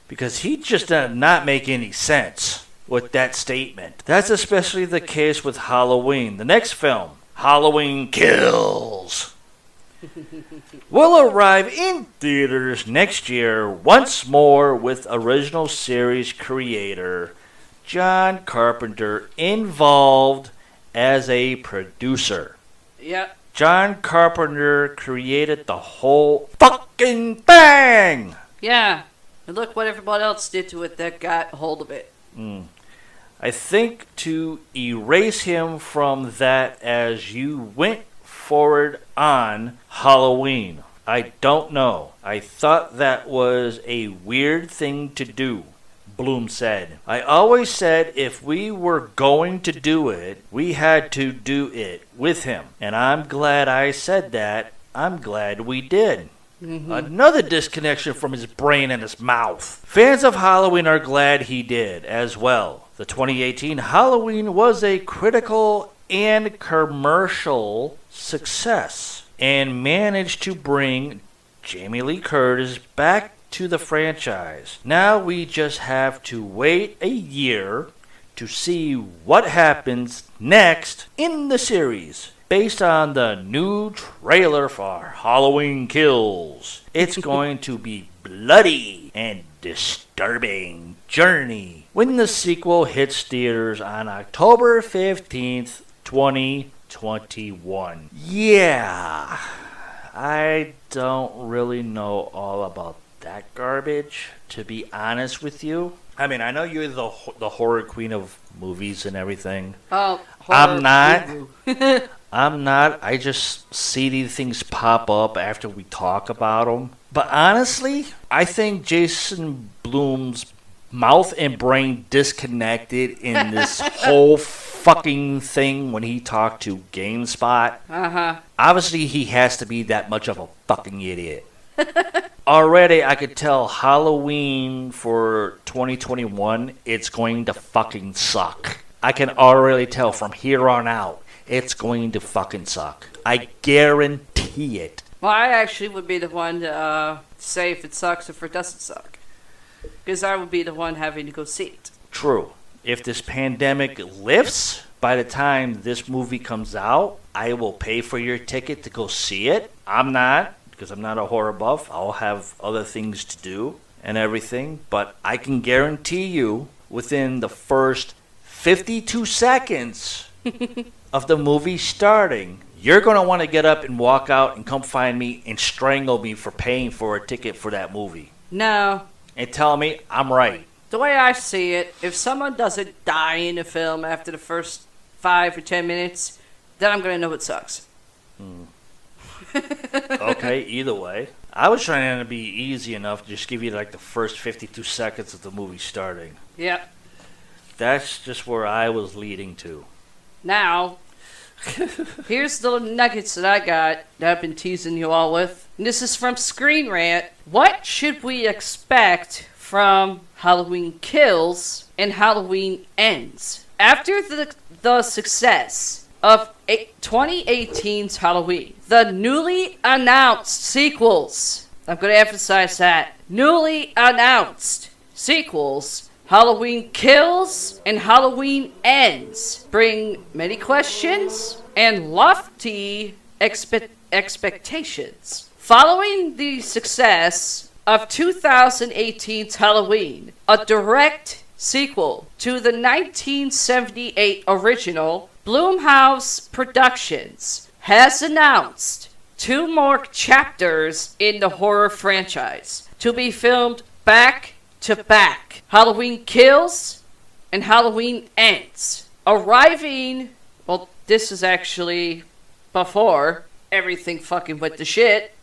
A: because he just did not make any sense with that statement. That's especially the case with Halloween. The next film, Halloween Kills, will arrive in theaters next year once more with original series creator John Carpenter involved as a producer.
B: Yep.
A: John Carpenter created the whole fucking thing!
B: Yeah. And look what everybody else did to it that got hold of it.
A: I think to erase him from that as you went forward on Halloween, I don't know. I thought that was a weird thing to do, Bloom said. I always said if we were going to do it, we had to do it with him. And I'm glad I said that. I'm glad we did. Another disconnection from his brain and his mouth. Fans of Halloween are glad he did as well. The 2018 Halloween was a critical and commercial success and managed to bring Jamie Lee Curtis back to the franchise. Now we just have to wait a year to see what happens next in the series. Based on the new trailer for Halloween Kills, it's going to be bloody and disturbing journey when the sequel hits theaters on October 15th, 2021. Yeah, I don't really know all about that garbage, to be honest with you. I mean, I know you're the horror queen of movies and everything.
B: Oh,
A: I'm not. I'm not. I just see these things pop up after we talk about them. But honestly, I think Jason Blum's mouth and brain disconnected in this whole fucking thing when he talked to GameSpot. Obviously, he has to be that much of a fucking idiot. Already, I could tell Halloween for 2021, it's going to fucking suck. I can already tell from here on out, it's going to fucking suck. I guarantee it.
B: Well, I actually would be the one to say if it sucks or if it doesn't suck. Because I would be the one having to go see it.
A: True. If this pandemic lifts, by the time this movie comes out, I will pay for your ticket to go see it. I'm not, because I'm not a horror buff. I'll have other things to do and everything. But I can guarantee you, within the first 52 seconds of the movie starting, you're going to want to get up and walk out and come find me and strangle me for paying for a ticket for that movie.
B: No.
A: And tell me I'm right.
B: The way I see it, if someone doesn't die in a film after the first 5 or 10 minutes, then I'm going to know it sucks.
A: Okay, either way. I was trying to be easy enough to just give you like the first 52 seconds of the movie starting.
B: Yep.
A: That's just where I was leading to.
B: Now, here's the nuggets that I got that I've been teasing you all with. And this is from Screen Rant. What should we expect from Halloween Kills and Halloween Ends? After the success of 2018's Halloween, the newly announced sequels, I'm going to emphasize that, newly announced sequels Halloween Kills and Halloween Ends bring many questions and lofty expectations. Following the success of 2018's Halloween, a direct sequel to the 1978 original, Blumhouse Productions has announced 2 more chapters in the horror franchise to be filmed back to back. Halloween Kills and Halloween Ends. Arriving, well, this is actually before everything fucking went to shit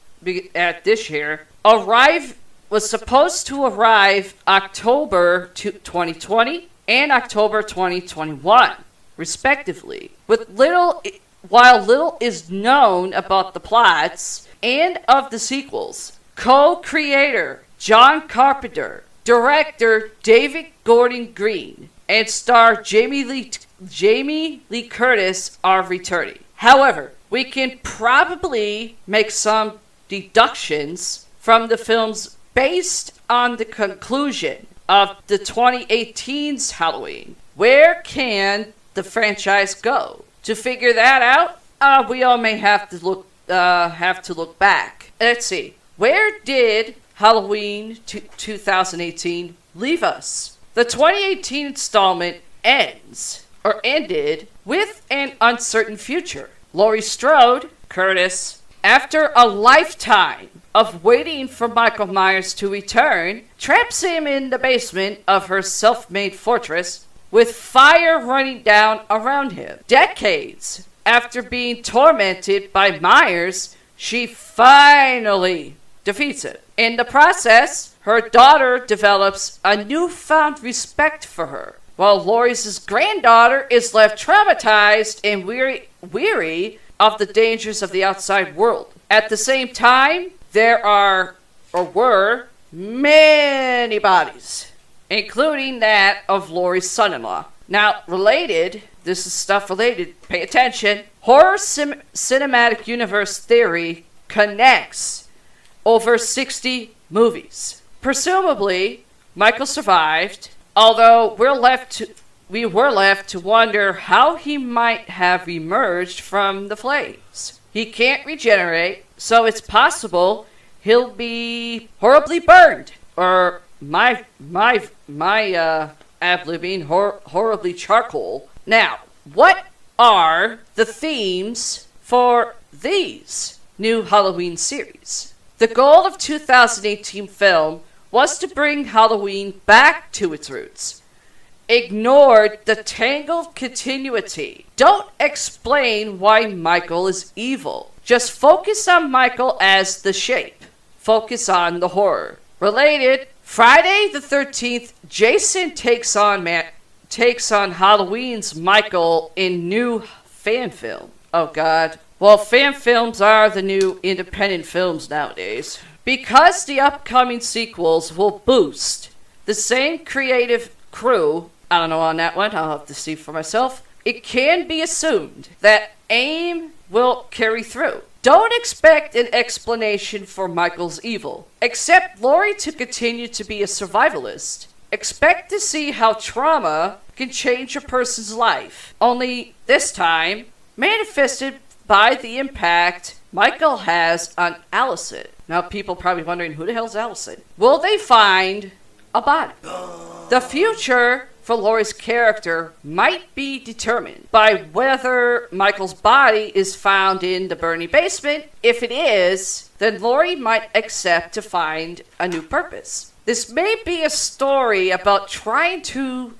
B: at this year. Was supposed to arrive October 2020 and October 2021, respectively. While little is known about the plots and of the sequels, co-creator John Carpenter, director David Gordon Green, and star Jamie Lee Curtis are returning. However, we can probably make some deductions from the films based on the conclusion of the 2018's Halloween. Where can the franchise go? To figure that out, we all may have to look back. Let's see. Where did Halloween 2018 leave us? The 2018 installment ended with an uncertain future. Laurie Strode, Curtis, after a lifetime of waiting for Michael Myers to return, traps him in the basement of her self-made fortress with fire running down around him. Decades after being tormented by Myers, she finally defeats him. In the process, her daughter develops a newfound respect for her, while Laurie's granddaughter is left traumatized and weary of the dangers of the outside world. At the same time, there were many bodies, including that of Laurie's son-in-law. Now, this is stuff related, pay attention. Horror cinematic universe theory connects over 60 movies. Presumably, Michael survived, although we were left to wonder how he might have emerged from the flames. He can't regenerate, so it's possible he'll be horribly burned, or my ab-libbing horribly charcoal. Now, what are the themes for these new Halloween series? The goal of 2018 film was to bring Halloween back to its roots. Ignored the tangled continuity. Don't explain why Michael is evil. Just focus on Michael as the shape. Focus on the horror. Related, Friday the 13th, Jason takes on Halloween's Michael in new fan film. Oh God. Well, fan films are the new independent films nowadays. Because the upcoming sequels will boost the same creative crew, I don't know on that one, I'll have to see for myself, it can be assumed that AIM will carry through. Don't expect an explanation for Michael's evil. Expect Laurie to continue to be a survivalist. Expect to see how trauma can change a person's life. Only this time, manifested by the impact Michael has on Allison. Now people probably wondering, who the hell's Allison? Will they find a body? The future for Laurie's character might be determined by whether Michael's body is found in the burning basement. If it is, then Laurie might accept to find a new purpose. This may be a story about trying to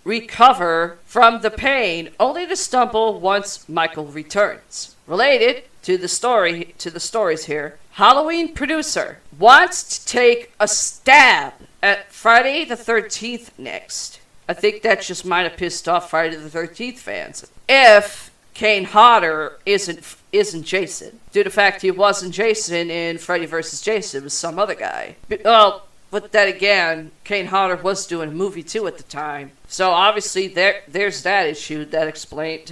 B: recover from the pain, only to stumble once Michael returns. Related to the stories here, Halloween producer wants to take a stab at Friday the 13th next. I think that just might have pissed off Friday the 13th fans. If Kane Hodder isn't Jason, due to the fact he wasn't Jason in Freddy vs. Jason, it was some other guy. Well, but then again, Kane Hodder was doing a movie too at the time, so obviously there's that issue that explains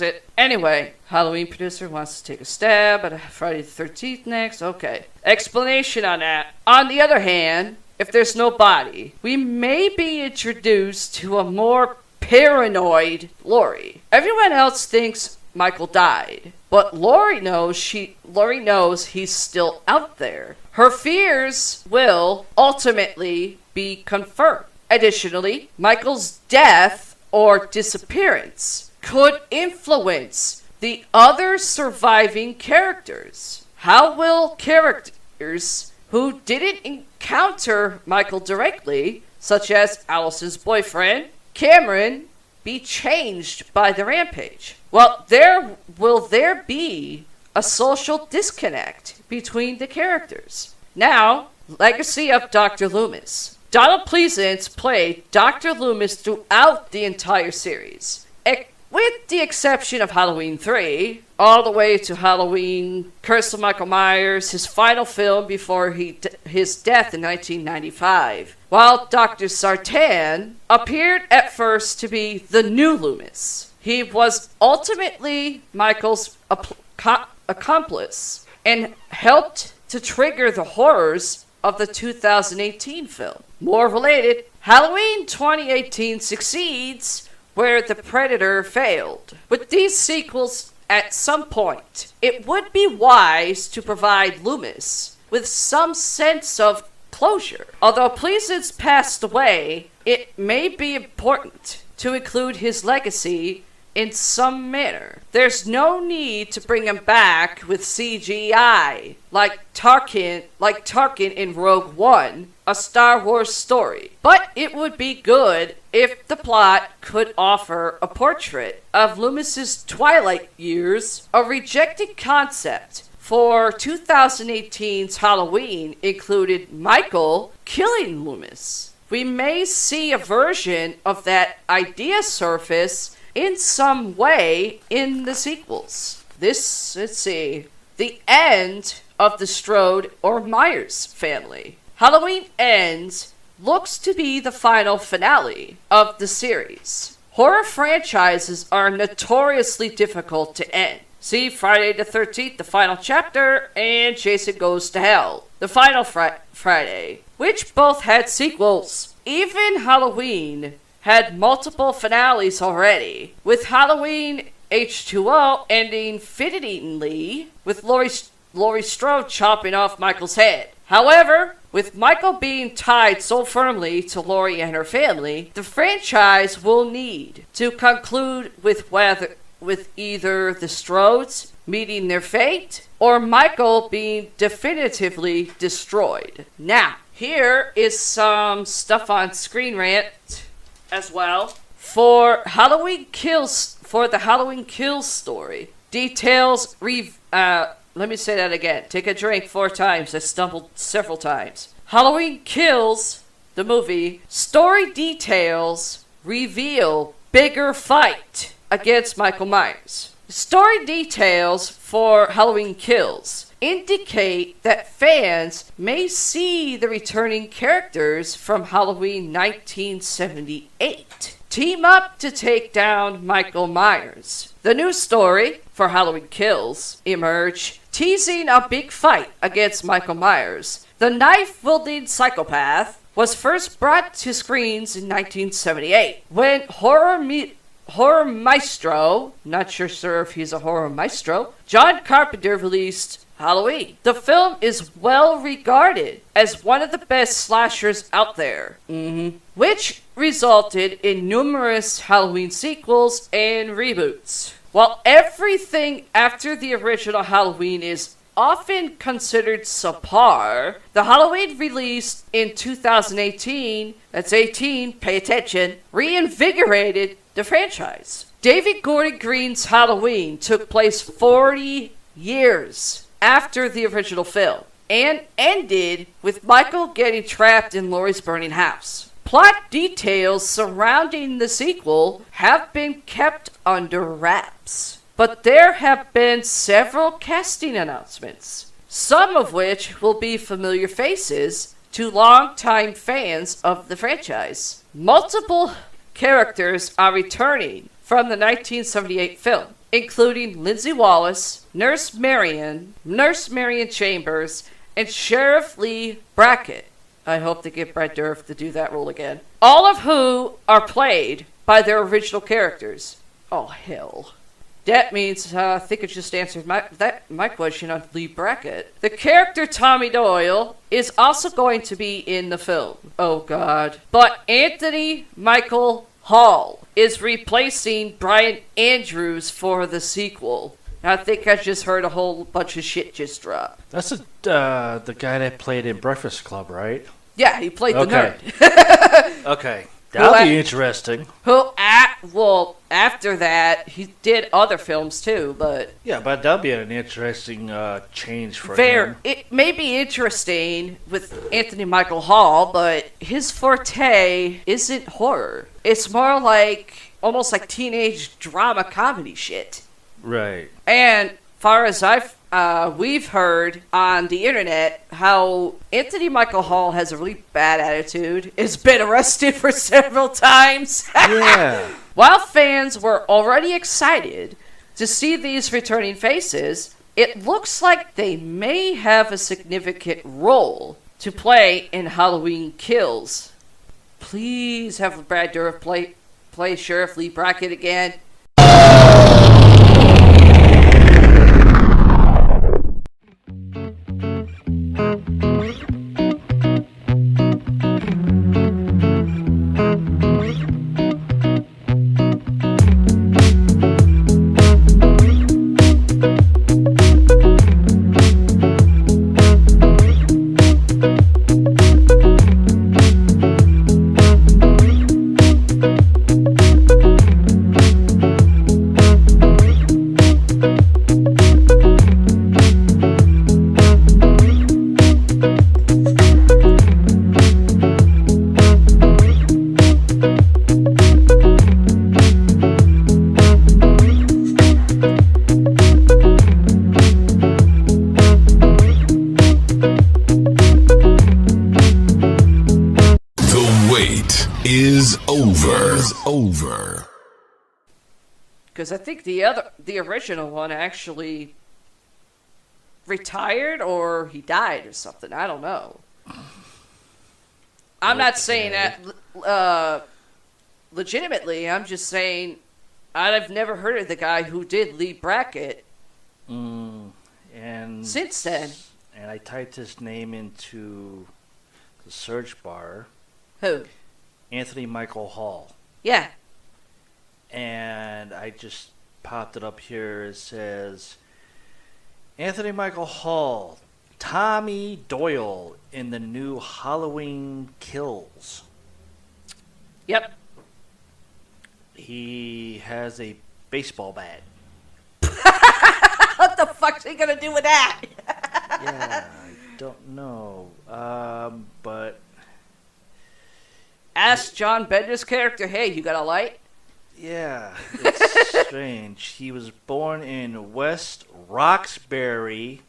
B: it. Anyway, Halloween producer wants to take a stab at Friday the 13th next. Okay. Explanation on that. On the other hand, if there's no body, we may be introduced to a more paranoid Laurie. Everyone else thinks Michael died, but Laurie knows he's still out there. Her fears will ultimately be confirmed. Additionally, Michael's death or disappearance could influence the other surviving characters. How will characters who didn't encounter Michael directly, such as Allison's boyfriend, Cameron, be changed by the rampage? Well, will there be a social disconnect between the characters? Now, legacy of Dr. Loomis. Donald Pleasance played Dr. Loomis throughout the entire series, with the exception of Halloween 3, all the way to Halloween Curse of Michael Myers, his final film before his death in 1995. While Dr. Sartain appeared at first to be the new Loomis. He was ultimately Michael's accomplice and helped to trigger the horrors of the 2018 film. More related, Halloween 2018 succeeds where The Predator failed. With these sequels, at some point, it would be wise to provide Loomis with some sense of closure. Although Pleasance passed away, it may be important to include his legacy in some manner. There's no need to bring him back with CGI like Tarkin in Rogue One, a Star Wars story. But it would be good if the plot could offer a portrait of Loomis's twilight years. A rejected concept for 2018's Halloween included Michael killing Loomis. We may see a version of that idea surface in some way in the sequels. Let's see. The end of the Strode or Myers family. Halloween Ends looks to be the final finale of the series. Horror franchises are notoriously difficult to end. See Friday the 13th, the final chapter, and Jason Goes to Hell, the final Friday, which both had sequels. Even Halloween had multiple finales already, with Halloween H2O ending fittingly with Laurie Strode chopping off Michael's head. However, with Michael being tied so firmly to Laurie and her family, the franchise will need to conclude with either the Strodes meeting their fate or Michael being definitively destroyed. Now, here is some stuff on Screen Rant as well. For the Halloween Kills story, details let me say that again. Take a drink 4 times. I stumbled several times. Halloween Kills, the movie, story details reveal bigger fight against Michael Myers. Story details for Halloween Kills indicate that fans may see the returning characters from Halloween 1978 team up to take down Michael Myers. The new story for Halloween Kills emerge, teasing a big fight against Michael Myers. The knife-wielding psychopath was first brought to screens in 1978 when horror maestro, not sure if he's a horror maestro, John Carpenter released Halloween. The film is well regarded as one of the best slashers out there, which resulted in numerous Halloween sequels and reboots. While everything after the original Halloween is often considered subpar, the Halloween released in 2018, that's 18, pay attention, reinvigorated the franchise. David Gordon Green's Halloween took place 40 years after the original film and ended with Michael getting trapped in Laurie's burning house. Plot details surrounding the sequel have been kept under wraps, but there have been several casting announcements, some of which will be familiar faces to longtime fans of the franchise. Multiple characters are returning from the 1978 film, including Lindsay Wallace, Nurse Marion Chambers, and Sheriff Lee Brackett. I hope they get Brett Dourif to do that role again. All of who are played by their original characters. Oh, hell. That means I think it just answered my question on Lee Brackett. The character Tommy Doyle is also going to be in the film. Oh, God. But Anthony Michael Hall is replacing Brian Andrews for the sequel. I think I just heard a whole bunch of shit just drop.
A: That's the guy that played in Breakfast Club, right?
B: Yeah, he played the nerd.
A: Okay. That'll be interesting.
B: After that, he did other films too, but...
A: Yeah, but that'll be an interesting change for him.
B: It may be interesting with Anthony Michael Hall, but his forte isn't horror. It's more like, almost like teenage drama comedy shit.
A: Right.
B: And far as we've heard on the internet, how Anthony Michael Hall has a really bad attitude, has been arrested for several times.
A: Yeah.
B: While fans were already excited to see these returning faces, it looks like they may have a significant role to play in Halloween Kills. Please have Brad Dourif play Sheriff Lee Brackett again.
C: Over.
B: Because I think the original one actually retired or he died or something. I don't know. I'm not saying that legitimately. I'm just saying I've never heard of the guy who did Lee Brackett.
A: And
B: since then.
A: And I typed his name into the search bar.
B: Who?
A: Anthony Michael Hall.
B: Yeah.
A: And I just popped it up here. It says Anthony Michael Hall, Tommy Doyle in the new Halloween Kills.
B: Yep.
A: He has a baseball bat.
B: What the fuck's he gonna do with that?
A: Yeah, I don't know. But
B: ask John Bender's character, hey, you got a light?
A: Yeah, it's strange. He was born in West Roxbury.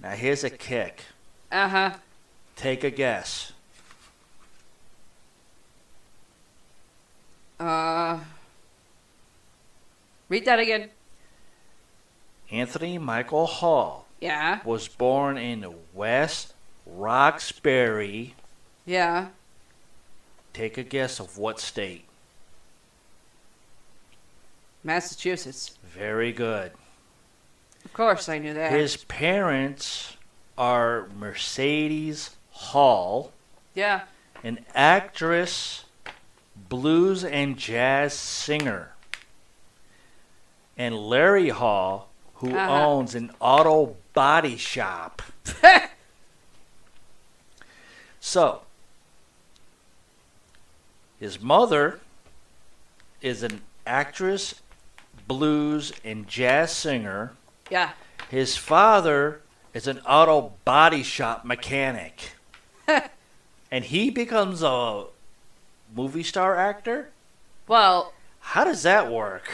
A: Now here's a kick.
B: Uh-huh.
A: Take a guess.
B: Read that again.
A: Anthony Michael Hall.
B: Yeah.
A: Was born in West Roxbury.
B: Yeah.
A: Take a guess of what state?
B: Massachusetts.
A: Very good.
B: Of course I knew that.
A: His parents are Mercedes Hall.
B: Yeah.
A: An actress, blues and jazz singer. And Larry Hall, who owns an auto body shop. So, his mother is an actress, blues, and jazz singer.
B: Yeah.
A: His father is an auto body shop mechanic. And he becomes a movie star actor?
B: Well,
A: how does that work?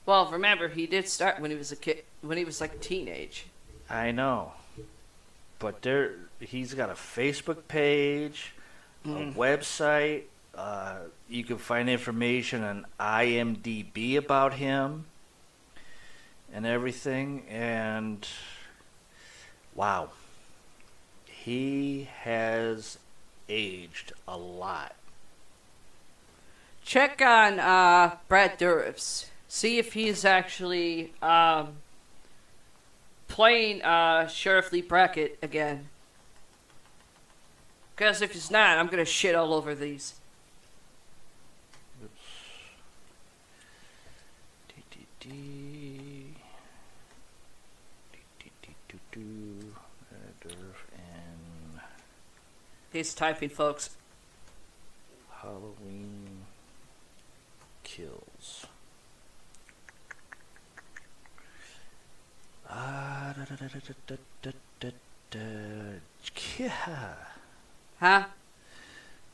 B: Well, remember, he did start when he was a kid, when he was like teenage.
A: I know. But he's got a Facebook page, a website. You can find information on IMDb about him and everything. And wow, He has aged a lot.
B: Check on Brad Dourif's. See if he's actually playing Sheriff Lee Brackett again. Because if he's not, I'm going to shit all over these.
A: Oops. And
B: He's typing, folks.
A: Halloween Kills. Yeah.
B: Huh?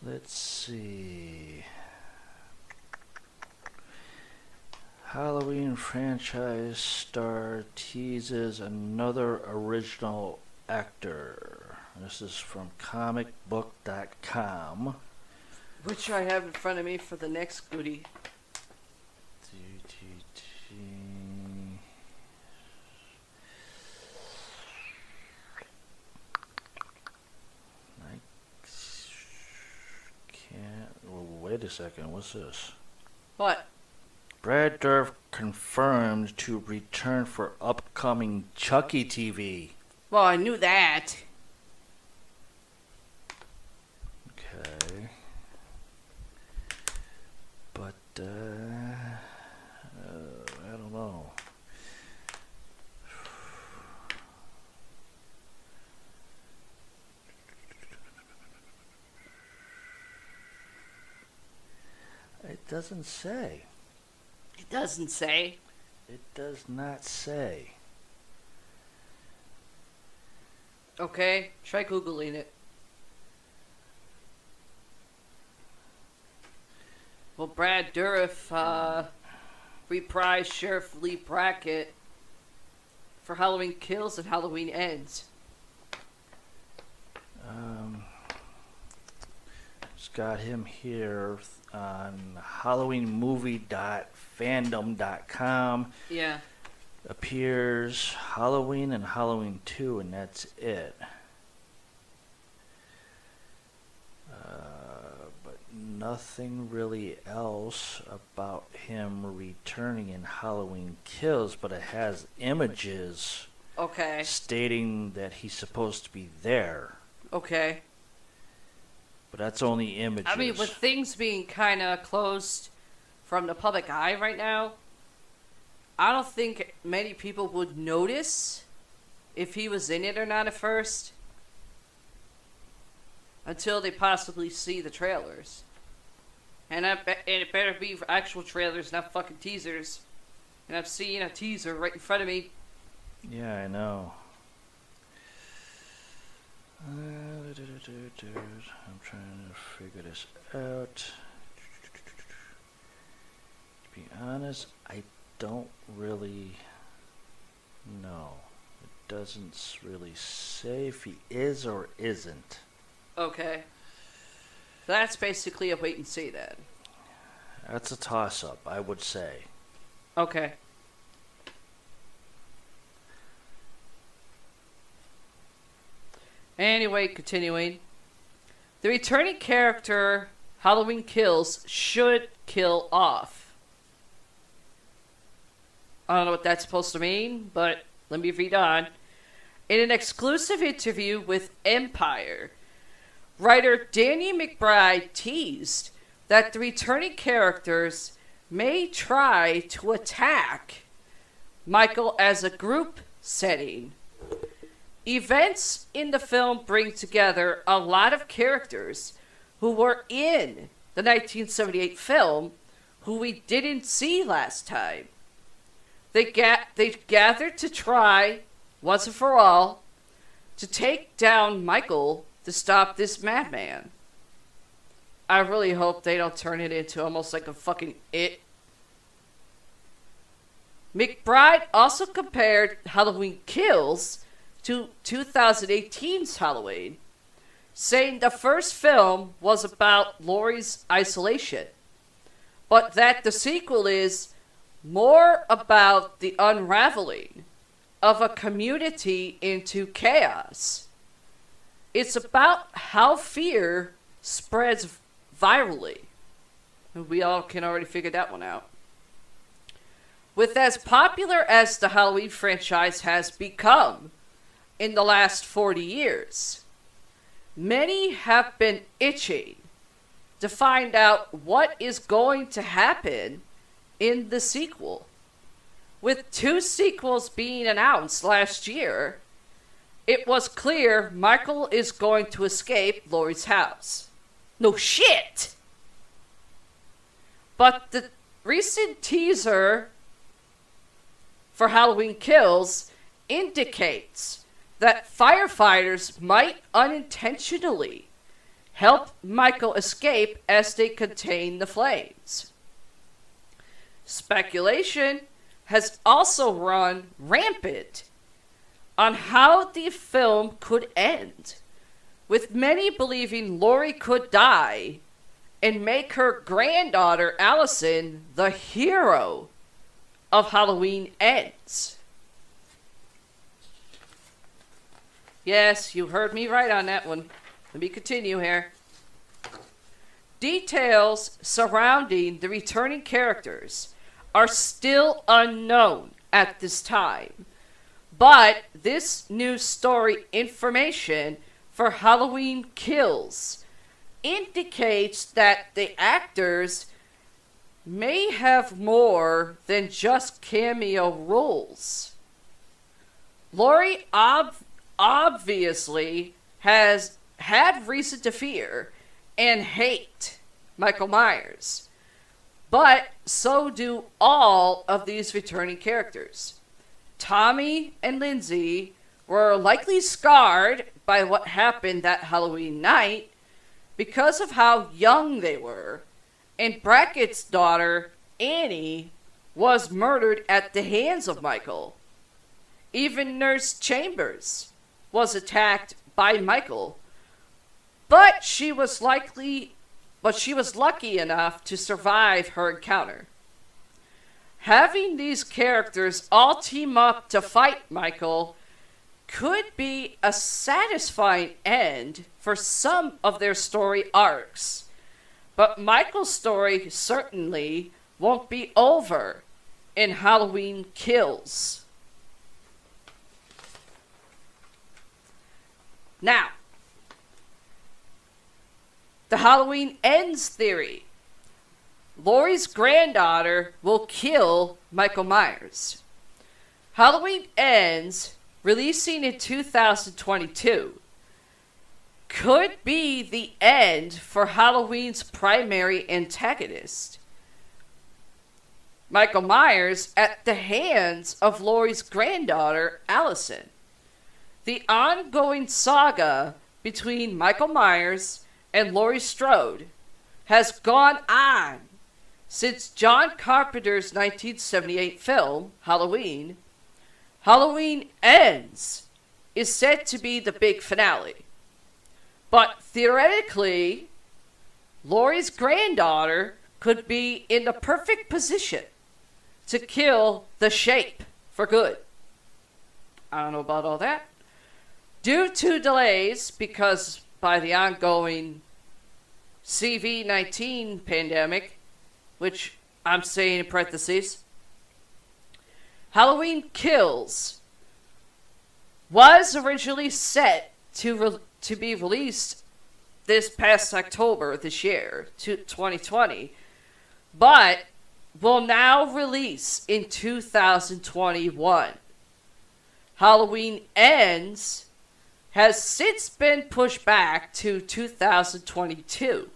A: Let's see. Halloween franchise star teases another original actor. This is from comicbook.com.
B: Which I have in front of me for the next goodie.
A: I can't. Well, wait a second. What's this?
B: What?
A: Brad Dourif confirmed to return for upcoming Chucky TV.
B: Well, I knew that.
A: Okay. But, I don't know. It doesn't say.
B: It doesn't say.
A: It does not say.
B: Okay, try Googling it. Well, Brad Dourif reprised Sheriff Lee Brackett for Halloween Kills and Halloween Ends.
A: It's got him here on HalloweenMovie.fandom.com.
B: Yeah.
A: Appears Halloween and Halloween 2, and that's it. But nothing really else about him returning in Halloween Kills, but it has images
B: Okay.
A: stating that he's supposed to be there.
B: Okay.
A: But that's only images.
B: I mean, with things being kind of closed from the public eye right now, I don't think many people would notice if he was in it or not at first until they possibly see the trailers. And it better be actual trailers, not fucking teasers. And I'm seeing a teaser right in front of me.
A: Yeah, I know. I'm trying to figure this out. To be honest, I don't really know. It doesn't really say if he is or isn't.
B: Okay. That's basically a wait and see then.
A: That's a toss-up, I would say.
B: Okay. Anyway, continuing. The returning character Halloween Kills should kill off. I don't know what that's supposed to mean, but let me read on. In an exclusive interview with Empire, writer Danny McBride teased that the returning characters may try to attack Michael as a group setting. Events in the film bring together a lot of characters who were in the 1978 film who we didn't see last time. They gathered to try, once and for all, to take down Michael to stop this madman. I really hope they don't turn it into almost like a fucking It. McBride also compared Halloween Kills to 2018's Halloween, saying the first film was about Laurie's isolation, but that the sequel is more about the unraveling of a community into chaos. It's about how fear spreads virally. We all can already figure that one out. With as popular as the Halloween franchise has become in the last 40 years, many have been itching to find out what is going to happen in the sequel. With 2 sequels being announced last year, it was clear Michael is going to escape Laurie's house. No shit! But the recent teaser for Halloween Kills indicates that firefighters might unintentionally help Michael escape as they contain the flames. Speculation has also run rampant on how the film could end, with many believing Laurie could die and make her granddaughter Allison the hero of Halloween Ends. Yes, you heard me right on that one. Let me continue here. Details surrounding the returning characters are still unknown at this time, but this news story information for Halloween Kills indicates that the actors may have more than just cameo roles. Laurie obviously has had reason to fear and hate Michael Myers, but so do all of these returning characters. Tommy and Lindsay were likely scarred by what happened that Halloween night because of how young they were, and Brackett's daughter, Annie, was murdered at the hands of Michael. Even Nurse Chambers was attacked by Michael, but she was lucky enough to survive her encounter. Having these characters all team up to fight Michael could be a satisfying end for some of their story arcs, but Michael's story certainly won't be over in Halloween Kills. Now, the Halloween Ends theory. Laurie's granddaughter will kill Michael Myers. Halloween Ends, releasing in 2022, could be the end for Halloween's primary antagonist, Michael Myers, at the hands of Laurie's granddaughter, Allison. The ongoing saga between Michael Myers and Laurie Strode has gone on since John Carpenter's 1978 film, Halloween. Halloween Ends is said to be the big finale. But theoretically, Laurie's granddaughter could be in the perfect position to kill the Shape for good. I don't know about all that. Due to delays because by the ongoing CV-19 pandemic, which I'm saying in parentheses, Halloween Kills was originally set to be released this past October this year, 2020, but will now release in 2021. Halloween Ends has since been pushed back to 2022.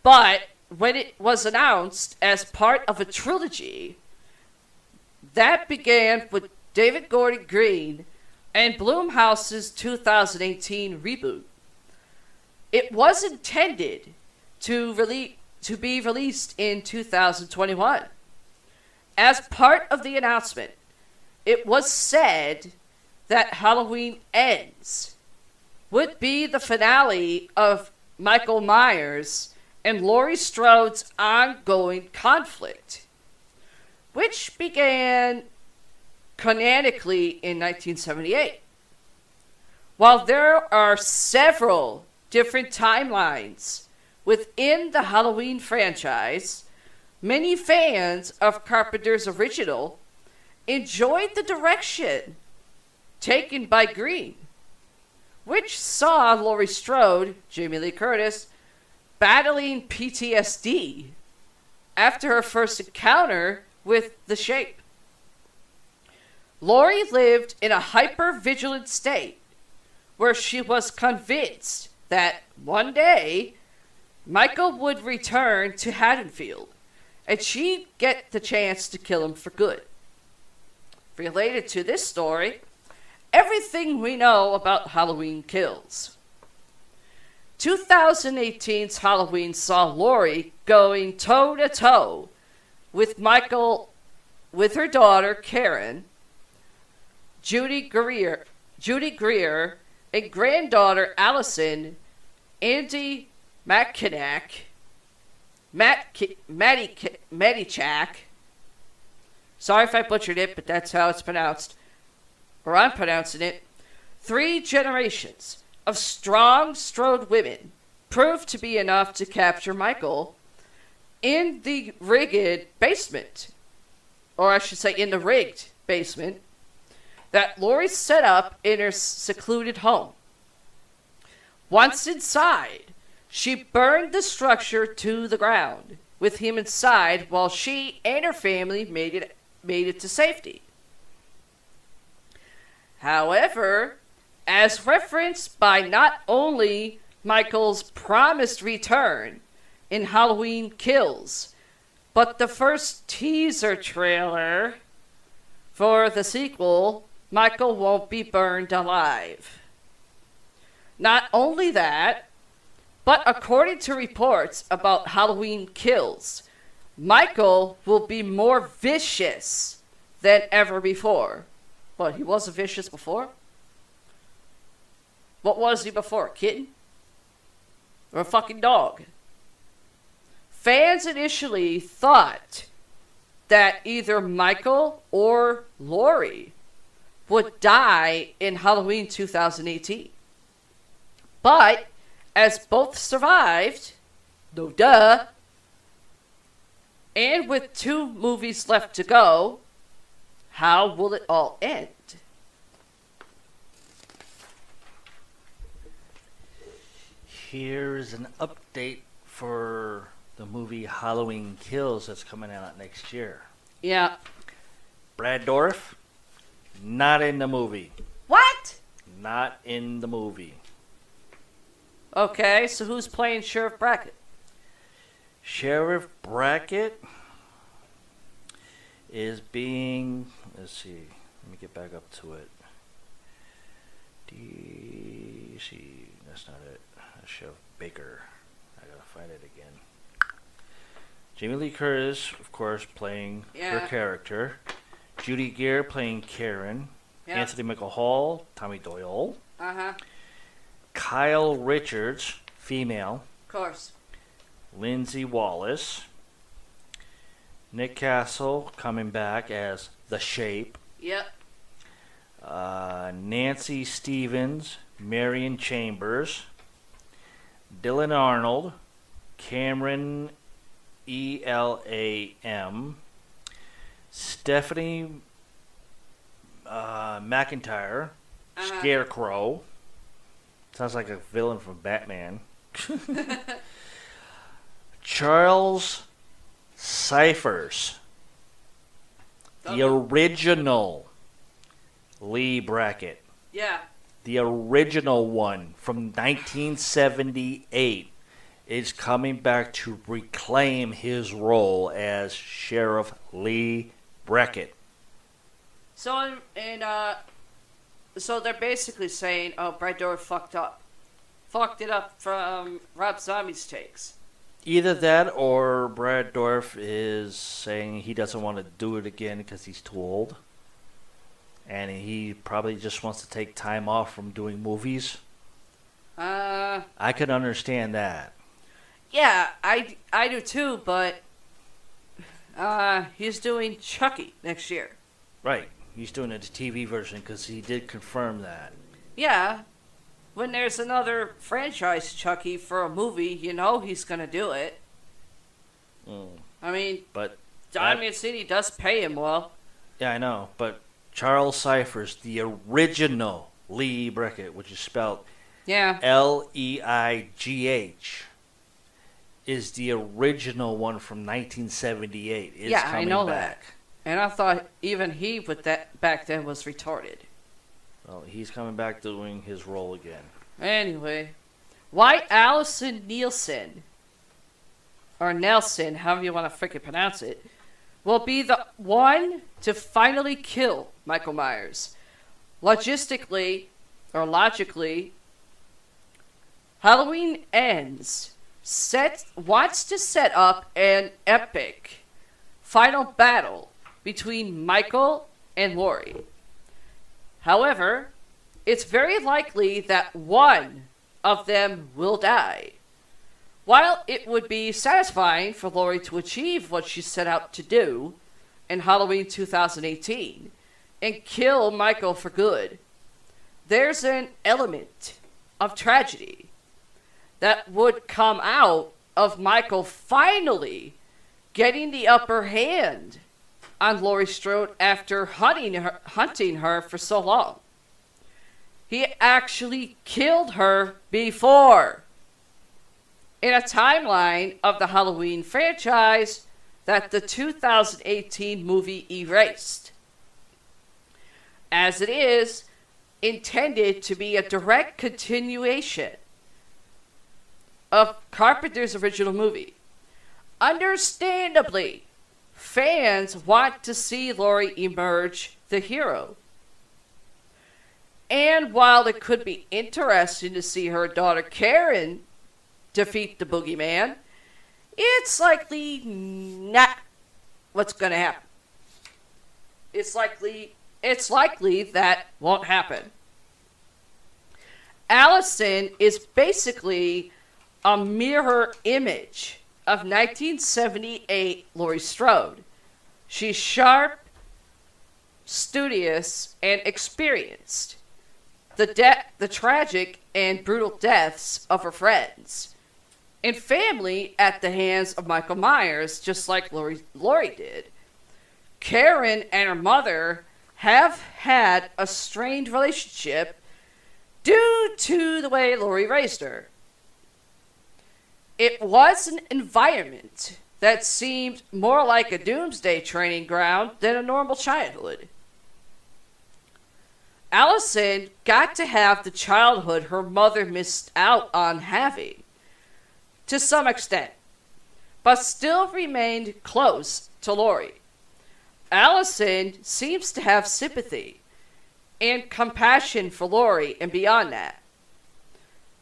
B: But when it was announced as part of a trilogy that began with David Gordon Green and Blumhouse's 2018 reboot, it was intended to be released in 2021. As part of the announcement, it was said that Halloween Ends would be the finale of Michael Myers and Laurie Strode's ongoing conflict, which began canonically in 1978. While there are several different timelines within the Halloween franchise, many fans of Carpenter's original enjoyed the direction taken by Green, which saw Laurie Strode, Jamie Lee Curtis, battling PTSD after her first encounter with the Shape. Laurie lived in a hyper-vigilant state where she was convinced that one day Michael would return to Haddonfield and she'd get the chance to kill him for good. Related to this story, everything we know about Halloween Kills. 2018's Halloween saw Laurie going toe-to-toe with Michael, with her daughter Karen, Judy Greer, and granddaughter Allison, Andy Matichak. Sorry if I butchered it, but that's how it's pronounced. Or I'm pronouncing it. 3 generations of strong Strode women proved to be enough to capture Michael in the rigged basement. Or I should say in the rigged basement that Laurie set up in her secluded home. Once inside, she burned the structure to the ground with him inside while she and her family made it to safety. However, as referenced by not only Michael's promised return in Halloween Kills, but the first teaser trailer for the sequel, Michael won't be burned alive. Not only that, but according to reports about Halloween Kills, Michael will be more vicious than ever before. What, he wasn't vicious before? What was he before? A kitten? Or a fucking dog? Fans initially thought that either Michael or Laurie would die in Halloween 2018. But, as both survived, no duh, and with 2 movies left to go, how will it all end?
A: Here's an update for the movie Halloween Kills that's coming out next year.
B: Yeah.
A: Brad Dourif, not in the movie.
B: What?
A: Not in the movie.
B: Okay, so who's playing Sheriff Brackett?
A: Sheriff Brackett is being... Let's see. Let me get back up to it. DC... That's not it. That's Sheriff Baker. I gotta find it again. Jamie Lee Curtis, of course, playing her character. Judy Greer playing Karen. Yeah. Anthony Michael Hall, Tommy Doyle.
B: Uh-huh.
A: Kyle Richards, female.
B: Of course.
A: Lindsay Wallace. Nick Castle coming back as The Shape.
B: Yep.
A: Nancy Stevens, Marion Chambers. Dylan Arnold, Cameron Elam. Stephanie McIntyre, Scarecrow. Sounds like a villain from Batman. Charles Cyphers, the original Lee Brackett.
B: Yeah.
A: The original one from 1978 is coming back to reclaim his role as Sheriff Lee Brackett.
B: So, so they're basically saying, oh, Brad Dourif fucked it up from Rob Zombie's takes.
A: Either that or Brad Dourif is saying he doesn't want to do it again because he's too old. And he probably just wants to take time off from doing movies. I could understand that.
B: Yeah, I do too, but he's doing Chucky next year.
A: Right. He's doing it the TV version because he did confirm that.
B: Yeah, when there's another franchise Chucky for a movie, you know he's gonna do it. I mean,
A: but
B: Diamond City does pay him well.
A: Yeah, I know, but Charles Cyphers, the original Lee Brickett, which is spelled Leigh, is the original one from 1978. Is coming
B: I know
A: back.
B: that. And I thought even he with that back then was retarded.
A: Well, he's coming back doing his role again.
B: Anyway, why Allison Nielsen, or Nelson, however you want to freaking pronounce it, will be the one to finally kill Michael Myers. Logically, Halloween Ends wants to set up an epic final battle between Michael and Laurie. However, it's very likely that one of them will die. While it would be satisfying for Laurie to achieve what she set out to do in Halloween 2018 and kill Michael for good, there's an element of tragedy that would come out of Michael finally getting the upper hand on Laurie Strode after hunting her for so long. He actually killed her before, in a timeline of the Halloween franchise that the 2018 movie erased, as it is intended to be a direct continuation of Carpenter's original movie. Understandably, fans want to see Laurie emerge the hero. And while it could be interesting to see her daughter Karen defeat the boogeyman, it's likely not what's going to happen. It's likely that won't happen. Allison is basically a mirror image of 1978 Laurie Strode. She's sharp, studious, and experienced. The tragic and brutal deaths of her friends and family at the hands of Michael Myers, just like Laurie did. Karen and her mother have had a strained relationship due to the way Laurie raised her. It was an environment that seemed more like a doomsday training ground than a normal childhood. Allison got to have the childhood her mother missed out on having, to some extent, but still remained close to Laurie. Allison seems to have sympathy and compassion for Laurie, and beyond that,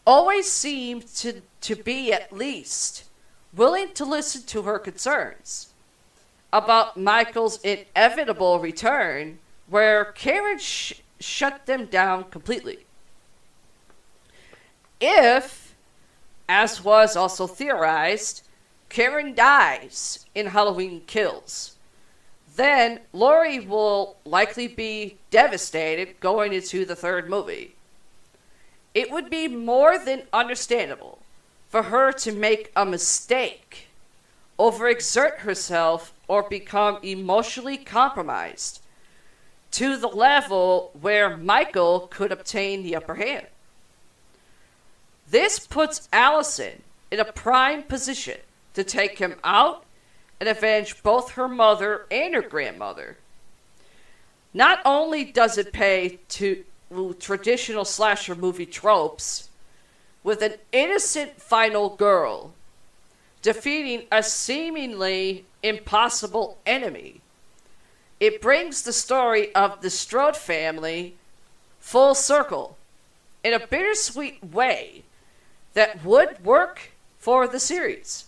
B: always seemed to be at least willing to listen to her concerns about Michael's inevitable return, where Karen shut them down completely. If, as was also theorized, Karen dies in Halloween Kills, then Laurie will likely be devastated going into the third movie. It would be more than understandable for her to make a mistake, overexert herself, or become emotionally compromised to the level where Michael could obtain the upper hand. This puts Allison in a prime position to take him out and avenge both her mother and her grandmother. Not only does it pay to traditional slasher movie tropes with an innocent final girl defeating a seemingly impossible enemy, it brings the story of the Strode family full circle in a bittersweet way that would work for the series.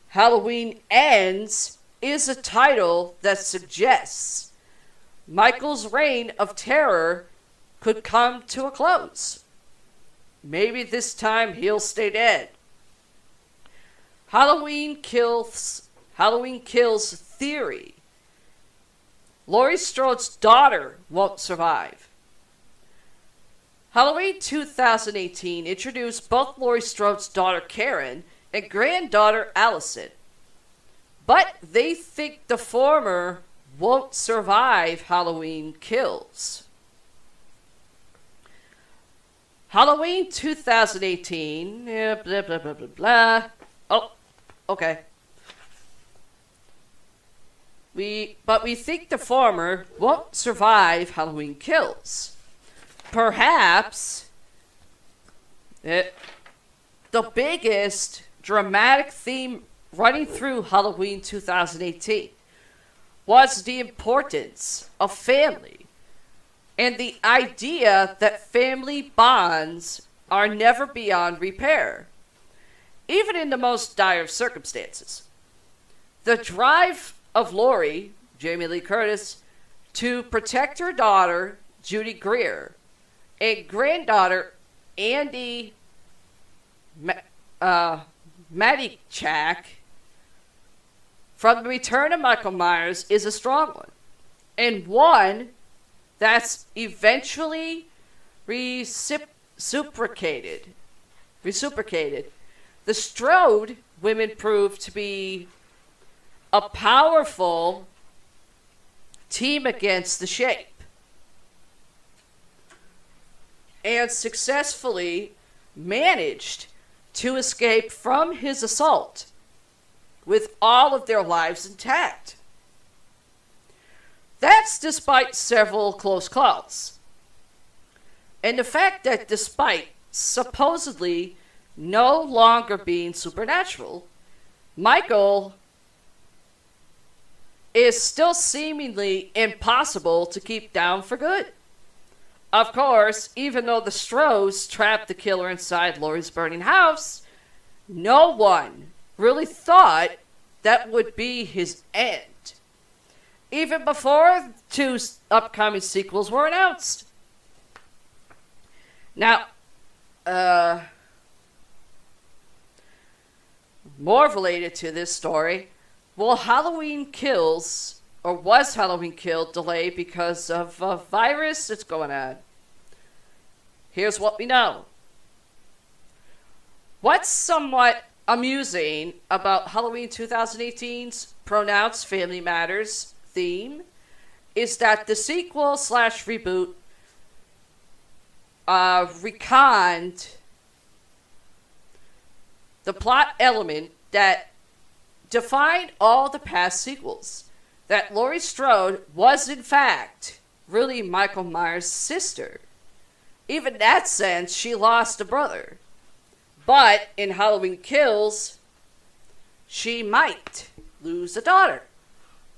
B: Halloween Ends is a title that suggests Michael's reign of terror could come to a close. Maybe this time he'll stay dead. Halloween Kills theory. Laurie Strode's daughter won't survive. Halloween 2018 introduced both Laurie Strode's daughter Karen and granddaughter Allison. But they think the former won't survive Halloween Kills. Halloween 2018, blah, blah, blah, blah, blah. Oh, okay. But we think the former won't survive Halloween Kills. Perhaps the biggest dramatic theme running through Halloween 2018 was the importance of family and the idea that family bonds are never beyond repair, even in the most dire of circumstances. The drive of Laurie, Jamie Lee Curtis, to protect her daughter, Judy Greer, and granddaughter, Andy Matichak, from the return of Michael Myers is a strong one, and one that's eventually reciprocated. The Strode women proved to be a powerful team against the Shape, and successfully managed to escape from his assault with all of their lives intact. That's despite several close calls. And the fact that despite supposedly no longer being supernatural, Michael is still seemingly impossible to keep down for good. Of course, even though the Strohs trapped the killer inside Laurie's burning house, no one really thought that would be his end, even before 2 upcoming sequels were announced. Now, more related to this story, was Halloween Kills delayed because of a virus that's going on? Here's what we know. What's somewhat amusing about Halloween 2018's pronounced Family Matters theme is that the sequel/reboot reconned the plot element that defined all the past sequels. That Laurie Strode was in fact really Michael Myers' sister. Even in that sense, she lost a brother. But in Halloween Kills, she might lose a daughter.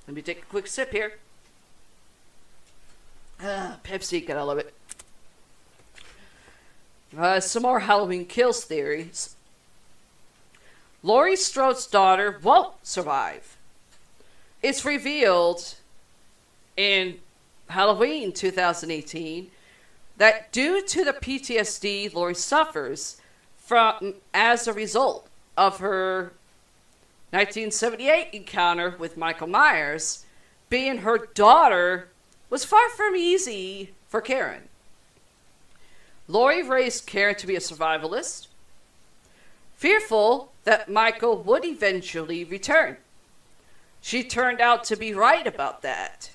B: Let me take a quick sip here. Pepsi, gotta love it. Some more Halloween Kills theories. Laurie Strode's daughter won't survive. It's revealed in Halloween 2018 that due to the PTSD Laurie suffers as a result of her 1978 encounter with Michael Myers, being her daughter was far from easy for Karen. Laurie raised Karen to be a survivalist, fearful that Michael would eventually return. She turned out to be right about that,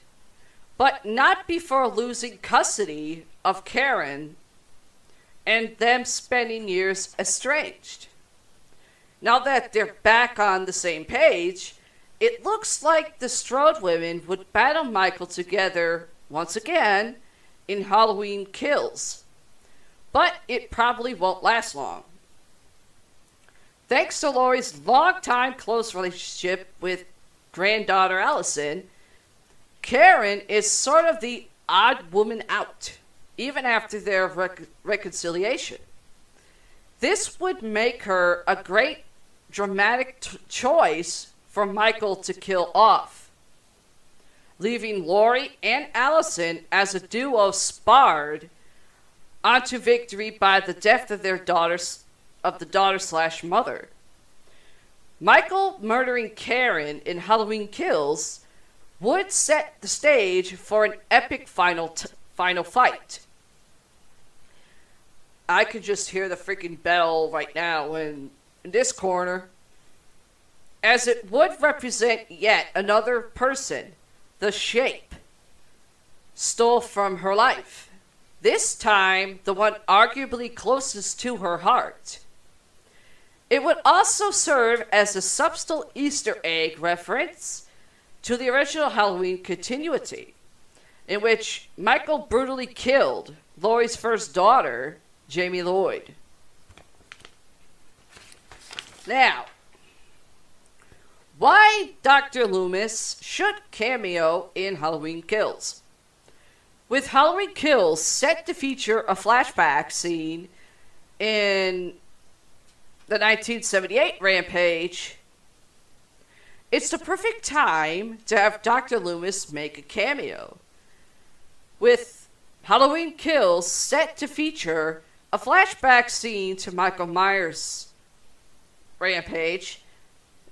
B: but not before losing custody of Karen and them spending years estranged. Now that they're back on the same page, it looks like the Strode women would battle Michael together once again in Halloween Kills, but it probably won't last long. Thanks to Laurie's long-time close relationship with granddaughter Allison, Karen is sort of the odd woman out, even after their reconciliation. This would make her a great dramatic choice for Michael to kill off, leaving Laurie and Allison as a duo sparred onto victory by the death of their daughter/mother. Michael murdering Karen in Halloween Kills would set the stage for an epic final fight. I could just hear the freaking bell right now in this corner, as it would represent yet another person the Shape stole from her life. This time, the one arguably closest to her heart. It would also serve as a subtle Easter egg reference to the original Halloween continuity, in which Michael brutally killed Laurie's first daughter, Jamie Lloyd. Now, why Dr. Loomis should cameo in Halloween Kills? With Halloween Kills set to feature a flashback scene in the 1978 Rampage, it's the perfect time to have Dr. Loomis make a cameo. With Halloween Kills set to feature a flashback scene to Michael Myers' Rampage,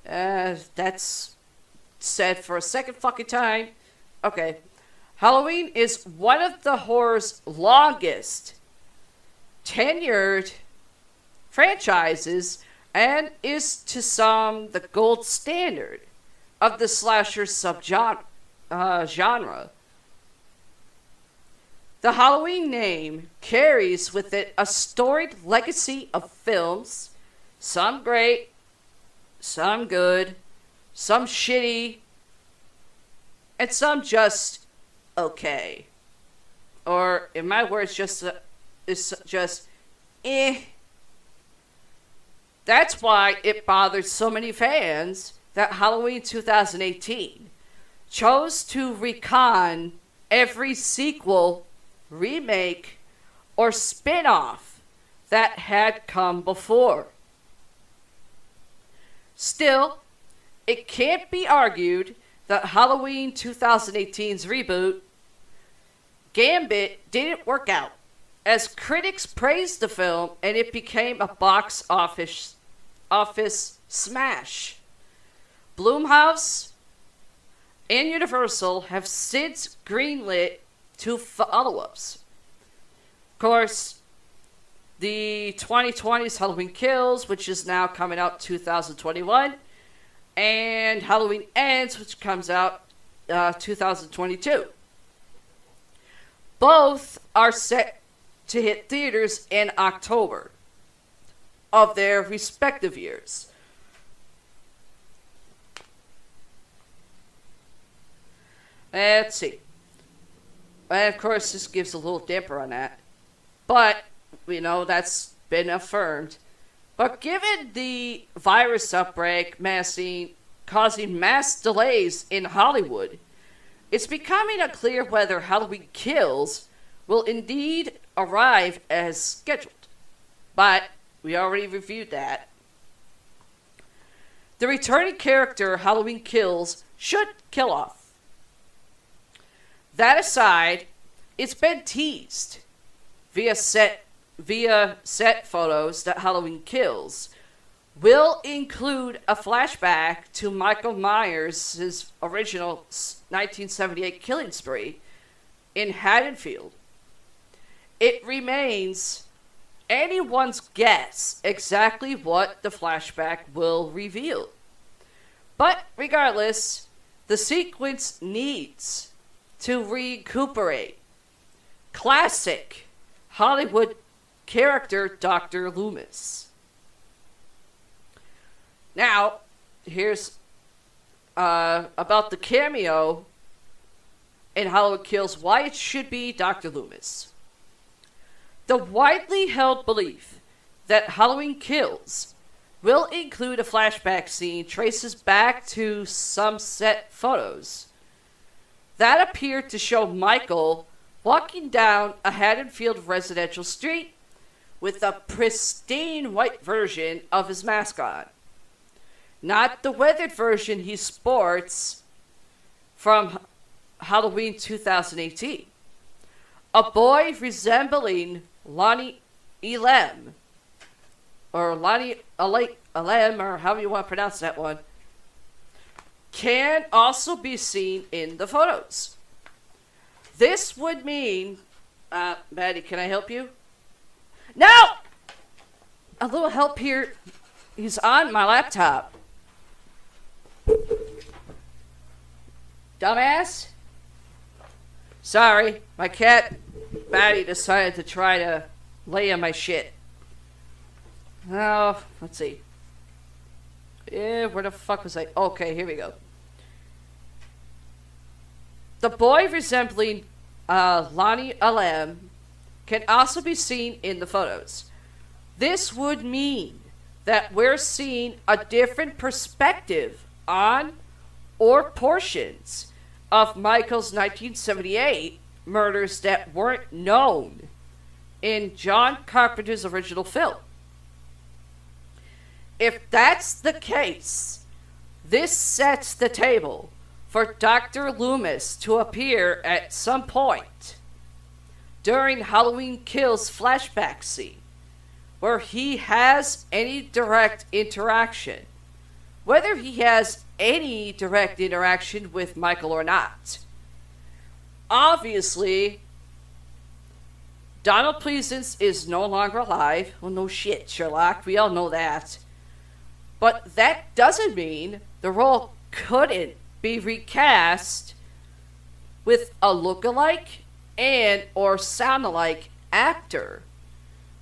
B: that's said for a second fucking time. Okay. Halloween is one of the horror's longest tenured franchises and is to some the gold standard of the slasher subgenre. Genre. The Halloween name carries with it a storied legacy of films, some great, some good, some shitty, and some just okay. Or, in my words, just eh. That's why it bothered so many fans that Halloween 2018 chose to recon every sequel, remake, or spin-off that had come before. Still, it can't be argued that Halloween 2018's reboot, Gambit, didn't work out, as critics praised the film and it became a box office smash. Blumhouse and Universal have since greenlit 2 follow-ups. Of course, the 2020's Halloween Kills, which is now coming out 2021, and Halloween Ends, which comes out 2022. Both are set to hit theaters in October of their respective years. Let's see. And of course, this gives a little damper on that. But, that's been affirmed. But given the virus outbreak causing mass delays in Hollywood, it's becoming unclear whether Halloween Kills will indeed arrive as scheduled. But we already reviewed that. The returning character Halloween Kills should kill off. That aside, it's been teased via set photos that Halloween Kills will include a flashback to Michael Myers' original 1978 killing spree in Haddonfield. It remains anyone's guess exactly what the flashback will reveal. But regardless, the sequence needs to recuperate classic Hollywood character Dr. Loomis. Now, here's about the cameo in Halloween Kills, why it should be Dr. Loomis. The widely held belief that Halloween Kills will include a flashback scene traces back to some set photos that appeared to show Michael walking down a Haddonfield residential street with a pristine white version of his mask on. Not the weathered version he sports from Halloween 2018. A boy resembling Lonnie Elam, or Lonnie Elam, or however you want to pronounce that one, can also be seen in the photos. This would mean... Maddie, can I help you? No! a little help here. He's on my laptop. Dumbass. Sorry, my cat, Batty, decided to try to lay on my shit. Oh, let's see. Where the fuck was I? Okay, here we go. The boy resembling Lonnie Alem can also be seen in the photos. This would mean that we're seeing a different perspective on or portions of Michael's 1978 murders that weren't known in John Carpenter's original film. If that's the case, this sets the table for Dr. Loomis to appear at some point during Halloween Kills flashback scene, where he has any direct interaction, whether he has any direct interaction with Michael or not. Obviously, Donald Pleasance is no longer alive. Well, no shit, Sherlock. We all know that. But that doesn't mean the role couldn't be recast with a look-alike and or sound-alike actor,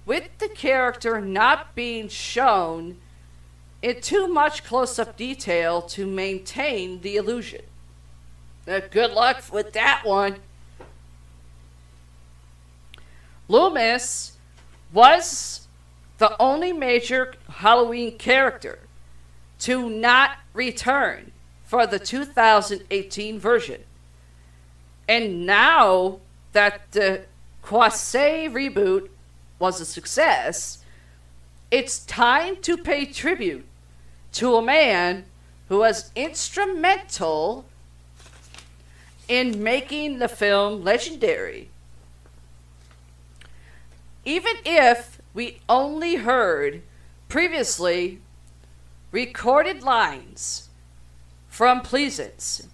B: with the character not being shown in too much close-up detail to maintain the illusion. Good luck with that one. Loomis was the only major Halloween character to not return for the 2018 version. And now that the Quasi reboot was a success, it's time to pay tribute to a man who was instrumental in making the film legendary. Even if we only heard previously recorded lines from Pleasance,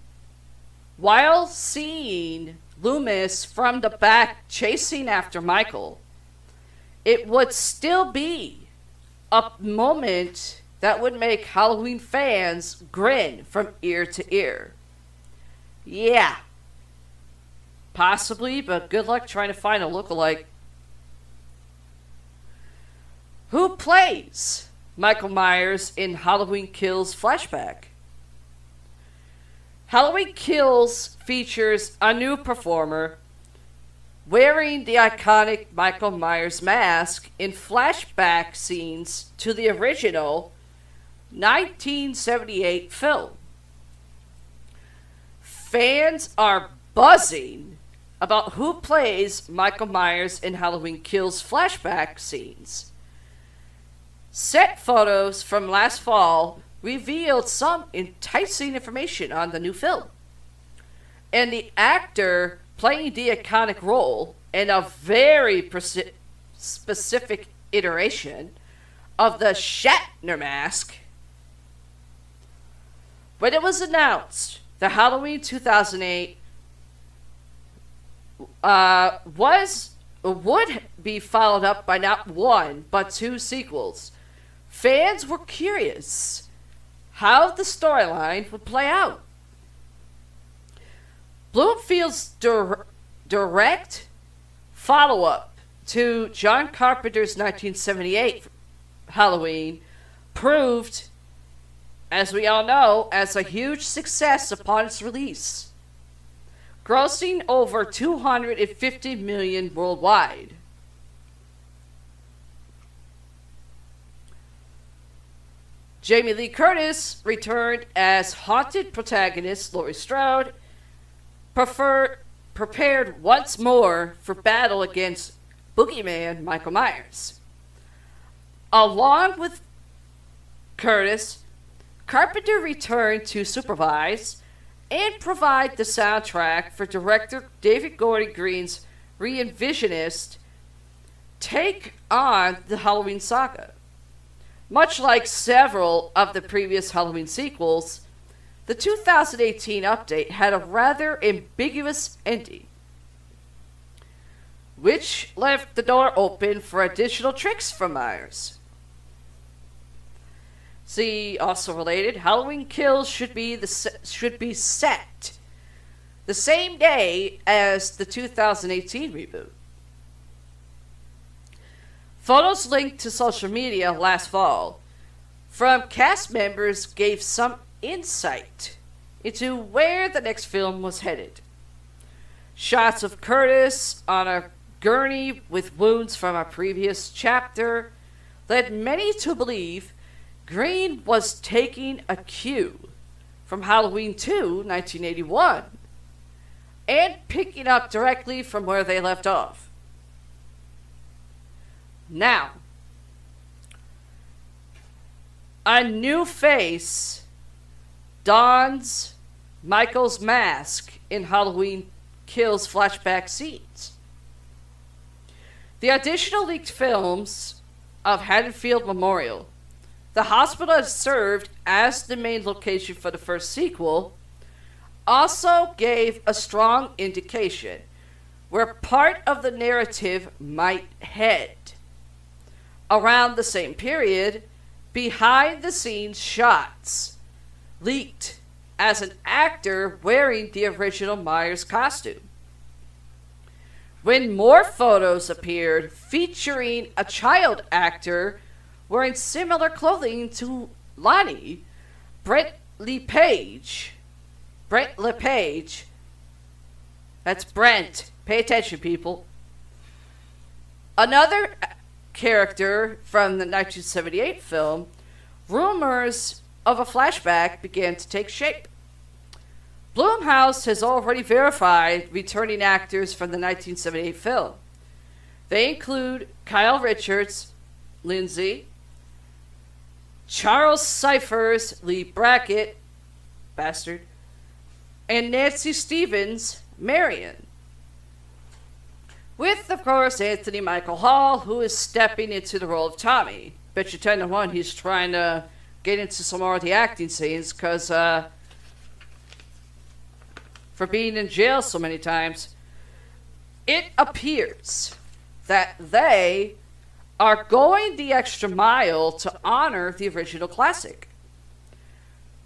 B: while seeing Loomis from the back chasing after Michael, it would still be a moment that would make Halloween fans grin from ear to ear. Yeah. Possibly, but good luck trying to find a lookalike. Who plays Michael Myers in Halloween Kills flashback? Halloween Kills features a new performer wearing the iconic Michael Myers mask in flashback scenes to the original 1978 film. Fans are buzzing about who plays Michael Myers in Halloween Kills flashback scenes. Set photos from last fall revealed some enticing information on the new film. And the actor playing the iconic role in a very specific iteration of the Shatner mask. When it was announced that Halloween 2008 would be followed up by not one but two sequels, fans were curious how the storyline would play out. Bloomfield's direct follow-up to John Carpenter's 1978 Halloween proved, as we all know, as a huge success upon its release, grossing over $250 million worldwide. Jamie Lee Curtis returned as haunted protagonist Laurie Strode, prepared once more for battle against boogeyman Michael Myers. Along with Curtis, Carpenter returned to supervise and provide the soundtrack for director David Gordon Green's re-envisionist take on the Halloween saga. Much like several of the previous Halloween sequels, the 2018 update had a rather ambiguous ending, which left the door open for additional tricks from Myers. See, also related, Halloween Kills should be set the same day as the 2018 reboot. Photos linked to social media last fall from cast members gave some insight into where the next film was headed. Shots of Curtis on a gurney with wounds from a previous chapter led many to believe Green was taking a cue from Halloween 2, 1981, and picking up directly from where they left off. Now, a new face dons Michael's mask in Halloween Kills flashback scenes. The additional leaked films of Haddonfield Memorial, the hospital that served as the main location for the first sequel, also gave a strong indication where part of the narrative might head. Around the same period, behind-the-scenes shots leaked as an actor wearing the original Myers costume. When more photos appeared featuring a child actor wearing similar clothing to Lonnie, Brent LePage. That's Brent. Pay attention, people. Another character from the 1978 film, rumors of a flashback began to take shape. Blumhouse has already verified returning actors from the 1978 film. They include Kyle Richards, Lindsay, Charles Cyphers, Lee Brackett, bastard, and Nancy Stevens, Marion. With, of course, Anthony Michael Hall, who is stepping into the role of Tommy. Bet you 10 to 1 he's trying to get into some more of the acting scenes, because for being in jail so many times, it appears that they are going the extra mile to honor the original classic.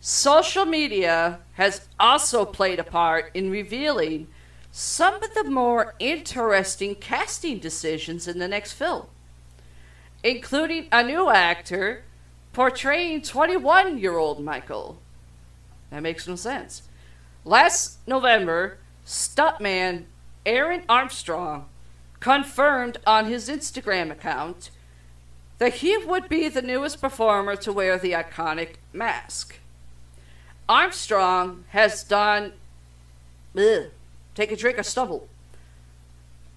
B: Social media has also played a part in revealing some of the more interesting casting decisions in the next film, including a new actor portraying 21-year-old Michael. That makes no sense. Last November, stuntman Aaron Armstrong confirmed on his Instagram account that he would be the newest performer to wear the iconic mask. Armstrong has done... take a drink of stubble.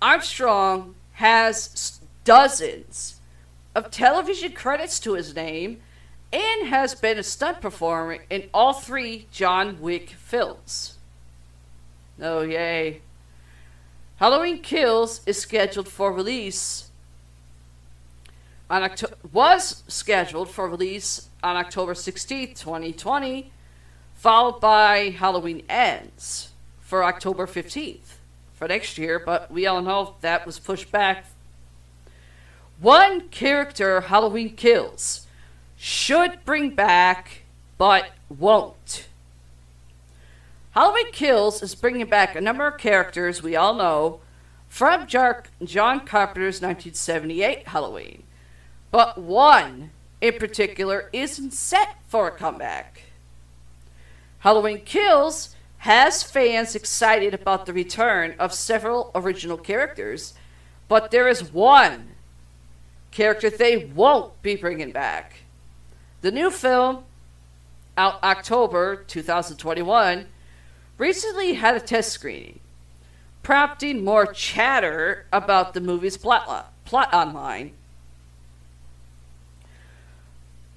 B: Armstrong has dozens of television credits to his name and has been a stunt performer in all 3 John Wick films. Oh, yay. Halloween Kills is scheduled for release on was scheduled for release on October 16th, 2020, followed by Halloween Ends for October 15th for next year, but we all know that was pushed back. One character Halloween Kills should bring back, but won't. Halloween Kills is bringing back a number of characters we all know from John Carpenter's 1978 Halloween, but one in particular isn't set for a comeback. Halloween Kills has fans excited about the return of several original characters, but there is one character they won't be bringing back. The new film, out October 2021, recently had a test screening, prompting more chatter about the movie's plot online.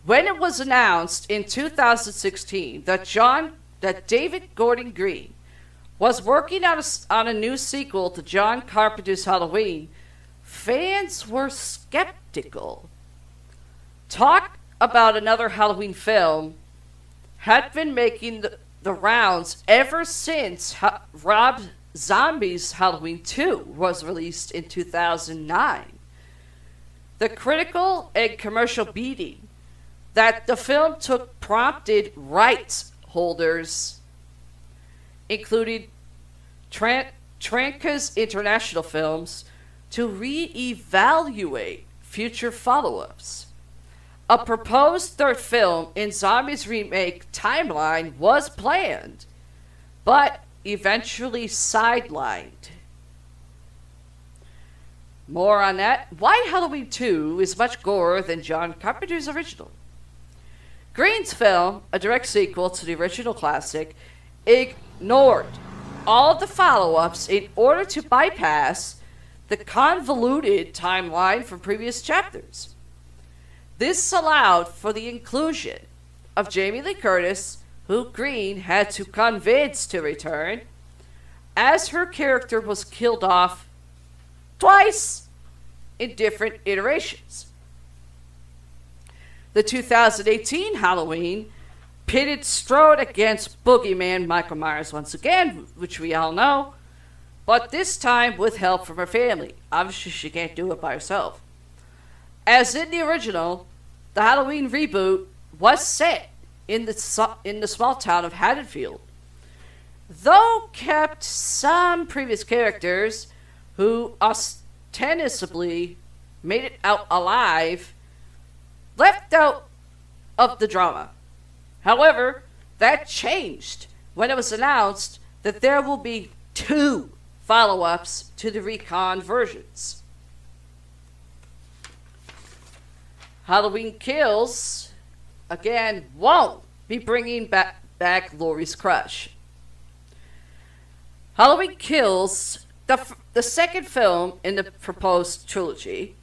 B: When it was announced in 2016 that David Gordon Green was working on a new sequel to John Carpenter's Halloween, fans were skeptical. Talk about another Halloween film had been making the rounds ever since Rob Zombie's Halloween 2 was released in 2009. The critical and commercial beating that the film took prompted rights holders, including Tranca's International Films, to re-evaluate future follow-ups. A proposed third film in Zombies remake timeline was planned, but eventually sidelined. More on that. Why Halloween 2 is much gore than John Carpenter's original. Green's film, a direct sequel to the original classic, ignored all of the follow-ups in order to bypass the convoluted timeline from previous chapters. This allowed for the inclusion of Jamie Lee Curtis, who Green had to convince to return, as her character was killed off twice in different iterations. The 2018 Halloween pitted Strode against Boogeyman Michael Myers once again, which we all know, but this time with help from her family. Obviously, she can't do it by herself. As in the original, the Halloween reboot was set in the small town of Haddonfield, though kept some previous characters who ostensibly made it out alive, left out of the drama. However, that changed when it was announced that there will be 2 follow-ups to the recon versions. Halloween Kills, again, won't be bringing back Laurie's crush. Halloween Kills, the second film in the proposed trilogy,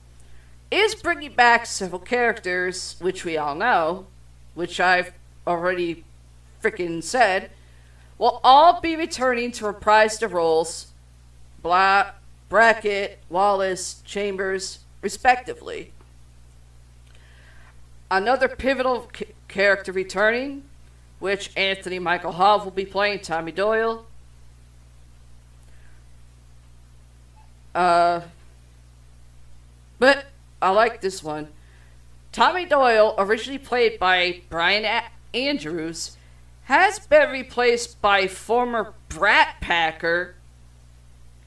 B: is bringing back several characters, which we all know, which I've already freaking said, will all be returning to reprise their roles, Brackett, Wallace, Chambers, respectively. Another pivotal character returning, which Anthony Michael Hall will be playing, Tommy Doyle. But I like this one. Tommy Doyle, originally played by Brian Andrews, has been replaced by former Brat Packer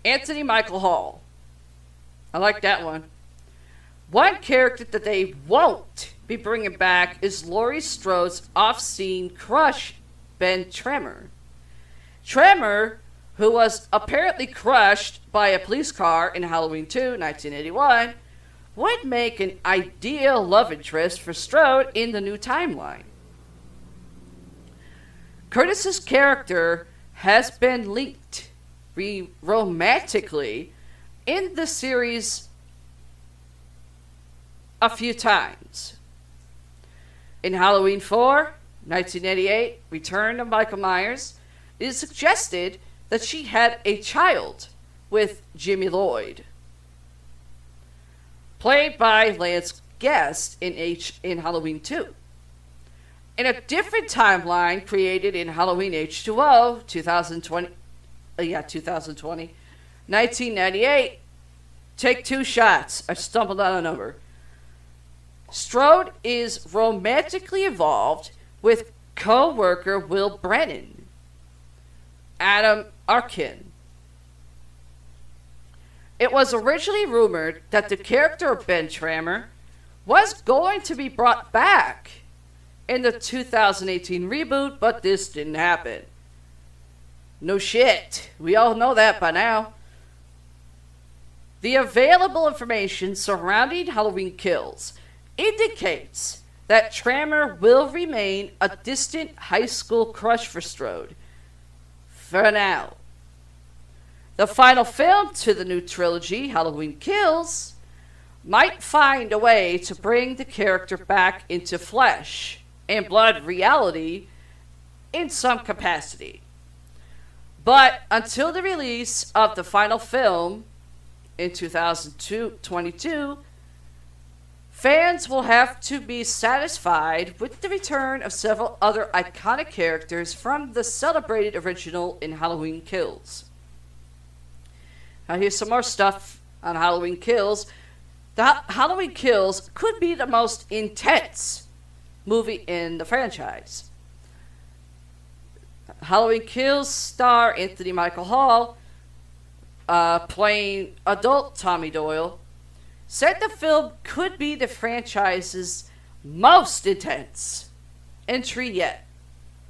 B: Anthony Michael Hall. I like that one. One character that they won't be bringing back is Laurie Strode's off-scene crush, Ben Tremor. Tremor, who was apparently crushed by a police car in Halloween 2, 1981, would make an ideal love interest for Strode in the new timeline. Curtis's character has been linked romantically in the series a few times. In Halloween 4, 1988, Return of Michael Myers, it is suggested that she had a child with Jimmy Lloyd, played by Lance Guest in Halloween 2. In a different timeline created in Halloween H2O 2020, 1998, take 2 shots. I stumbled on a number. Strode is romantically involved with co-worker Will Brennan, Adam Arkin. It was originally rumored that the character of Ben Tremor was going to be brought back in the 2018 reboot, but this didn't happen. No shit. We all know that by now. The available information surrounding Halloween Kills indicates that Tremor will remain a distant high school crush for Strode for now. The final film to the new trilogy, Halloween Kills, might find a way to bring the character back into flesh and blood reality in some capacity. But until the release of the final film in 2022, fans will have to be satisfied with the return of several other iconic characters from the celebrated original in Halloween Kills. Now here's some more stuff on Halloween Kills. The Halloween Kills could be the most intense movie in the franchise. Halloween Kills star Anthony Michael Hall, playing adult Tommy Doyle, said the film could be the franchise's most intense entry yet.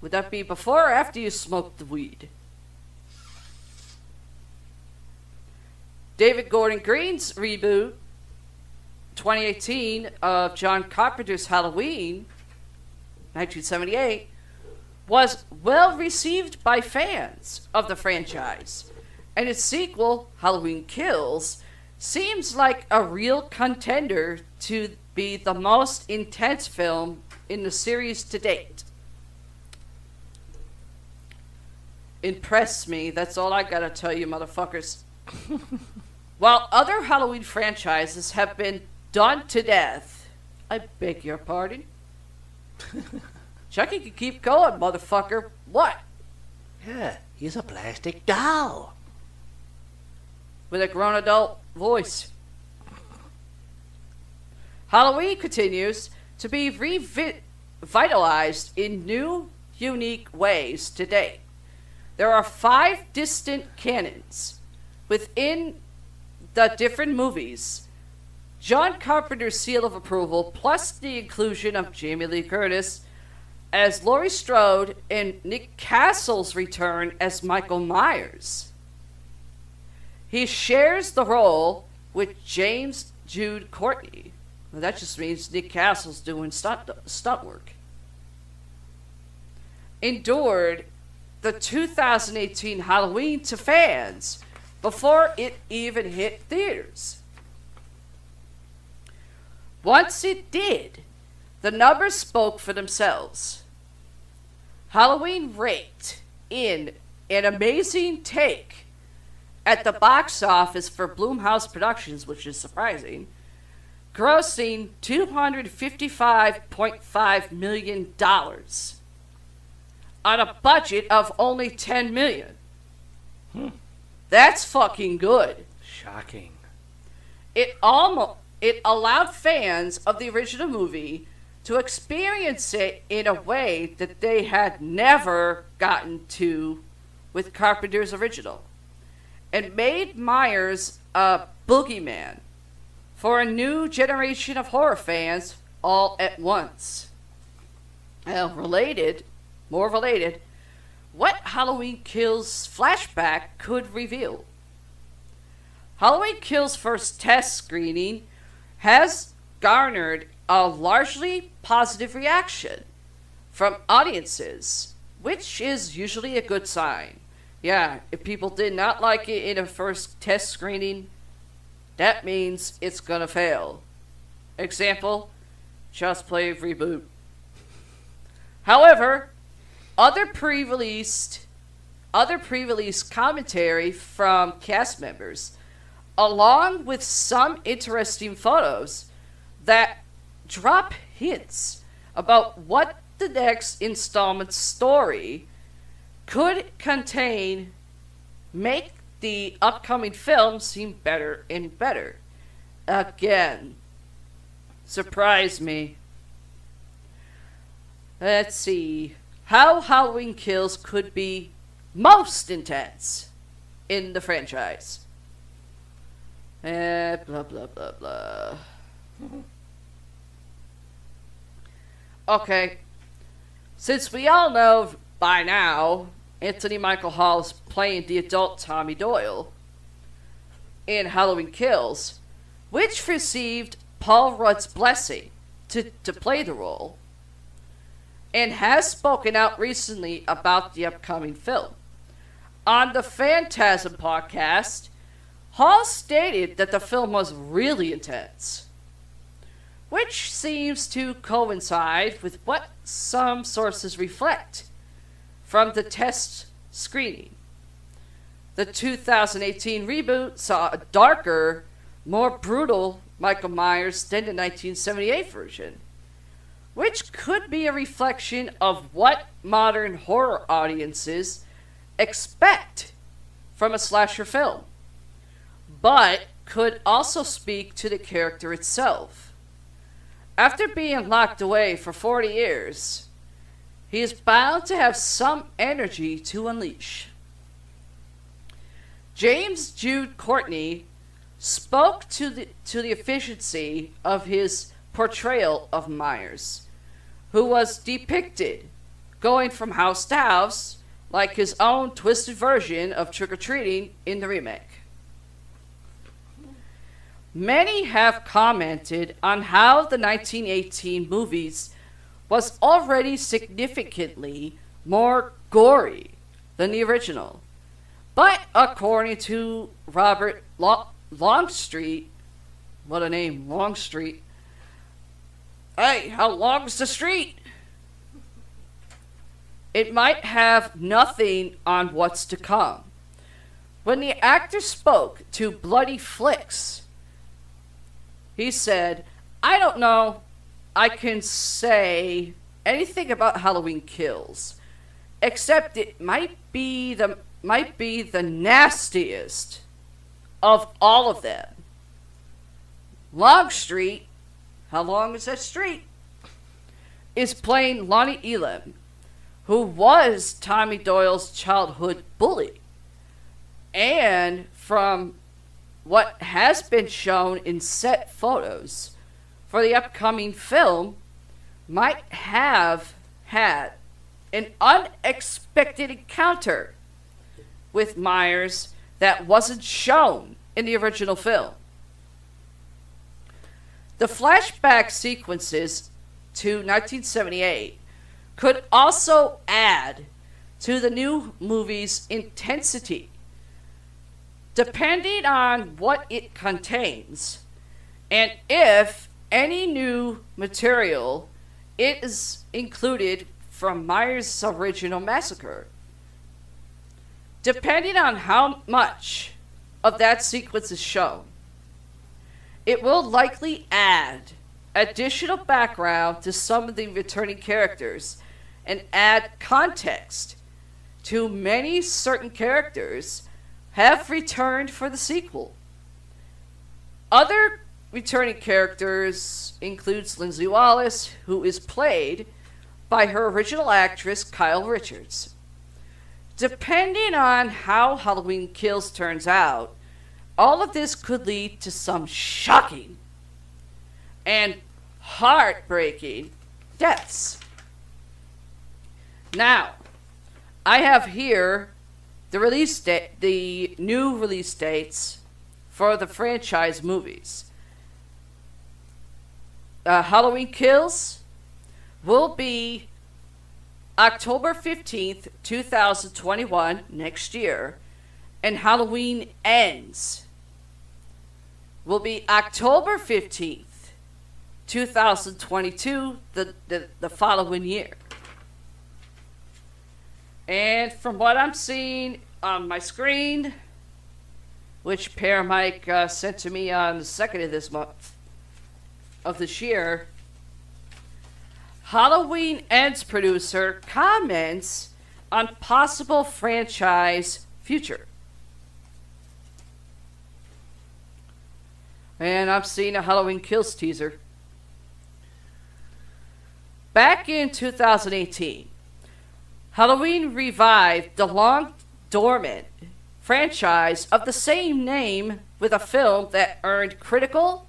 B: Would that be before or after you smoked the weed? David Gordon Green's reboot, 2018, of John Carpenter's Halloween, 1978, was well received by fans of the franchise, and its sequel, Halloween Kills, seems like a real contender to be the most intense film in the series to date. Impress me, that's all I gotta tell you, motherfuckers. While other Halloween franchises have been done to death, I beg your pardon? Chucky can keep going, motherfucker. What?
A: Yeah, he's a plastic doll.
B: With a grown adult voice. Halloween continues to be revitalized in new, unique ways today. There are 5 distinct canons within the different movies. John Carpenter's seal of approval, plus the inclusion of Jamie Lee Curtis as Laurie Strode and Nick Castle's return as Michael Myers. He shares the role with James Jude Courtney. Well, that just means Nick Castle's doing stunt work. Endured the 2018 Halloween to fans before it even hit theaters. Once it did, the numbers spoke for themselves. Halloween raked in an amazing take at the box office for Blumhouse Productions, which is surprising, grossing $255.5 million on a budget of only $10 million. That's fucking good.
A: Shocking.
B: It allowed fans of the original movie to experience it in a way that they had never gotten to with Carpenter's original, and made Myers a boogeyman for a new generation of horror fans all at once. Well, more related, what Halloween Kills flashback could reveal. Halloween Kills' first test screening has garnered a largely positive reaction from audiences, which is usually a good sign. Yeah, if people did not like it in a first test screening, that means it's gonna fail. Example, Just Play reboot. However, other pre-release commentary from cast members, along with some interesting photos that drop hints about what the next installment's story could contain, make the upcoming film seem better and better. Again, surprise me. Let's see how Halloween Kills could be most intense in the franchise. Blah blah blah blah. Okay, since we all know by now Anthony Michael Hall is playing the adult Tommy Doyle in Halloween Kills, which received Paul Rudd's blessing to play the role, and has spoken out recently about the upcoming film. On the Phantasm podcast, Hall stated that the film was really intense, which seems to coincide with what some sources reflect from the test screening. The 2018 reboot saw a darker, more brutal Michael Myers than the 1978 version, which could be a reflection of what modern horror audiences expect from a slasher film, but could also speak to the character itself. After being locked away for 40 years, he is bound to have some energy to unleash. James Jude Courtney spoke to the efficiency of his portrayal of Myers, who was depicted going from house to house like his own twisted version of trick-or-treating in the remake. Many have commented on how the 1918 movies was already significantly more gory than the original. But according to Robert Longstreet, what a name, Longstreet. Hey, how long's the street? It might have nothing on what's to come. When the actor spoke to Bloody Flicks, he said, I don't know I can say anything about Halloween Kills, except it might be the nastiest of all of them. Longstreet, how long is that street? Is playing Lonnie Elam, who was Tommy Doyle's childhood bully. And from what has been shown in set photos for the upcoming film, might have had an unexpected encounter with Myers that wasn't shown in the original film. The flashback sequences to 1978 could also add to the new movie's intensity, depending on what it contains, and if any new material is included from Myers' original massacre. Depending on how much of that sequence is shown, it will likely add additional background to some of the returning characters and add context to many certain characters have returned for the sequel. Other returning characters includes Lindsay Wallace, who is played by her original actress Kyle Richards. Depending on how Halloween Kills turns out, all of this could lead to some shocking and heartbreaking deaths. Now, I have here the new release dates for the franchise movies. Halloween Kills will be October 15th, 2021, next year, and Halloween Ends will be October 15th, 2022, the following year. And from what I'm seeing on my screen, which Paramike sent to me on the 2nd of this month, of this year, Halloween Ends producer comments on possible franchise future. And I'm seeing a Halloween Kills teaser. Back in 2018, Halloween revived the long-dormant franchise of the same name with a film that earned critical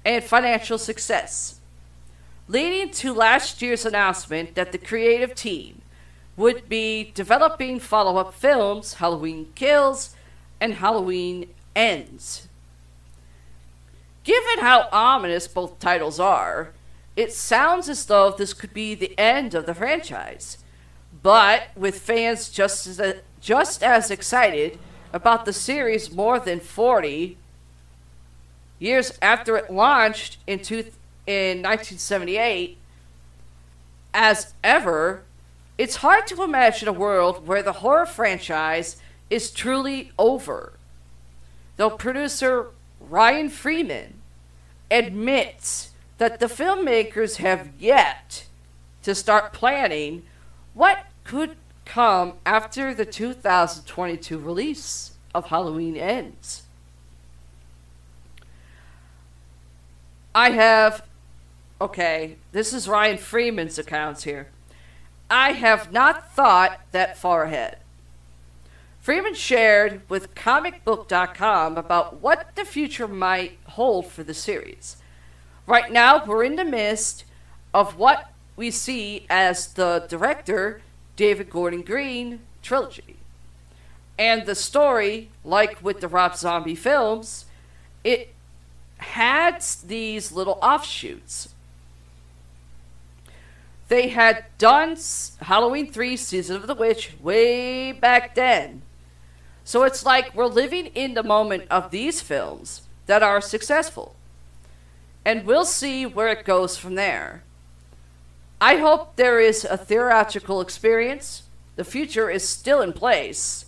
B: and financial success, leading to last year's announcement that the creative team would be developing follow-up films, Halloween Kills and Halloween Ends. Given how ominous both titles are, it sounds as though this could be the end of the franchise. But with fans just as excited about the series more than 40 years after it launched in 1978 as ever, it's hard to imagine a world where the horror franchise is truly over. Though producer Ryan Freeman admits that the filmmakers have yet to start planning what could come after the 2022 release of Halloween Ends. I have okay, this is Ryan Freeman's accounts here. I have not thought that far ahead. Freeman shared with comicbook.com about what the future might hold for the series. Right now, we're in the midst of what we see as the director, David Gordon Green, trilogy. And the story, like with the Rob Zombie films, it had these little offshoots. They had done Halloween 3 Season of the Witch way back then. So it's like we're living in the moment of these films that are successful. And we'll see where it goes from there. I hope there is a theatrical experience. The future is still in place.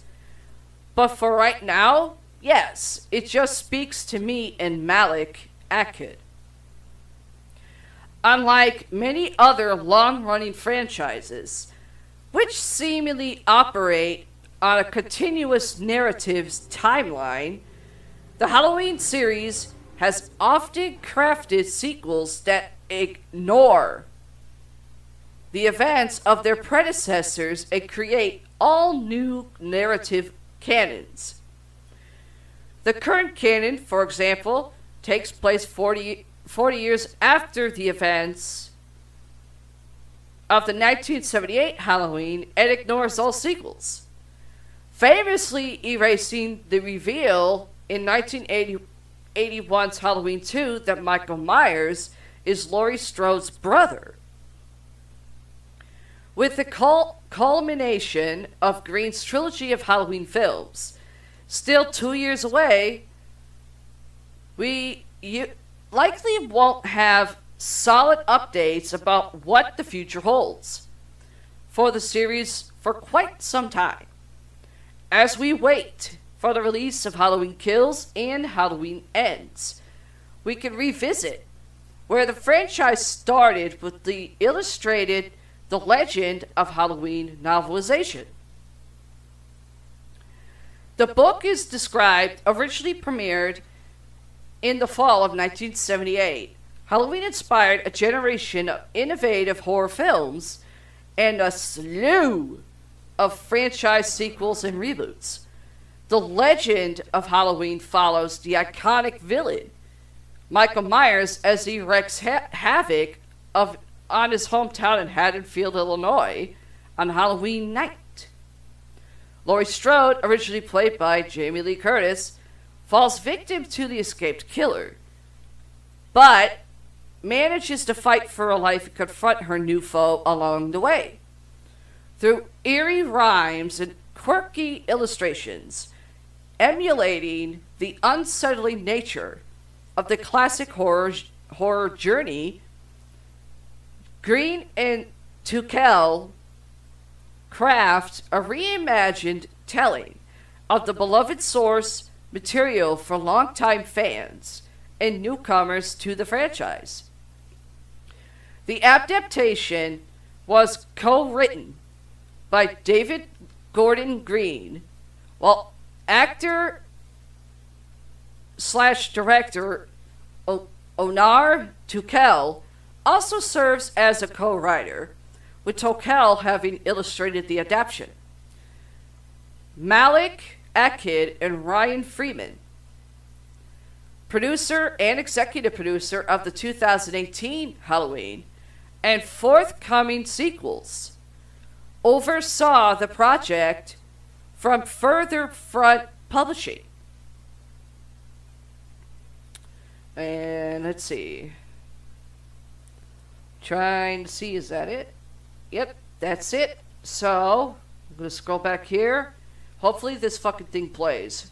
B: But for right now, yes, it just speaks to me and Malik Akkad. Unlike many other long-running franchises, which seemingly operate on a continuous narrative's timeline, the Halloween series has often crafted sequels that ignore the events of their predecessors and create all new narrative canons. The current canon, for example, takes place 40 years after the events of the 1978 Halloween and ignores all sequels, famously erasing the reveal in 1981's Halloween 2 that Michael Myers is Laurie Strode's brother. With the culmination of Green's trilogy of Halloween films still 2 years away, we likely won't have solid updates about what the future holds for the series for quite some time, as we wait for the release of Halloween Kills and Halloween Ends. We can revisit where the franchise started with the illustrated The Legend of Halloween novelization. The book is described, originally premiered in the fall of 1978. Halloween inspired a generation of innovative horror films and a slew of franchise sequels and reboots. The Legend of Halloween follows the iconic villain, Michael Myers, as he wreaks havoc on his hometown in Haddonfield, Illinois, on Halloween night. Laurie Strode, originally played by Jamie Lee Curtis, falls victim to the escaped killer, but manages to fight for her life and confront her new foe along the way. Through eerie rhymes and quirky illustrations, emulating the unsettling nature of the classic horror journey, Green and Tuchel craft a reimagined telling of the beloved source material for longtime fans and newcomers to the franchise. The adaptation was co-written by David Gordon Green, while actor/director Onar Tuchel also serves as a co-writer, with Tuchel having illustrated the adaptation. Malik Akkad and Ryan Freeman, producer and executive producer of the 2018 Halloween and forthcoming sequels, oversaw the project from Further Front Publishing. And let's see. Trying to see, is that it? Yep, that's it. So, I'm going to scroll back here. Hopefully this fucking thing plays.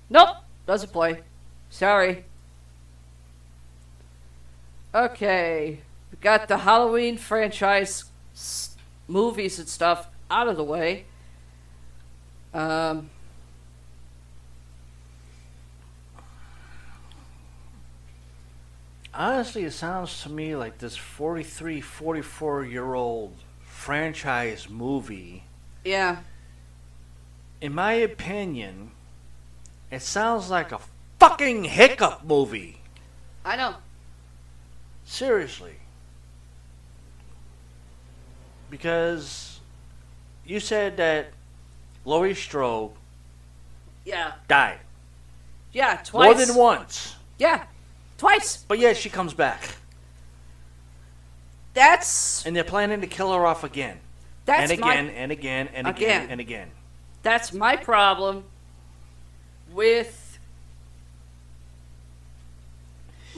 B: Nope, doesn't play. Sorry. Okay, we got the Halloween franchise movies and stuff out of the way.
A: Honestly, it sounds to me like this 43, 44-year-old franchise movie.
B: Yeah.
A: In my opinion, it sounds like a fucking hiccup movie.
B: I know.
A: Seriously. Because you said that Laurie Strode died.
B: Yeah, twice.
A: More than once.
B: Yeah, twice.
A: But yet she comes back. And they're planning to kill her off again. And again, and again, and again, and again.
B: That's my problem with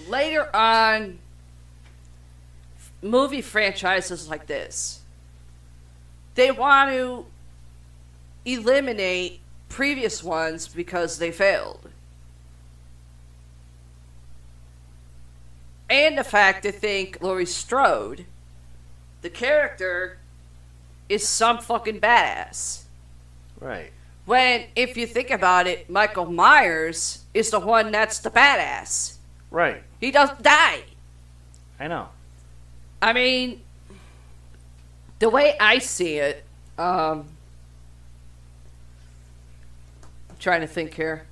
B: later on movie franchises like this. They want to eliminate previous ones because they failed. And the fact they think Laurie Strode, the character, is some fucking badass.
A: Right.
B: When, if you think about it, Michael Myers is the one that's the badass.
A: Right.
B: He doesn't die.
A: I know.
B: I mean, the way I see it, I'm trying to think here.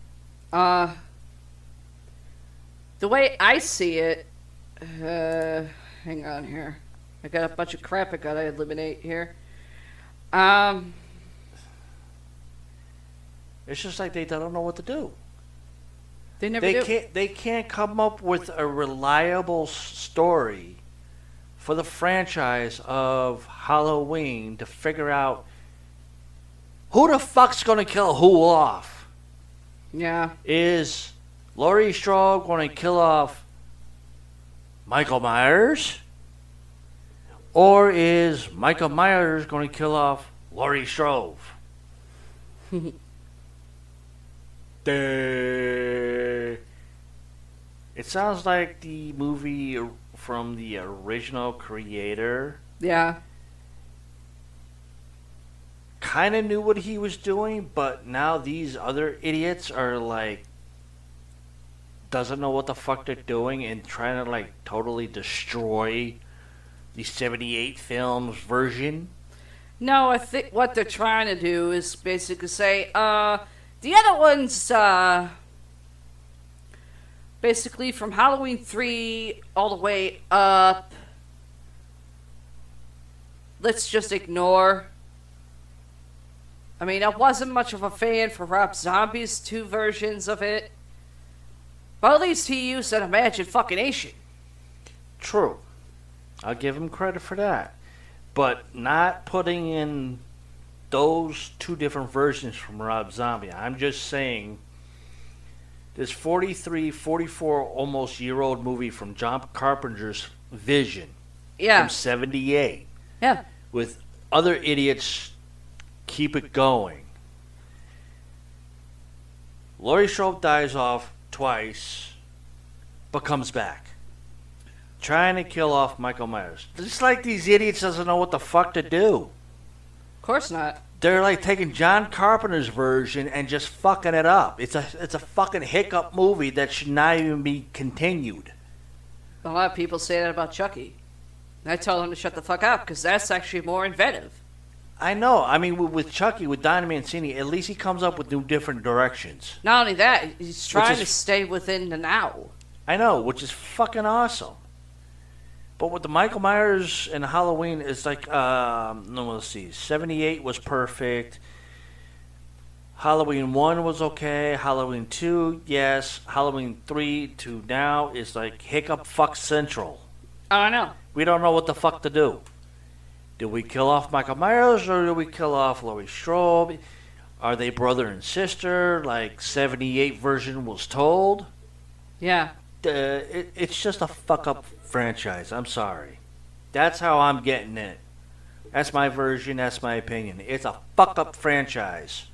B: The way I see it, hang on here. I got a bunch of crap I gotta eliminate here.
A: It's just like they don't know what to do.
B: They never do.
A: They can't come up with a reliable story for the franchise of Halloween to figure out who the fuck's gonna kill who off.
B: Yeah.
A: Is Laurie Strode gonna kill off Michael Myers? Or is Michael Myers gonna kill off Laurie Strode? It sounds like the movie from the original creator.
B: Yeah.
A: Kind of knew what he was doing, but now these other idiots are like, doesn't know what the fuck they're doing and trying to like totally destroy the 78 films version.
B: No, I think what they're trying to do is basically say, the other ones, basically from Halloween 3 all the way up, let's just ignore. I mean, I wasn't much of a fan for Rob Zombie's 2 versions of it, but at least he used an imagination.
A: True. I'll give him credit for that. But not putting in those 2 different versions from Rob Zombie. I'm just saying this 43, 44 almost year-old movie from John Carpenter's vision.
B: Yeah.
A: From 78.
B: Yeah.
A: With other idiots keep it going. Laurie Strode dies off twice, but comes back. Trying to kill off Michael Myers. It's like these idiots doesn't know what the fuck to do.
B: Of course not.
A: They're like taking John Carpenter's version and just fucking it up. It's a fucking hiccup movie that should not even be continued.
B: A lot of people say that about Chucky. And I tell them to shut the fuck up because that's actually more inventive.
A: I know. I mean, with Chucky, with Don Mancini, at least he comes up with new different directions.
B: Not only that, he's trying to stay within the now.
A: I know, which is fucking awesome. But with the Michael Myers and Halloween, it's like, no, let's see. 78 was perfect. Halloween 1 was okay. Halloween 2, yes. Halloween 3 to now is like hiccup fuck central.
B: Oh, I know.
A: We don't know what the fuck to do. Do we kill off Michael Myers or do we kill off Laurie Strode? Are they brother and sister like 78 version was told?
B: Yeah.
A: It's just a fuck up franchise. I'm sorry. That's how I'm getting it. That's my version. That's my opinion. It's a fuck up franchise.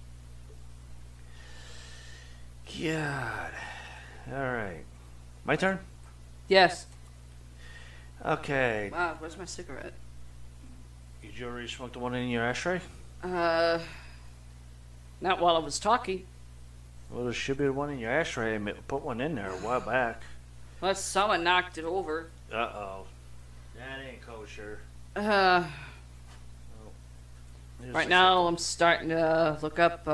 A: God. All right. My turn?
B: Yes.
A: Okay.
B: Wow, where's my cigarette?
A: Did you already smoke the one in your ashtray?
B: Not while I was talking.
A: Well, there should be one in your ashtray. I put one in there a while back.
B: Unless someone knocked it over.
A: Uh-oh. That ain't kosher.
B: Right now, I'm starting to look up,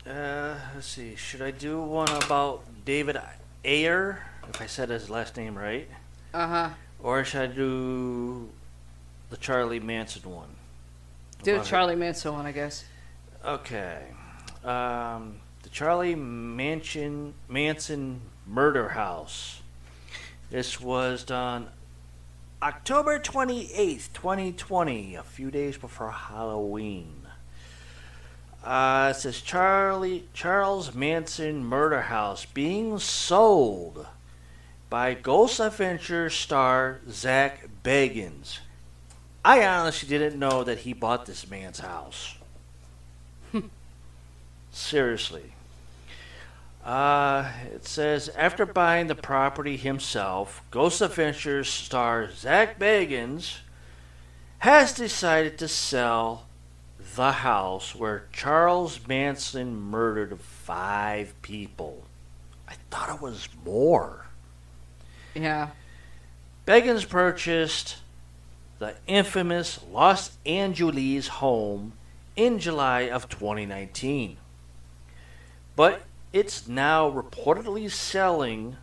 A: let's see. Should I do one about David Ayer? if I said his last name right.
B: Uh-huh.
A: Or should I do the Charlie Manson one?
B: Do Charlie Manson one, I guess.
A: Okay. The Charlie Manson Murder House. This was done October 28th, 2020, a few days before Halloween. It says Charles Manson Murder House being sold by Ghost Adventure star Zach Bagans. I honestly didn't know that he bought this man's house. Seriously. It says, after buying the property himself, Ghost Adventures star Zach Bagans has decided to sell the house where Charles Manson murdered 5 people. I thought it was more.
B: Yeah.
A: Bagans purchased the infamous Los Angeles home in July of 2019. But it's now reportedly selling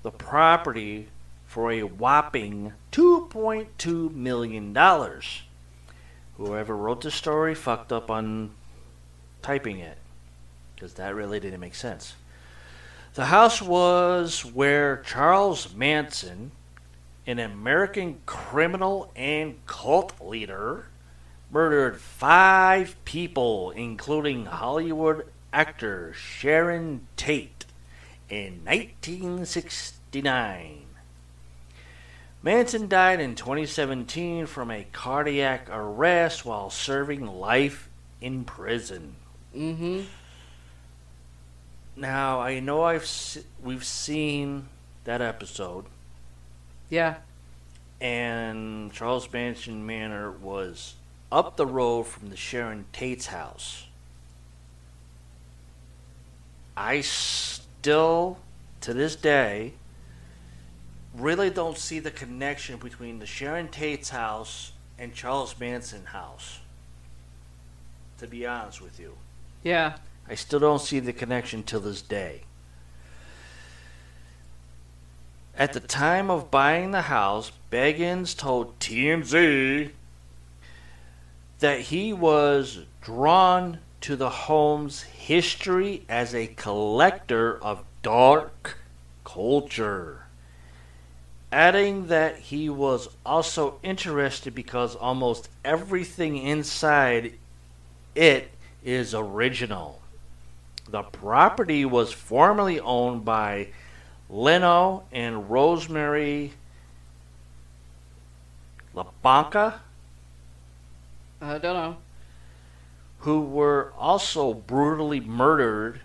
A: the property for a whopping $2.2 million. Whoever wrote the story fucked up on typing it, because that really didn't make sense. The house was where Charles Manson, an American criminal and cult leader, murdered 5 people, including Hollywood actor Sharon Tate, in 1969. Manson died in 2017 from a cardiac arrest while serving life in prison.
B: Mm-hmm.
A: Now, I know we've seen that episode.
B: Yeah.
A: And Charles Manson Manor was up the road from the Sharon Tate's house. I still, to this day, really don't see the connection between the Sharon Tate's house and Charles Manson house. To be honest with you.
B: Yeah.
A: I still don't see the connection till this day. At the time of buying the house, Bagans told TMZ that he was drawn to the home's history as a collector of dark culture, adding that he was also interested because almost everything inside it is original. The property was formerly owned by Leno and Rosemary LaBanca,
B: I don't know.
A: who were also brutally murdered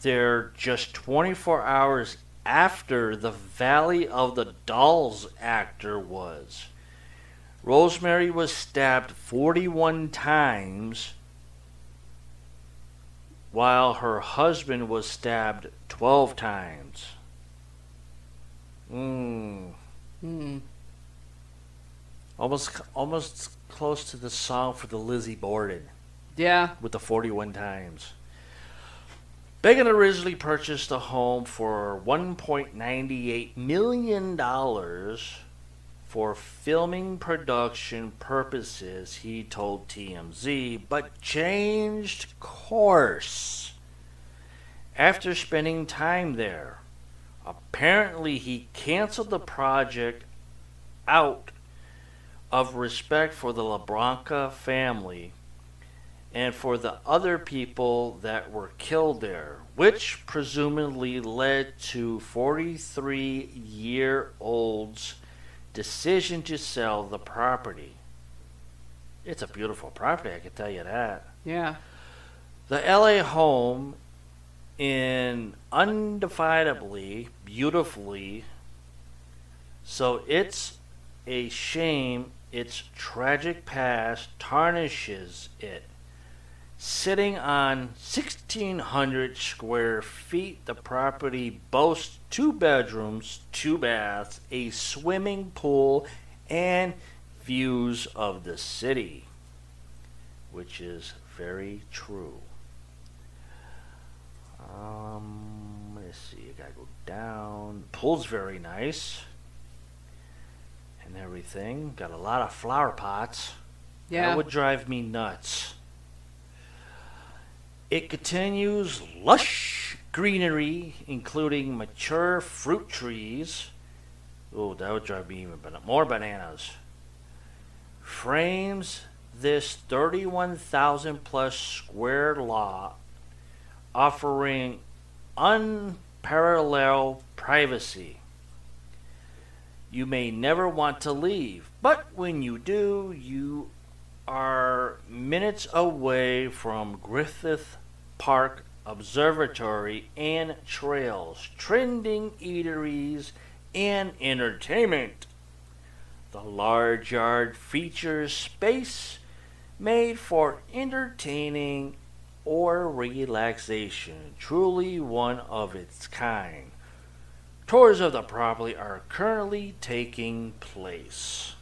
A: there just 24 hours after the Valley of the Dolls actor was. Rosemary was stabbed 41 times, while her husband was stabbed 12 times. Almost close to the song for the Lizzie Borden.
B: Yeah.
A: With the 41 times. Bagan originally purchased the home for $1.98 million for filming production purposes, he told TMZ, but changed course after spending time there. Apparently, he canceled the project out of respect for the LaBranca family and for the other people that were killed there, which presumably led to 43-year-old's decision to sell the property. It's a beautiful property, I can tell you that.
B: Yeah.
A: The LA home in undefinably beautifully, so it's a shame its tragic past tarnishes it. Sitting on 1,600 square feet, the property boasts 2 bedrooms, 2 baths, a swimming pool, and views of the city, which is very true. let's see, you gotta go down. Pool's very nice. And everything. Got a lot of flower pots.
B: Yeah.
A: That would drive me nuts. It continues lush greenery, including mature fruit trees. Oh, that would drive me even more bananas. Frames this 31,000 plus square lot, offering unparalleled privacy. You may never want to leave, but when you do, you are minutes away from Griffith Park Observatory and trails, trending eateries, and entertainment. The large yard features space made for entertaining or relaxation, truly one of its kind. Tours of the property are currently taking place.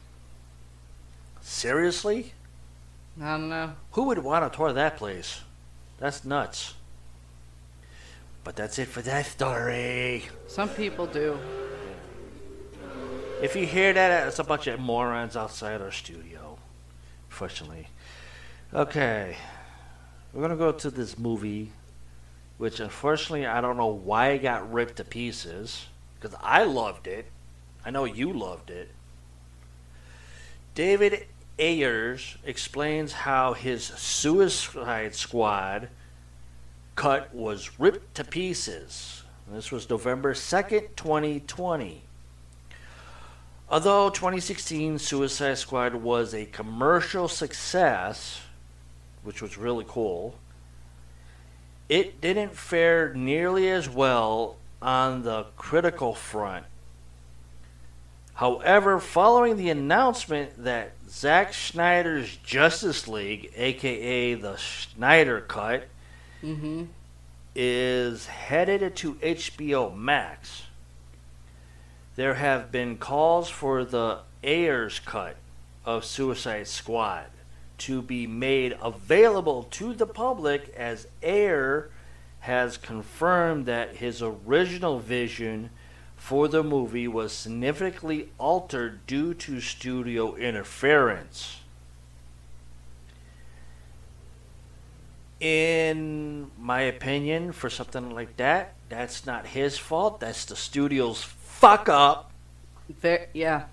A: Seriously?
B: I don't know.
A: Who would want to tour that place? That's nuts. But that's it for that story.
B: Some people do.
A: If you hear that, it's a bunch of morons outside our studio. Unfortunately. Okay. We're going to go to this movie, which unfortunately I don't know why it got ripped to pieces. Because I loved it. I know you loved it. David Ayers explains how his Suicide Squad cut was ripped to pieces. This was November 2nd, 2020. Although 2016 Suicide Squad was a commercial success, which was really cool, it didn't fare nearly as well on the critical front. However, following the announcement that Zack Snyder's Justice League, aka the Snyder Cut, is headed to HBO Max, there have been calls for the Ayers Cut of Suicide Squad to be made available to the public, as Ayer has confirmed that his original vision for the movie was significantly altered due to studio interference. In my opinion, for something like that, that's not his fault. That's the studio's fuck up.
B: Yeah.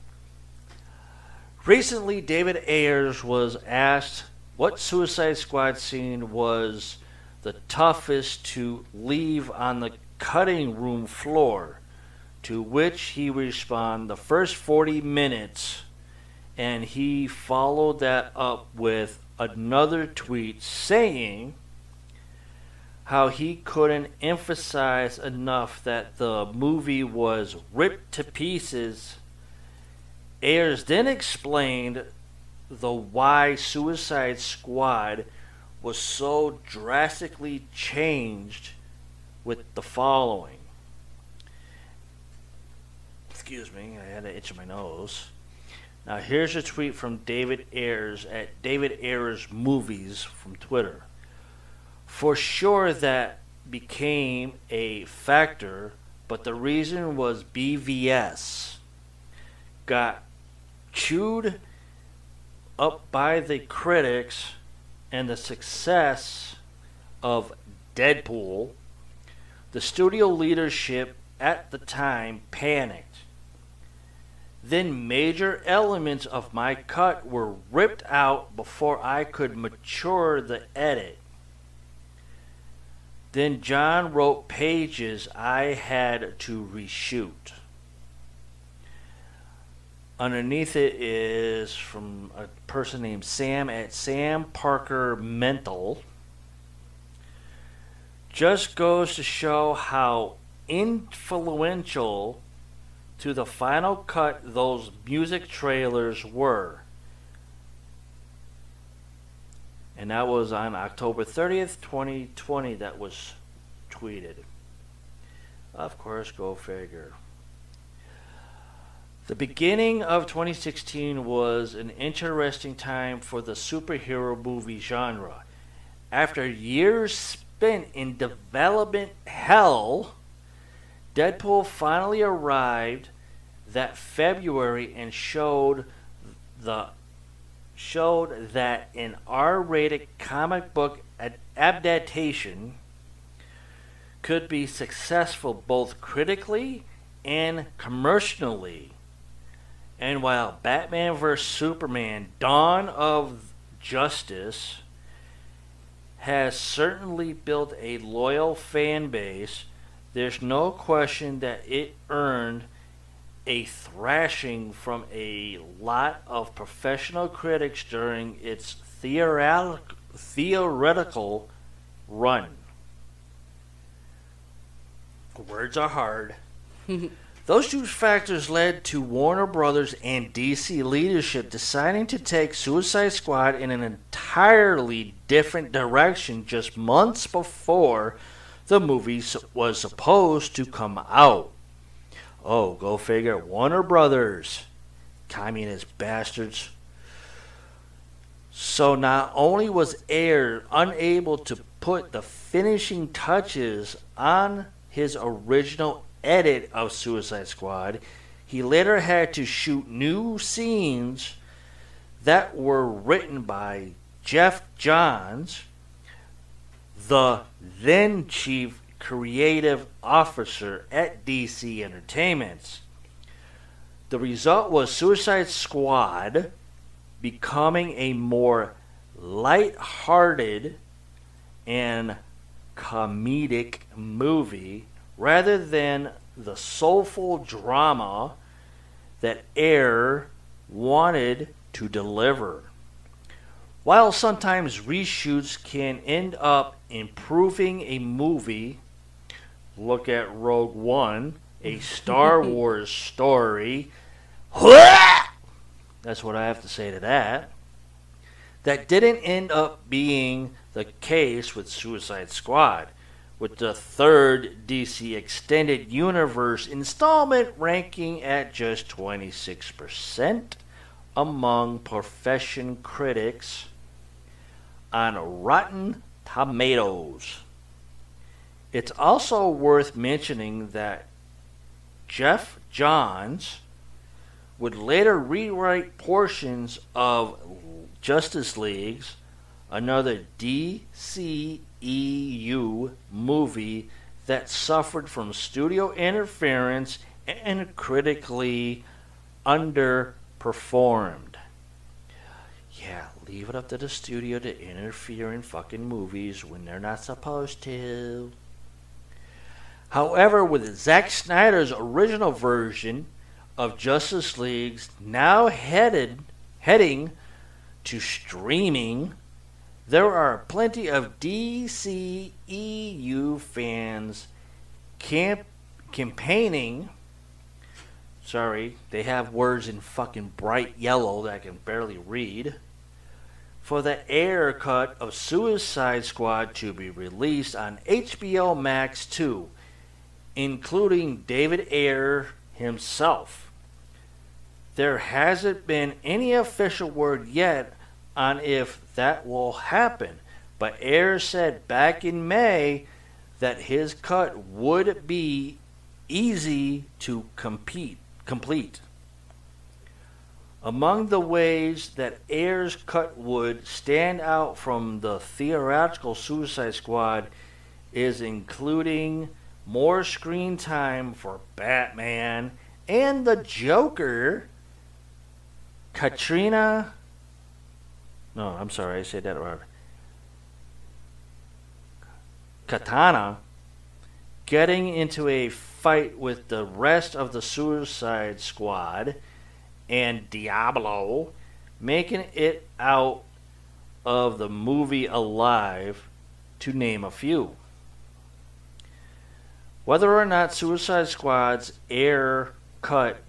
A: Recently, David Ayers was asked what Suicide Squad scene was the toughest to leave on the cutting room floor, to which he responded, the first 40 minutes, and he followed that up with another tweet saying how he couldn't emphasize enough that the movie was ripped to pieces. Ayers then explained the why Suicide Squad was so drastically changed with the following. Excuse me, I had an itch in my nose. Now here's a tweet from David Ayers at David Ayers Movies from Twitter. For sure that became a factor, but the reason was BVS got chewed up by the critics and the success of Deadpool. The studio leadership at the time panicked. Then major elements of my cut were ripped out before I could mature the edit. Then John wrote pages I had to reshoot. Underneath it is from a person named Sam at Sam Parker Mental. Just goes to show how influential to the final cut those music trailers were. And that was on October 30th, 2020 that was tweeted. Of course, go figure. The beginning of 2016 was an interesting time for the superhero movie genre. After years spent in development hell, Deadpool finally arrived that February and showed that an R-rated comic book adaptation could be successful both critically and commercially. And while Batman vs. Superman: Dawn of Justice has certainly built a loyal fan base, there's no question that it earned a thrashing from a lot of professional critics during its theoretical run. Words are hard. Those two factors led to Warner Brothers and DC leadership deciding to take Suicide Squad in an entirely different direction just months before the movie was supposed to come out. Oh, go figure. Warner Brothers. Communist bastards. So not only was Ayer unable to put the finishing touches on his original edit of Suicide Squad, he later had to shoot new scenes that were written by Jeff Johns, the then chief creative officer at DC Entertainment. The result was Suicide Squad becoming a more light-hearted and comedic movie rather than the soulful drama that Ayer wanted to deliver. While sometimes reshoots can end up improving a movie, look at Rogue One, a Star Wars story. That's what I have to say to that. That didn't end up being the case with Suicide Squad, with the third DC Extended Universe installment ranking at just 26% among profession critics on Rotten Tomatoes. It's also worth mentioning that Jeff Johns would later rewrite portions of Justice League's, another DCEU movie that suffered from studio interference and critically underperformed. Yeah, leave it up to the studio to interfere in fucking movies when they're not supposed to. However, with Zack Snyder's original version of Justice League's now heading to streaming, there are plenty of DCEU fans campaigning. Sorry, they have words in fucking bright yellow that I can barely read. For the Ayer cut of Suicide Squad to be released on HBO Max 2, including David Ayer himself. There hasn't been any official word yet on if that will happen, but Ayer said back in May that his cut would be easy to complete. Among the ways that Ayer's cut would stand out from the theoretical Suicide Squad is including more screen time for Batman and the Joker. Katana getting into a fight with the rest of the Suicide Squad, and Diablo making it out of the movie alive, to name a few. Whether or not Suicide Squad's Ayer cut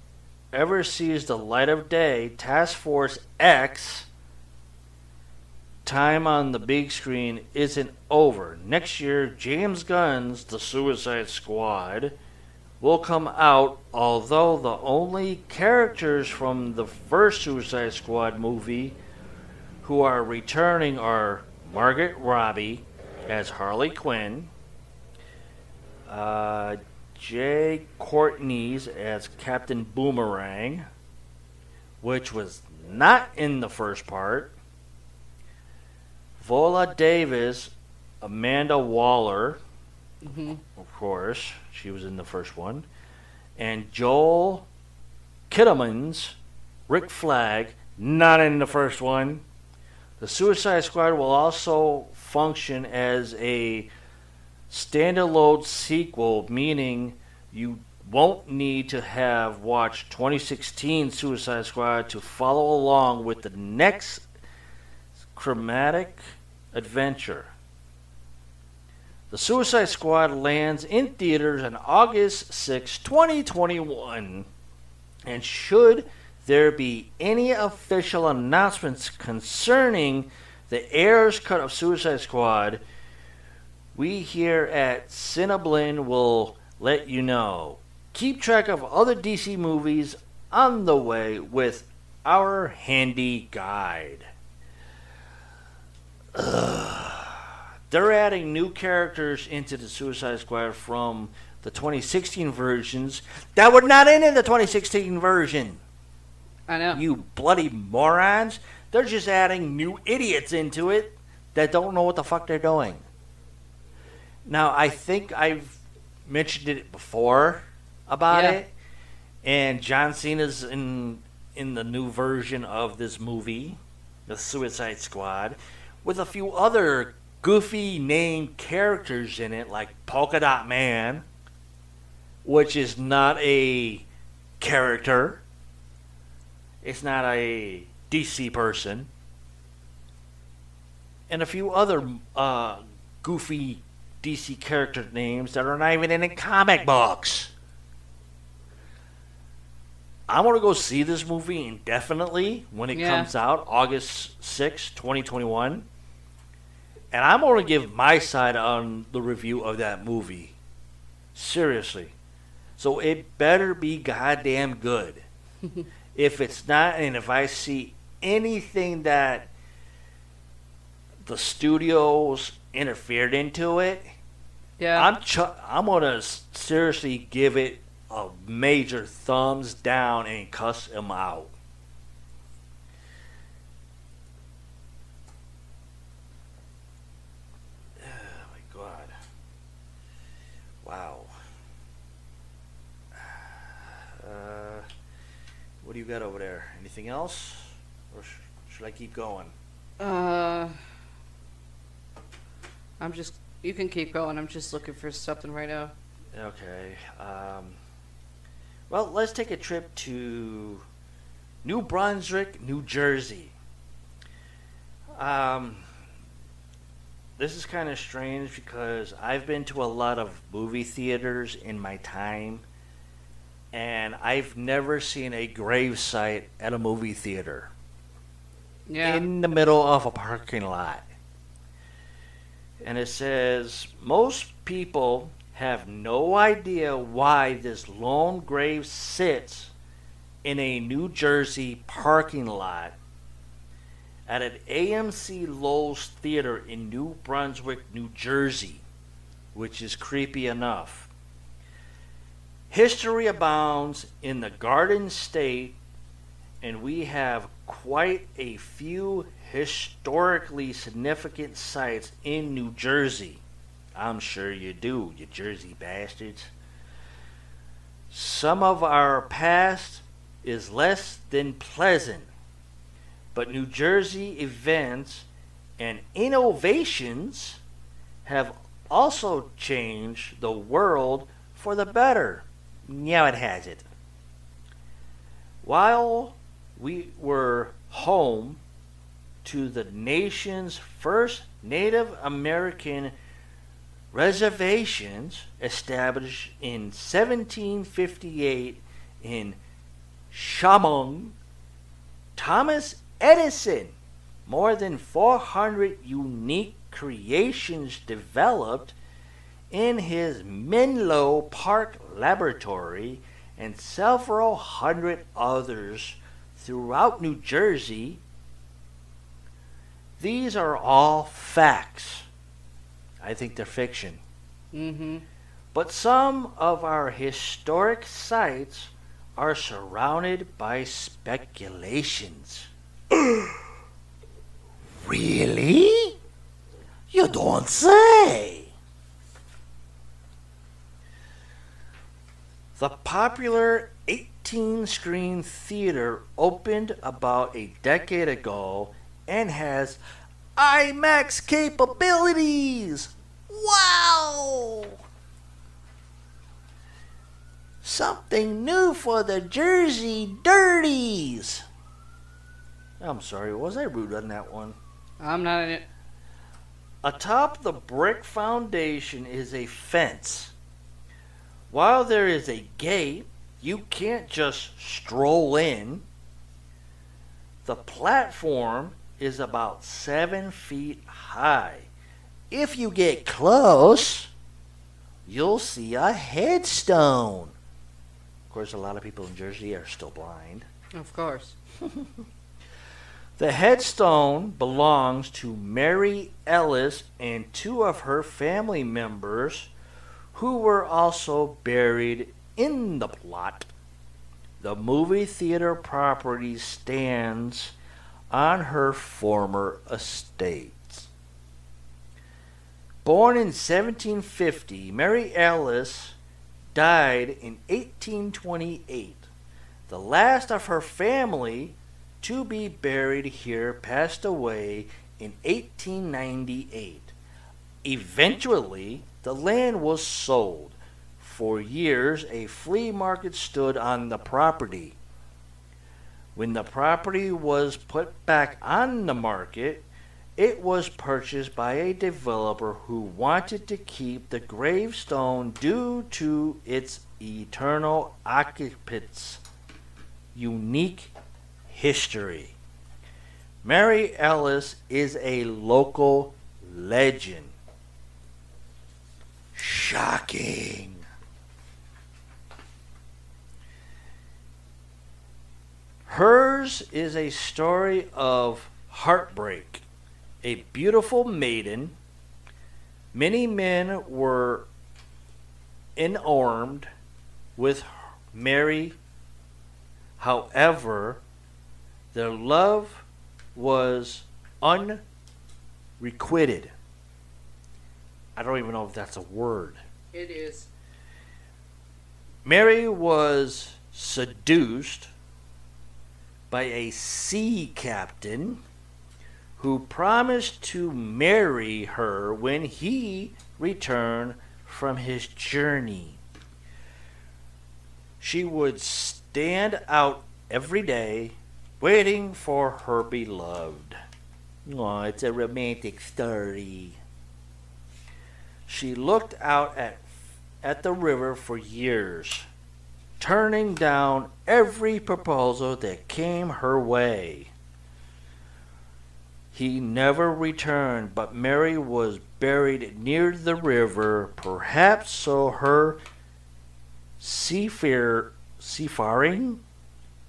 A: ever sees the light of day, Task Force X time on the big screen isn't over. Next year, James Gunn's The Suicide Squad will come out, although the only characters from the first Suicide Squad movie who are returning are Margaret Robbie as Harley Quinn, Jay Courtney's as Captain Boomerang, which was not in the first part. Viola Davis, Amanda Waller, of course, she was in the first one. And Joel Kinnaman's Rick Flag, not in the first one. The Suicide Squad will also function as a standalone sequel, meaning you won't need to have watched 2016 Suicide Squad to follow along with the next chromatic adventure. The Suicide Squad lands in theaters on August 6, 2021, and should there be any official announcements concerning the Ayers cut of Suicide Squad, we here at Cineblend will let you know. Keep track of other DC movies on the way with our handy guide. They're adding new characters into the Suicide Squad from the 2016 versions that were not in the 2016 version.
B: I know.
A: You bloody morons. They're just adding new idiots into it that don't know what the fuck they're doing. Now, I think I've mentioned it before about it. And John Cena's in the new version of this movie, The Suicide Squad, with a few other goofy named characters in it, like Polka Dot Man, which is not a character. It's not a DC person. And a few other goofy DC character names that are not even in the comic books. I'm going to go see this movie indefinitely when it comes out, August 6, 2021. And I'm going to give my side on the review of that movie. Seriously. So it better be goddamn good. If it's not, and if I see anything that the studios interfered into it, I'm going to seriously give it a major thumbs down and cuss him out. Oh my God. Wow. What do you got over there? Anything else? Or should I keep going?
B: You can keep going. I'm just looking for something right now.
A: Okay. Well, let's take a trip to New Brunswick, New Jersey. This is kind of strange because I've been to a lot of movie theaters in my time, and I've never seen a gravesite at a movie theater.
B: Yeah.
A: In the middle of a parking lot. And it says, most people have no idea why this lone grave sits in a New Jersey parking lot at an AMC Lowe's Theater in New Brunswick, New Jersey, which is creepy enough. History abounds in the Garden State, and we have quite a few historically significant sites in New Jersey. I'm sure you do, you Jersey bastards. Some of our past is less than pleasant, but New Jersey events and innovations have also changed the world for the better. Yeah, it has it. While we were home to the nation's first Native American reservations established in 1758 in Shamong, Thomas Edison, more than 400 unique creations developed in his Menlo Park laboratory, and several hundred others throughout New Jersey. These are all facts. I think they're fiction. But some of our historic sites are surrounded by speculations. Really? You don't say. The popular 18-screen theater opened about a decade ago and has IMAX capabilities. Wow! Something new for the Jersey Dirties. I'm sorry, was I rude on that one?
B: I'm not in it.
A: Atop the brick foundation is a fence. While there is a gate, you can't just stroll in. The platform is about 7 feet high. If you get close, you'll see a headstone. Of course, a lot of people in Jersey are still blind.
B: Of course.
A: The headstone belongs to Mary Ellis and 2 of her family members who were also buried in the plot. The movie theater property stands on her former estates. Born in 1750, Mary Ellis died in 1828. The last of her family to be buried here passed away in 1898. Eventually, the land was sold. For years, a flea market stood on the property. When the property was put back on the market, it was purchased by a developer who wanted to keep the gravestone due to its eternal occupants' unique history. Mary Ellis is a local legend. Shocking. Hers is a story of heartbreak. A beautiful maiden. Many men were enamored with Mary. However, their love was unrequited. I don't even know if that's a word.
B: It is.
A: Mary was seduced by a sea captain who promised to marry her when he returned from his journey. She would stand out every day waiting for her beloved. Oh, it's a romantic story. She looked out at the river for years, turning down every proposal that came her way. He never returned, but Mary was buried near the river, perhaps so her seafaring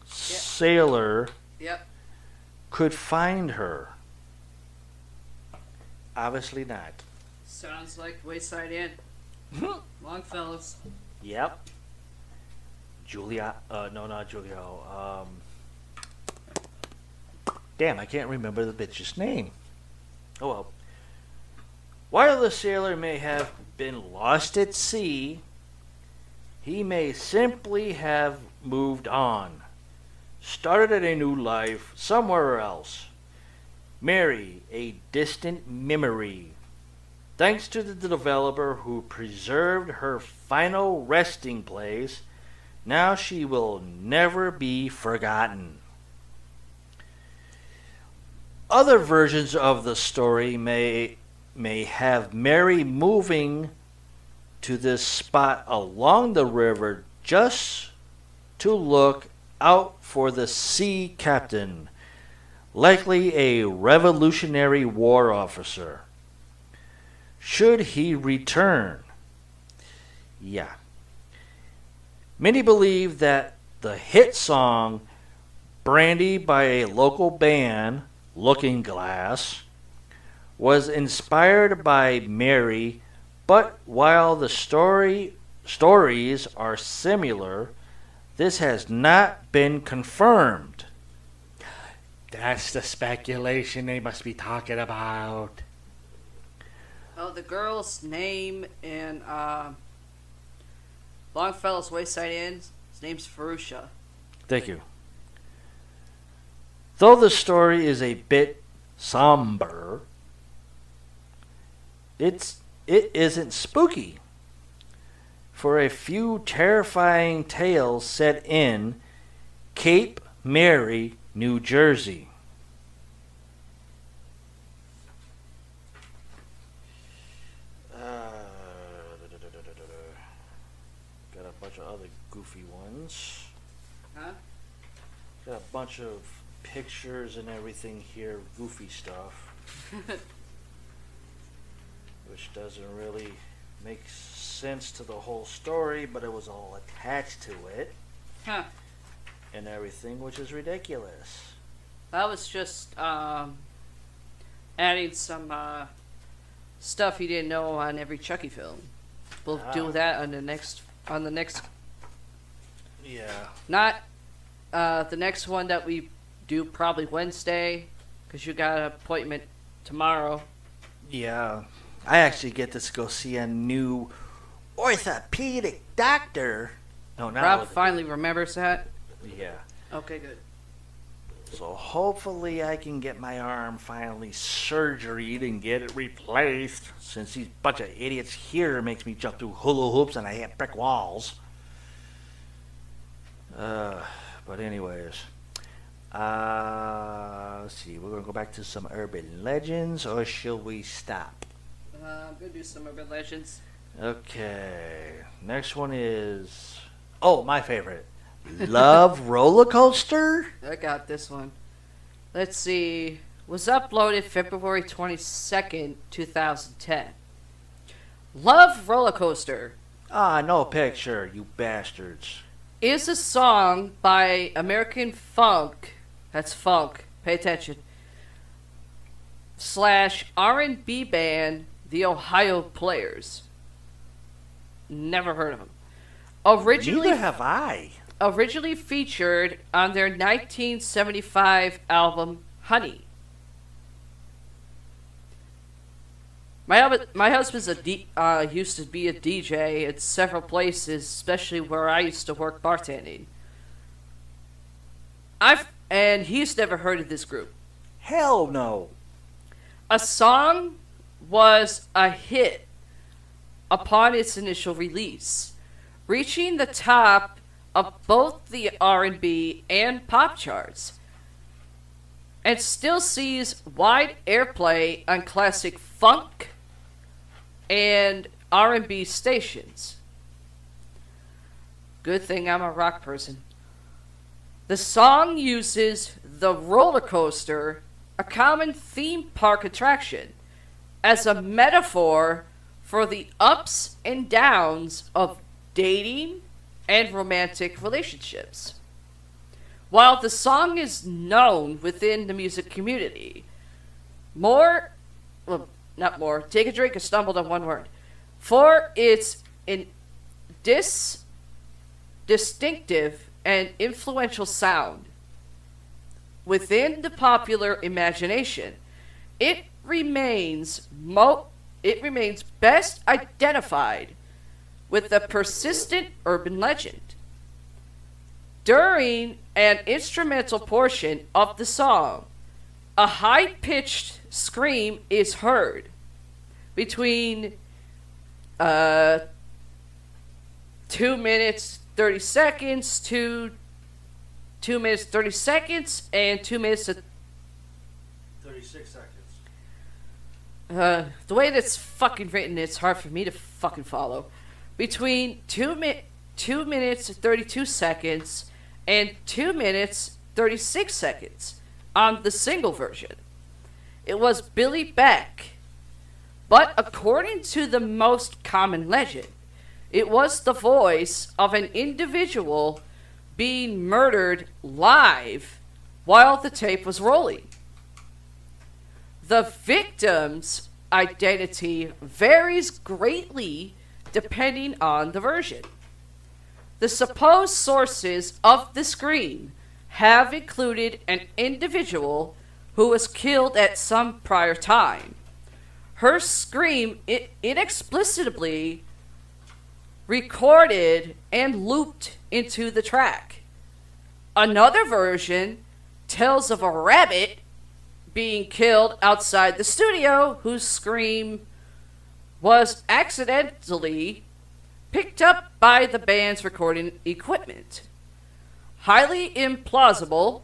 A: sailor could find her. Obviously not.
B: Sounds like Wayside Inn. Longfellows.
A: Yep. Julia. No, not Julio. Damn, I can't remember the bitch's name. Oh well. While the sailor may have been lost at sea, he may simply have moved on, started a new life somewhere else. Mary, a distant memory. Thanks to the developer who preserved her final resting place, now she will never be forgotten. Other versions of the story may have Mary moving to this spot along the river just to look out for the sea captain, likely a Revolutionary War officer. Should he return? Yeah. Many believe that the hit song Brandy by a local band, Looking Glass, was inspired by Mary, but while the story stories are similar, this has not been confirmed.
C: That's the speculation they must be talking about.
B: Oh, the girl's name in Longfellow's Wayside Inn, his name's Ferusha.
A: Thank you. Though the story is a bit somber, it isn't spooky. For a few terrifying tales set in Cape Mary, New Jersey. Got a bunch of other goofy ones.
B: Huh?
A: Got a bunch of pictures and everything here, goofy stuff. Which doesn't really make sense to the whole story, but it was all attached to it.
B: Huh.
A: And everything, which is ridiculous.
B: That was just adding some stuff you didn't know on every Chucky film. We'll do that on the next.
A: Yeah.
B: Not the next one that we do probably Wednesday, because you got an appointment tomorrow.
A: Yeah. I actually get to go see a new orthopedic doctor. No, not
B: Rob finally remembers that.
A: Yeah.
B: Okay, good.
A: So hopefully I can get my arm finally surgeried and get it replaced, since these bunch of idiots here makes me jump through hula hoops and I hit brick walls. But anyways, let's see. We're gonna go back to some urban legends, or shall we stop?
B: I'm gonna do some urban legends.
A: Okay. Next one is my favorite. Love Roller Coaster?
B: I got this one. Let's see. Was uploaded February 22nd, 2010. Love Roller Coaster
A: No picture, you bastards.
B: is a song by American funk. That's funk. Pay attention. / R&B band, the Ohio Players. Never heard of them.
A: Neither have I.
B: Originally featured on their 1975 album Honey. My husband's used to be a DJ at several places, especially where I used to work bartending. And he's never heard of this group.
A: Hell no.
B: A song was a hit upon its initial release, reaching the top of both the R&B and pop charts, and still sees wide airplay on classic funk and R&B stations. Good thing I'm a rock person. The song uses the roller coaster, a common theme park attraction, as a metaphor for the ups and downs of dating and romantic relationships. While the song is known within the music community, take a drink, I stumbled on one word, for its distinctive and influential sound within the popular imagination, it remains best identified with the persistent urban legend. During an instrumental portion of the song, a high-pitched scream is heard between 2 minutes 30 seconds to 2 minutes 30 seconds and 2 minutes
A: 36 seconds.
B: The way that's fucking written, it's hard for me to fucking follow. Between 2 minutes 32 seconds and 2 minutes 36 seconds on the single version. It was Billy Beck, but according to the most common legend, it was the voice of an individual being murdered live while the tape was rolling. The victim's identity varies greatly depending on the version. The supposed sources of the scream have included an individual who was killed at some prior time. Her scream inexplicably recorded and looped into the track. Another version tells of a rabbit being killed outside the studio whose scream was accidentally picked up by the band's recording equipment. Highly implausible,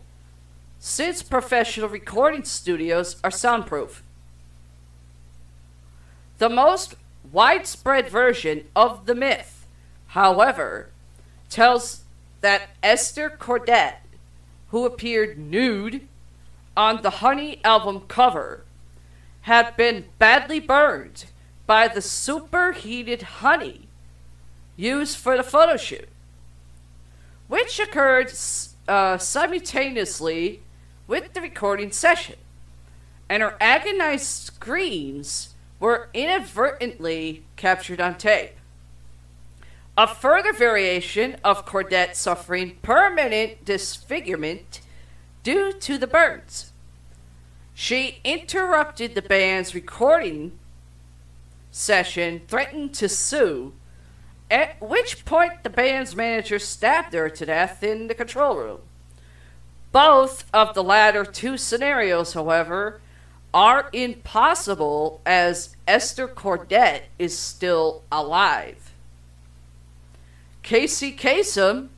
B: since professional recording studios are soundproof. The most widespread version of the myth, however, tells that Esther Cordet, who appeared nude on the Honey album cover, had been badly burned by the superheated honey used for the photo shoot, which occurred simultaneously with the recording session, and her agonized screams were inadvertently captured on tape. A further variation of Cordet suffering permanent disfigurement due to the burns. She interrupted the band's recording session, threatened to sue, at which point the band's manager stabbed her to death in the control room. Both of the latter two scenarios, however, are impossible as Esther Cordet is still alive. Casey Kasem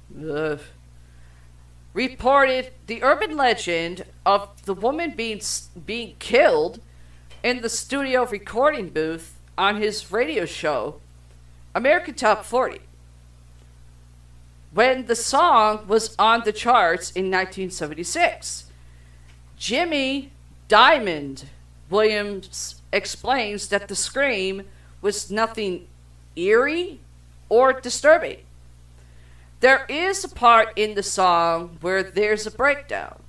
B: reported the urban legend of the woman being killed in the studio recording booth on his radio show, American Top 40, when the song was on the charts in 1976. Jimmy Diamond Williams explains that the scream was nothing eerie or disturbing. There is a part in the song where there's a breakdown.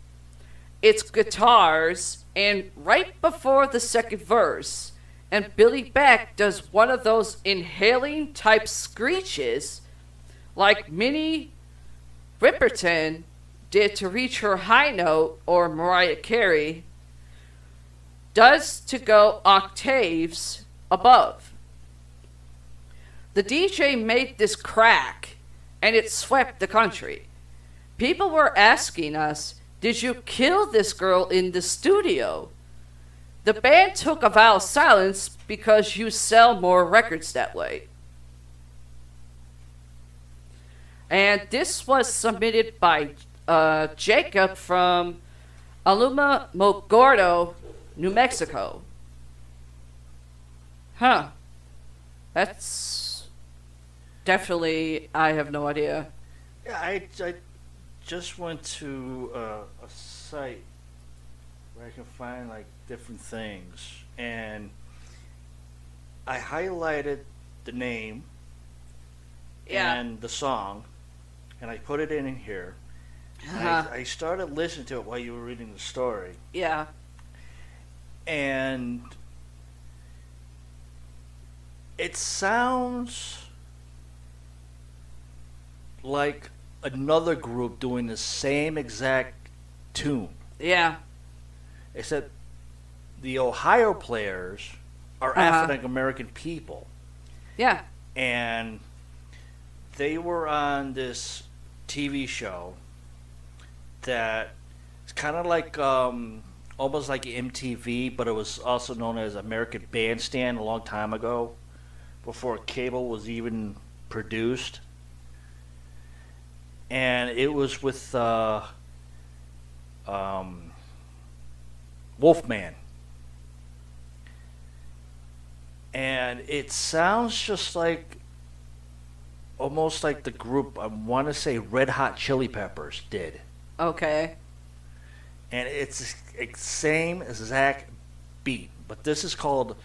B: It's guitars, and right before the second verse, and Billy Beck does one of those inhaling type screeches like Minnie Riperton did to reach her high note, or Mariah Carey does to go octaves above. The DJ made this crack, and it swept the country. People were asking us, "Did you kill this girl in the studio?" The band took a vow of silence because you sell more records that way. And this was submitted by Jacob from Alamogordo, New Mexico. Huh. That's definitely, I have no idea.
A: Yeah, I just went to a site where I can find like different things, and I highlighted the name and the song, and I put it in here. I started listening to it while you were reading the story.
B: Yeah.
A: And it sounds like another group doing the same exact tune.
B: Yeah.
A: Except the Ohio players are African American people.
B: Yeah.
A: And they were on this TV show that it's kind of like almost like MTV, but it was also known as American Bandstand a long time ago, before cable was even produced. And it was with Wolfman. And it sounds just like, almost like the group, I want to say Red Hot Chili Peppers did.
B: Okay.
A: And it's the same exact beat, but this is called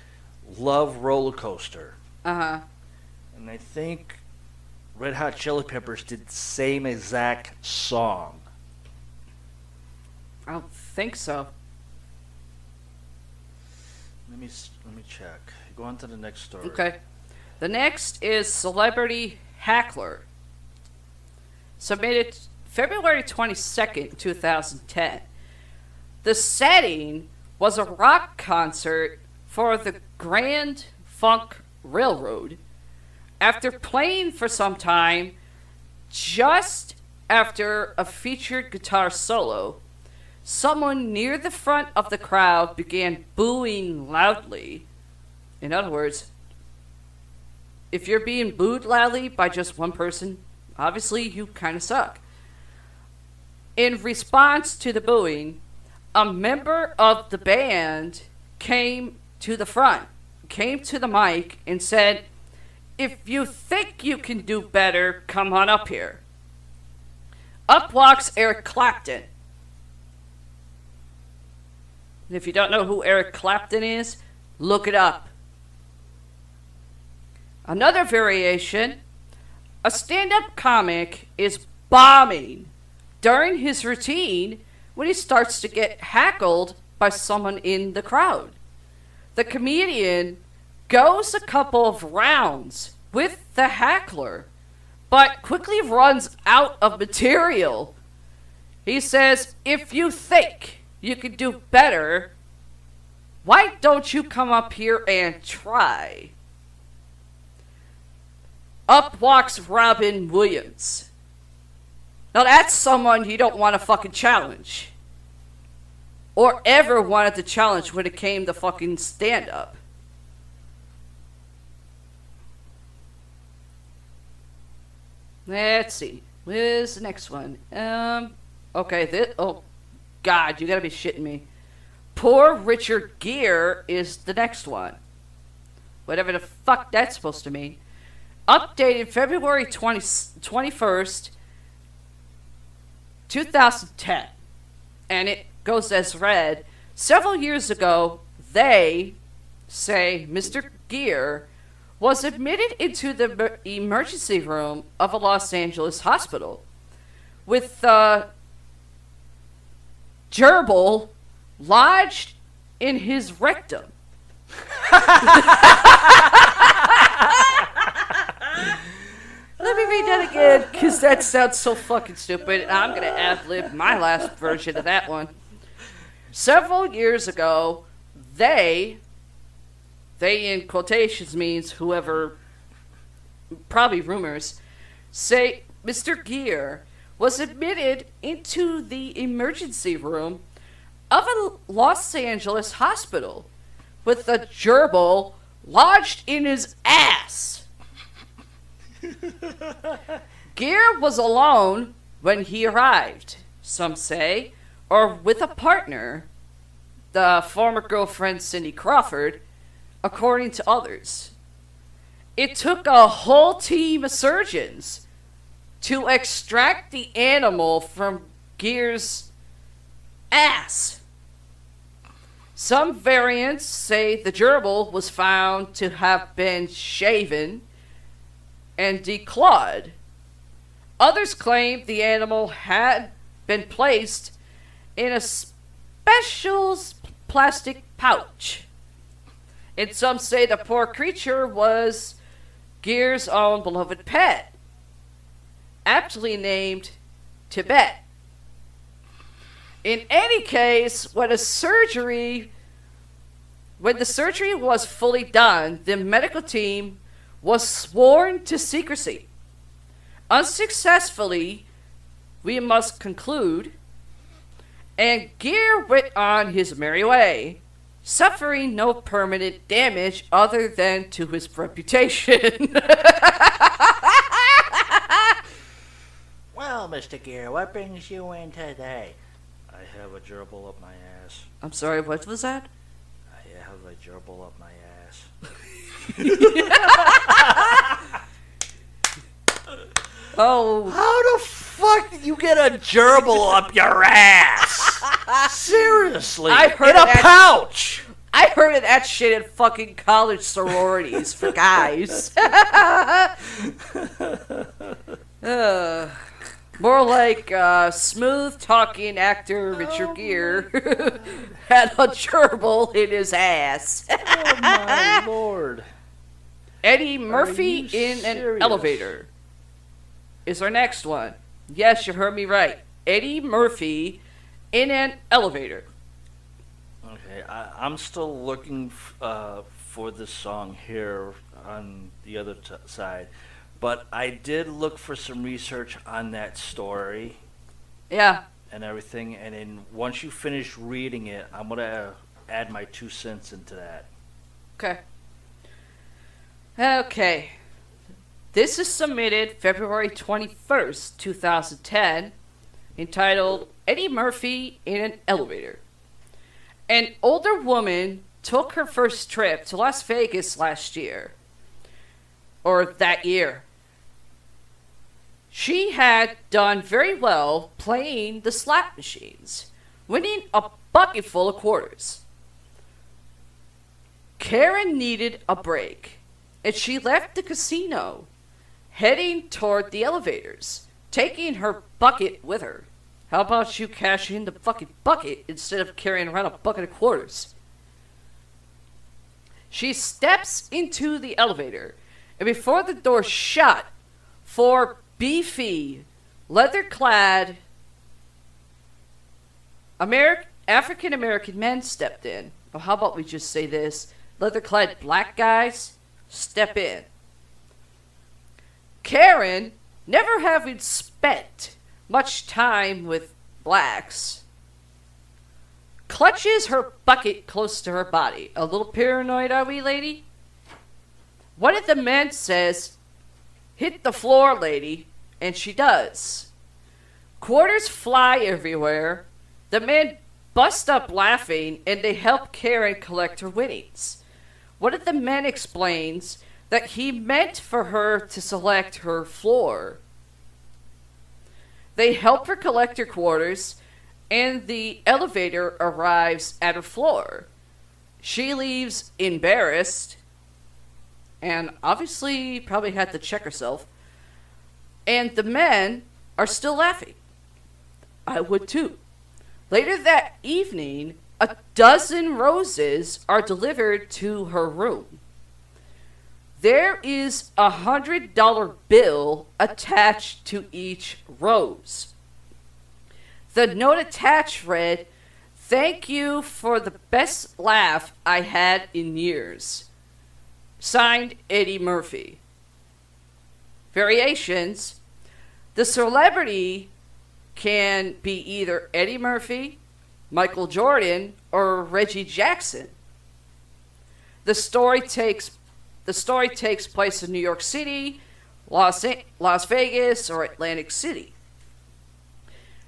A: Love Roller Coaster.
B: And
A: I think Red Hot Chili Peppers did the same exact song.
B: I don't think so.
A: Let me check. Go on to the next story.
B: Okay. The next is Celebrity Heckler. Submitted February 22nd, 2010. The setting was a rock concert for the Grand Funk Railroad. After playing for some time, just after a featured guitar solo, someone near the front of the crowd began booing loudly. In other words, if you're being booed loudly by just one person, obviously you kind of suck. In response to the booing, a member of the band came to the mic and said, "If you think you can do better, come on up here." Up walks Eric Clapton. And if you don't know who Eric Clapton is, look it up. Another variation, a stand-up comic is bombing during his routine when he starts to get heckled by someone in the crowd. The comedian goes a couple of rounds with the heckler, but quickly runs out of material. He says, "If you think you could do better, why don't you come up here and try?" Up walks Robin Williams. Now that's someone you don't want to fucking challenge. Or ever wanted to challenge when it came to fucking stand-up. Let's see. Where's the next one? Okay, oh, God, you gotta be shitting me. Poor Richard Gere is the next one. Whatever the fuck that's supposed to mean. Updated February 21st, 2010. And it goes as read, several years ago, they say Mr. Gere was admitted into the emergency room of a Los Angeles hospital with gerbil lodged in his rectum. Let me read that again, because that sounds so fucking stupid. I'm going to ad-lib my last version of that one. Several years ago, they in quotations means whoever, probably rumors, say Mr. Gere was admitted into the emergency room of a Los Angeles hospital with a gerbil lodged in his ass. Gere was alone when he arrived, some say, or with a partner, the former girlfriend Cindy Crawford, according to others. It took a whole team of surgeons to extract the animal from Gere's ass. Some variants say the gerbil was found to have been shaven and declawed. Others claim the animal had been placed in a special plastic pouch. And some say the poor creature was Gere's own beloved pet, aptly named Tibet. In any case, when the surgery was fully done, the medical team was sworn to secrecy. Unsuccessfully, we must conclude, and Gere went on his merry way, suffering no permanent damage other than to his reputation.
A: Well, Mr. Gere, what brings you in today? I have a gerbil up my ass.
B: I'm sorry, what was that?
A: I have a gerbil up my ass.
B: Oh.
A: How the fuck did you get a gerbil up your ass? Seriously.
B: I heard
A: in a pouch.
B: I heard of that shit in fucking college sororities for guys. More like smooth-talking actor Richard Gere had a gerbil in his ass.
A: Oh, my Lord.
B: Eddie Murphy in an
A: serious?
B: elevator is our next one. Yes, you heard me right. Eddie Murphy in an elevator.
A: Okay, I'm still looking for this song here on the other side, but I did look for some research on that story
B: Yeah.
A: and everything, and then once you finish reading it, I'm gonna add my 2 cents into that.
B: Okay. Okay. This is submitted February 21st, 2010, entitled Eddie Murphy in an Elevator. An older woman took her first trip to Las Vegas last year, or that year. She had done very well playing the slot machines, winning a bucket full of quarters. Karen needed a break, and she left the casino, heading toward the elevators, taking her bucket with her. How about you cash in the fucking bucket instead of carrying around a bucket of quarters? She steps into the elevator, and before the door shut, 4 beefy, leather-clad African-American men stepped in. Or how about we just say this? Leather-clad black guys step in. Karen, never having spent much time with blacks, clutches her bucket close to her body. A little paranoid, are we, lady? One of the men says, "Hit the floor, lady," and she does. Quarters fly everywhere. The men bust up laughing, and they help Karen collect her winnings. One of the men explains that he meant for her to select her floor. They help her collect her quarters, and the elevator arrives at her floor. She leaves embarrassed, and obviously probably had to check herself. And the men are still laughing. I would too. Later that evening, a dozen roses are delivered to her room. There is a $100 bill attached to each rose. The note attached read, "Thank you for the best laugh I had in years. Signed, Eddie Murphy." Variations. The celebrity can be either Eddie Murphy, Michael Jordan, or Reggie Jackson. The story takes place in New York City, Las Vegas, or Atlantic City.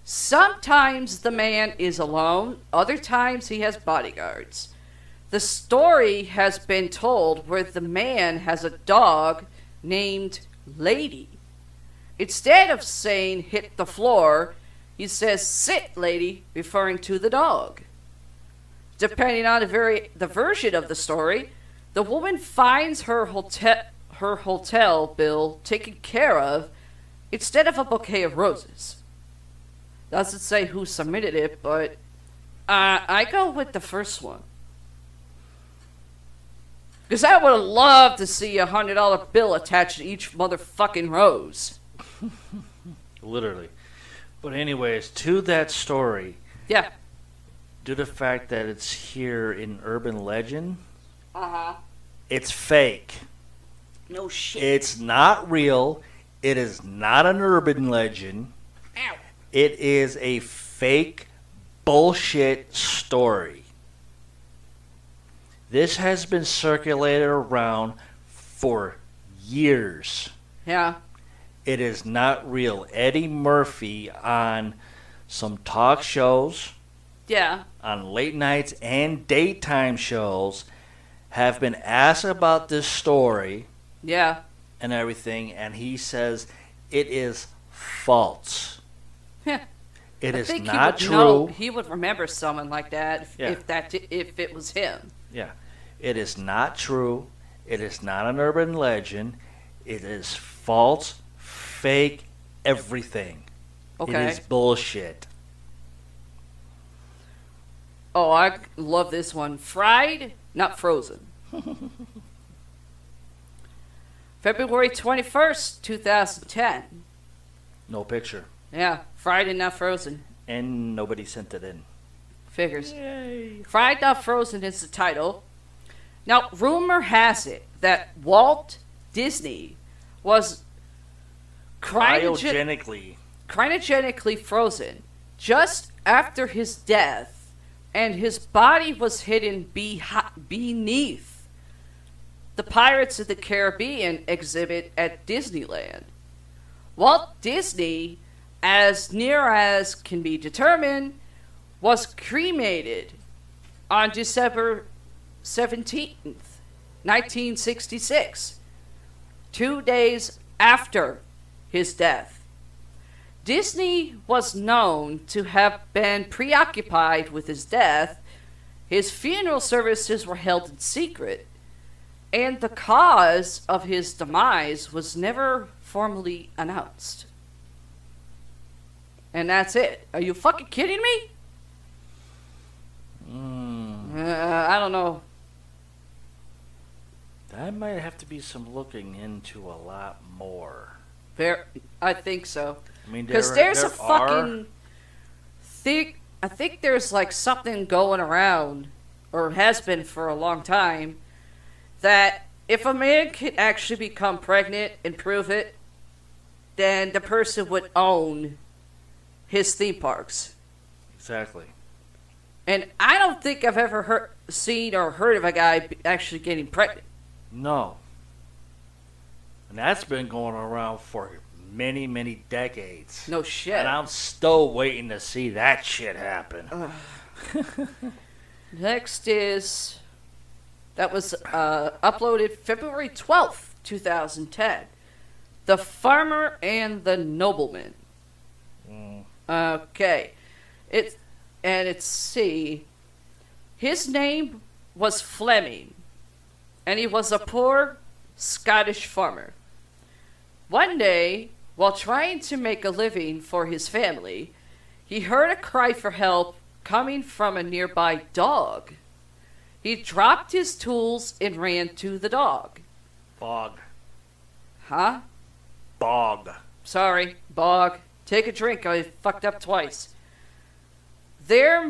B: Sometimes the man is alone, other times he has bodyguards. The story has been told where the man has a dog named Lady. Instead of saying "hit the floor," he says "sit, lady," referring to the dog. Depending on the version of the story, the woman finds her hotel bill taken care of instead of a bouquet of roses. Doesn't say who submitted it, but I go with the first one. Because I would have loved to see a $100 bill attached to each motherfucking rose.
A: Literally. But anyways, to that story,
B: Yeah.
A: due to the fact that it's here in urban legend,
B: Uh-huh.
A: it's fake.
B: No shit.
A: It's not real. It is not an urban legend.
B: Ow.
A: It is a fake bullshit story. This has been circulated around for years.
B: Yeah.
A: It is not real. Eddie Murphy on some talk shows,
B: Yeah.
A: on late nights and daytime shows, have been asked about this story
B: Yeah.
A: and everything, and he says it is false.
B: Yeah.
A: It
B: I
A: is
B: think
A: not
B: he would
A: true.
B: know, he would remember someone like that
A: Yeah.
B: if it was him.
A: Yeah. It is not true. It is not an urban legend. It is false, fake, everything.
B: Okay.
A: It is bullshit.
B: Oh, I love this one. Fried, not frozen. February 21st, 2010.
A: No picture.
B: Yeah, Fried and Not Frozen.
A: And nobody sent it in.
B: Figures.
A: Yay.
B: Fried Not Frozen is the title. Now, rumor has it that Walt Disney was cryogenically frozen just after his death, and his body was hidden beneath the Pirates of the Caribbean exhibit at Disneyland. Walt Disney, as near as can be determined, was cremated on December 17th, 1966, 2 days after his death. Disney was known to have been preoccupied with his death. His funeral services were held in secret, and the cause of his demise was never formally announced. And that's it. Are you fucking kidding me? I don't know.
A: That might have to be some looking into a lot more.
B: I think so.
A: I mean,
B: because there's a fucking thing. I think there's like something going around, or has been for a long time, that if a man could actually become pregnant and prove it, then the person would own his theme parks.
A: Exactly.
B: And I don't think I've ever seen or heard of a guy actually getting pregnant.
A: No. And that's been going around for many, many decades.
B: No shit.
A: And I'm still waiting to see that shit happen.
B: Next is... That was uploaded February 12th, 2010. The Farmer and the Nobleman. Okay. It's C. His name was Fleming, and he was a poor Scottish farmer. One day, while trying to make a living for his family, he heard a cry for help coming from a nearby dog. He dropped his tools and ran to the dog.
A: Bog.
B: Huh?
A: Bog.
B: Sorry, bog. Take a drink. I fucked up twice. There,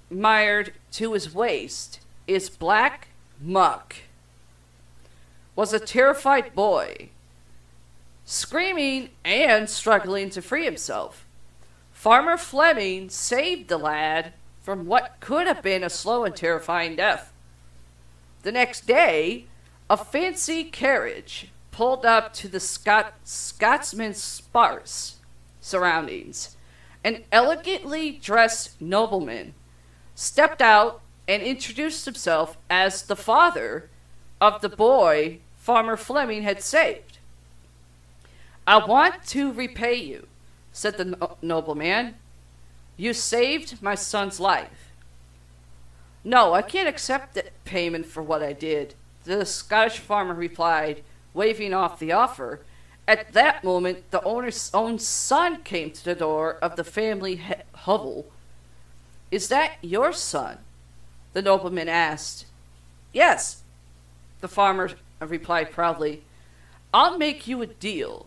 B: mired to his waist, is black muck. Was a terrified boy, screaming and struggling to free himself. Farmer Fleming saved the lad from what could have been a slow and terrifying death. The next day, a fancy carriage pulled up to the Scotsman's sparse surroundings. An elegantly dressed nobleman stepped out and introduced himself as the father of the boy Farmer Fleming had saved. "I want to repay you," said the nobleman. "You saved my son's life." "No, I can't accept the payment for what I did," the Scottish farmer replied, waving off the offer. At that moment, the owner's own son came to the door of the family hovel. "Is that your son?" the nobleman asked. "Yes," the farmer replied proudly. "I'll make you a deal.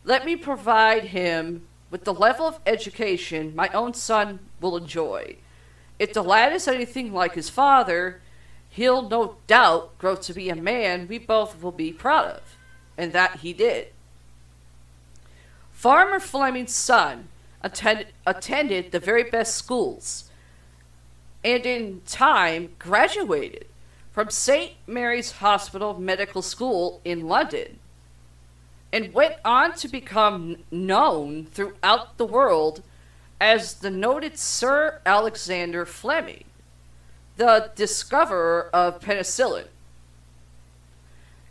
B: Let me provide him with the level of education my own son will enjoy. If the lad is anything like his father, he'll no doubt grow to be a man we both will be proud of." And that he did. Farmer Fleming's son attended the very best schools, and in time graduated from St. Mary's Hospital Medical School in London, and went on to become known throughout the world as the noted Sir Alexander Fleming, the discoverer of penicillin.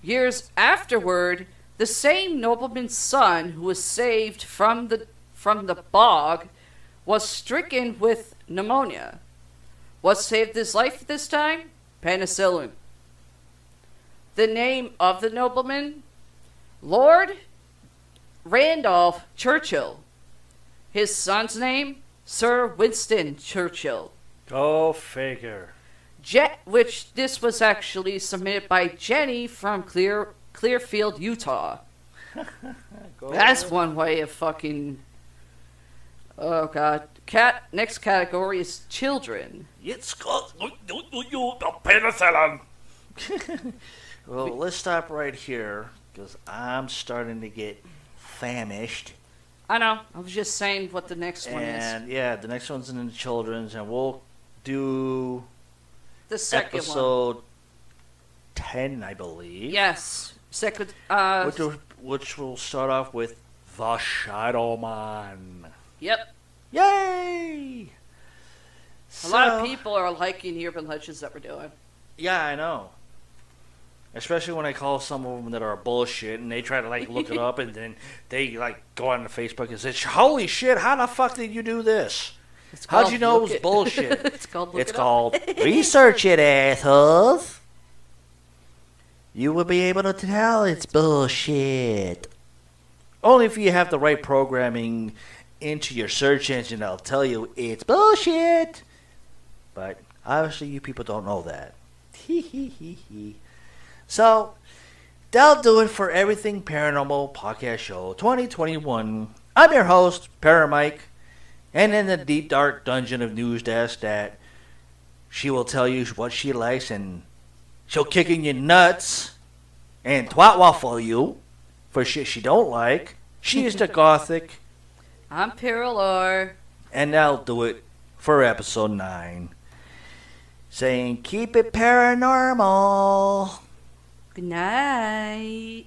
B: Years afterward, the same nobleman's son who was saved from the bog was stricken with pneumonia. What saved his life this time? Penicillin. The name of the nobleman? Lord Randolph Churchill. His son's name? Sir Winston Churchill.
A: Go figure.
B: Which this was actually submitted by Jenny from Clearfield, Utah.
A: Go
B: That's
A: ahead.
B: one way of fucking. Oh god. Next category is children.
C: It's got penicillin.
A: Well, let's stop right here because I'm starting to get famished.
B: I know. I was just saying what the next one is.
A: And yeah, the next one's in the children's, and we'll do
B: The second one.
A: episode 10, I believe.
B: Yes. Second.
A: Which will start off with
C: The Shadow Man.
B: Yep.
A: Yay!
B: A lot of people are liking the urban legends that we're doing.
A: Yeah, I know. Especially when I call some of them that are bullshit, and they try to like look it up, and then they like go on to Facebook and say, "Holy shit! How the fuck did you do this? How'd you know it was bullshit?"
B: It's called. Look
A: It's
B: it
A: called
B: up.
A: research it, assholes. You will be able to tell it's bullshit. Only if you have the right programming into your search engine, I'll tell you it's bullshit. But obviously, you people don't know that. So, that'll do it for Everything Paranormal Podcast Show 2021. I'm your host, Paramike, and in the deep dark dungeon of News Desk that she will tell you what she likes and she'll kick in your nuts and twat waffle you for shit she don't like. She is the Gothic,
B: I'm Piralor.
A: and that'll do it for episode 9. Saying, keep it paranormal.
B: Good night.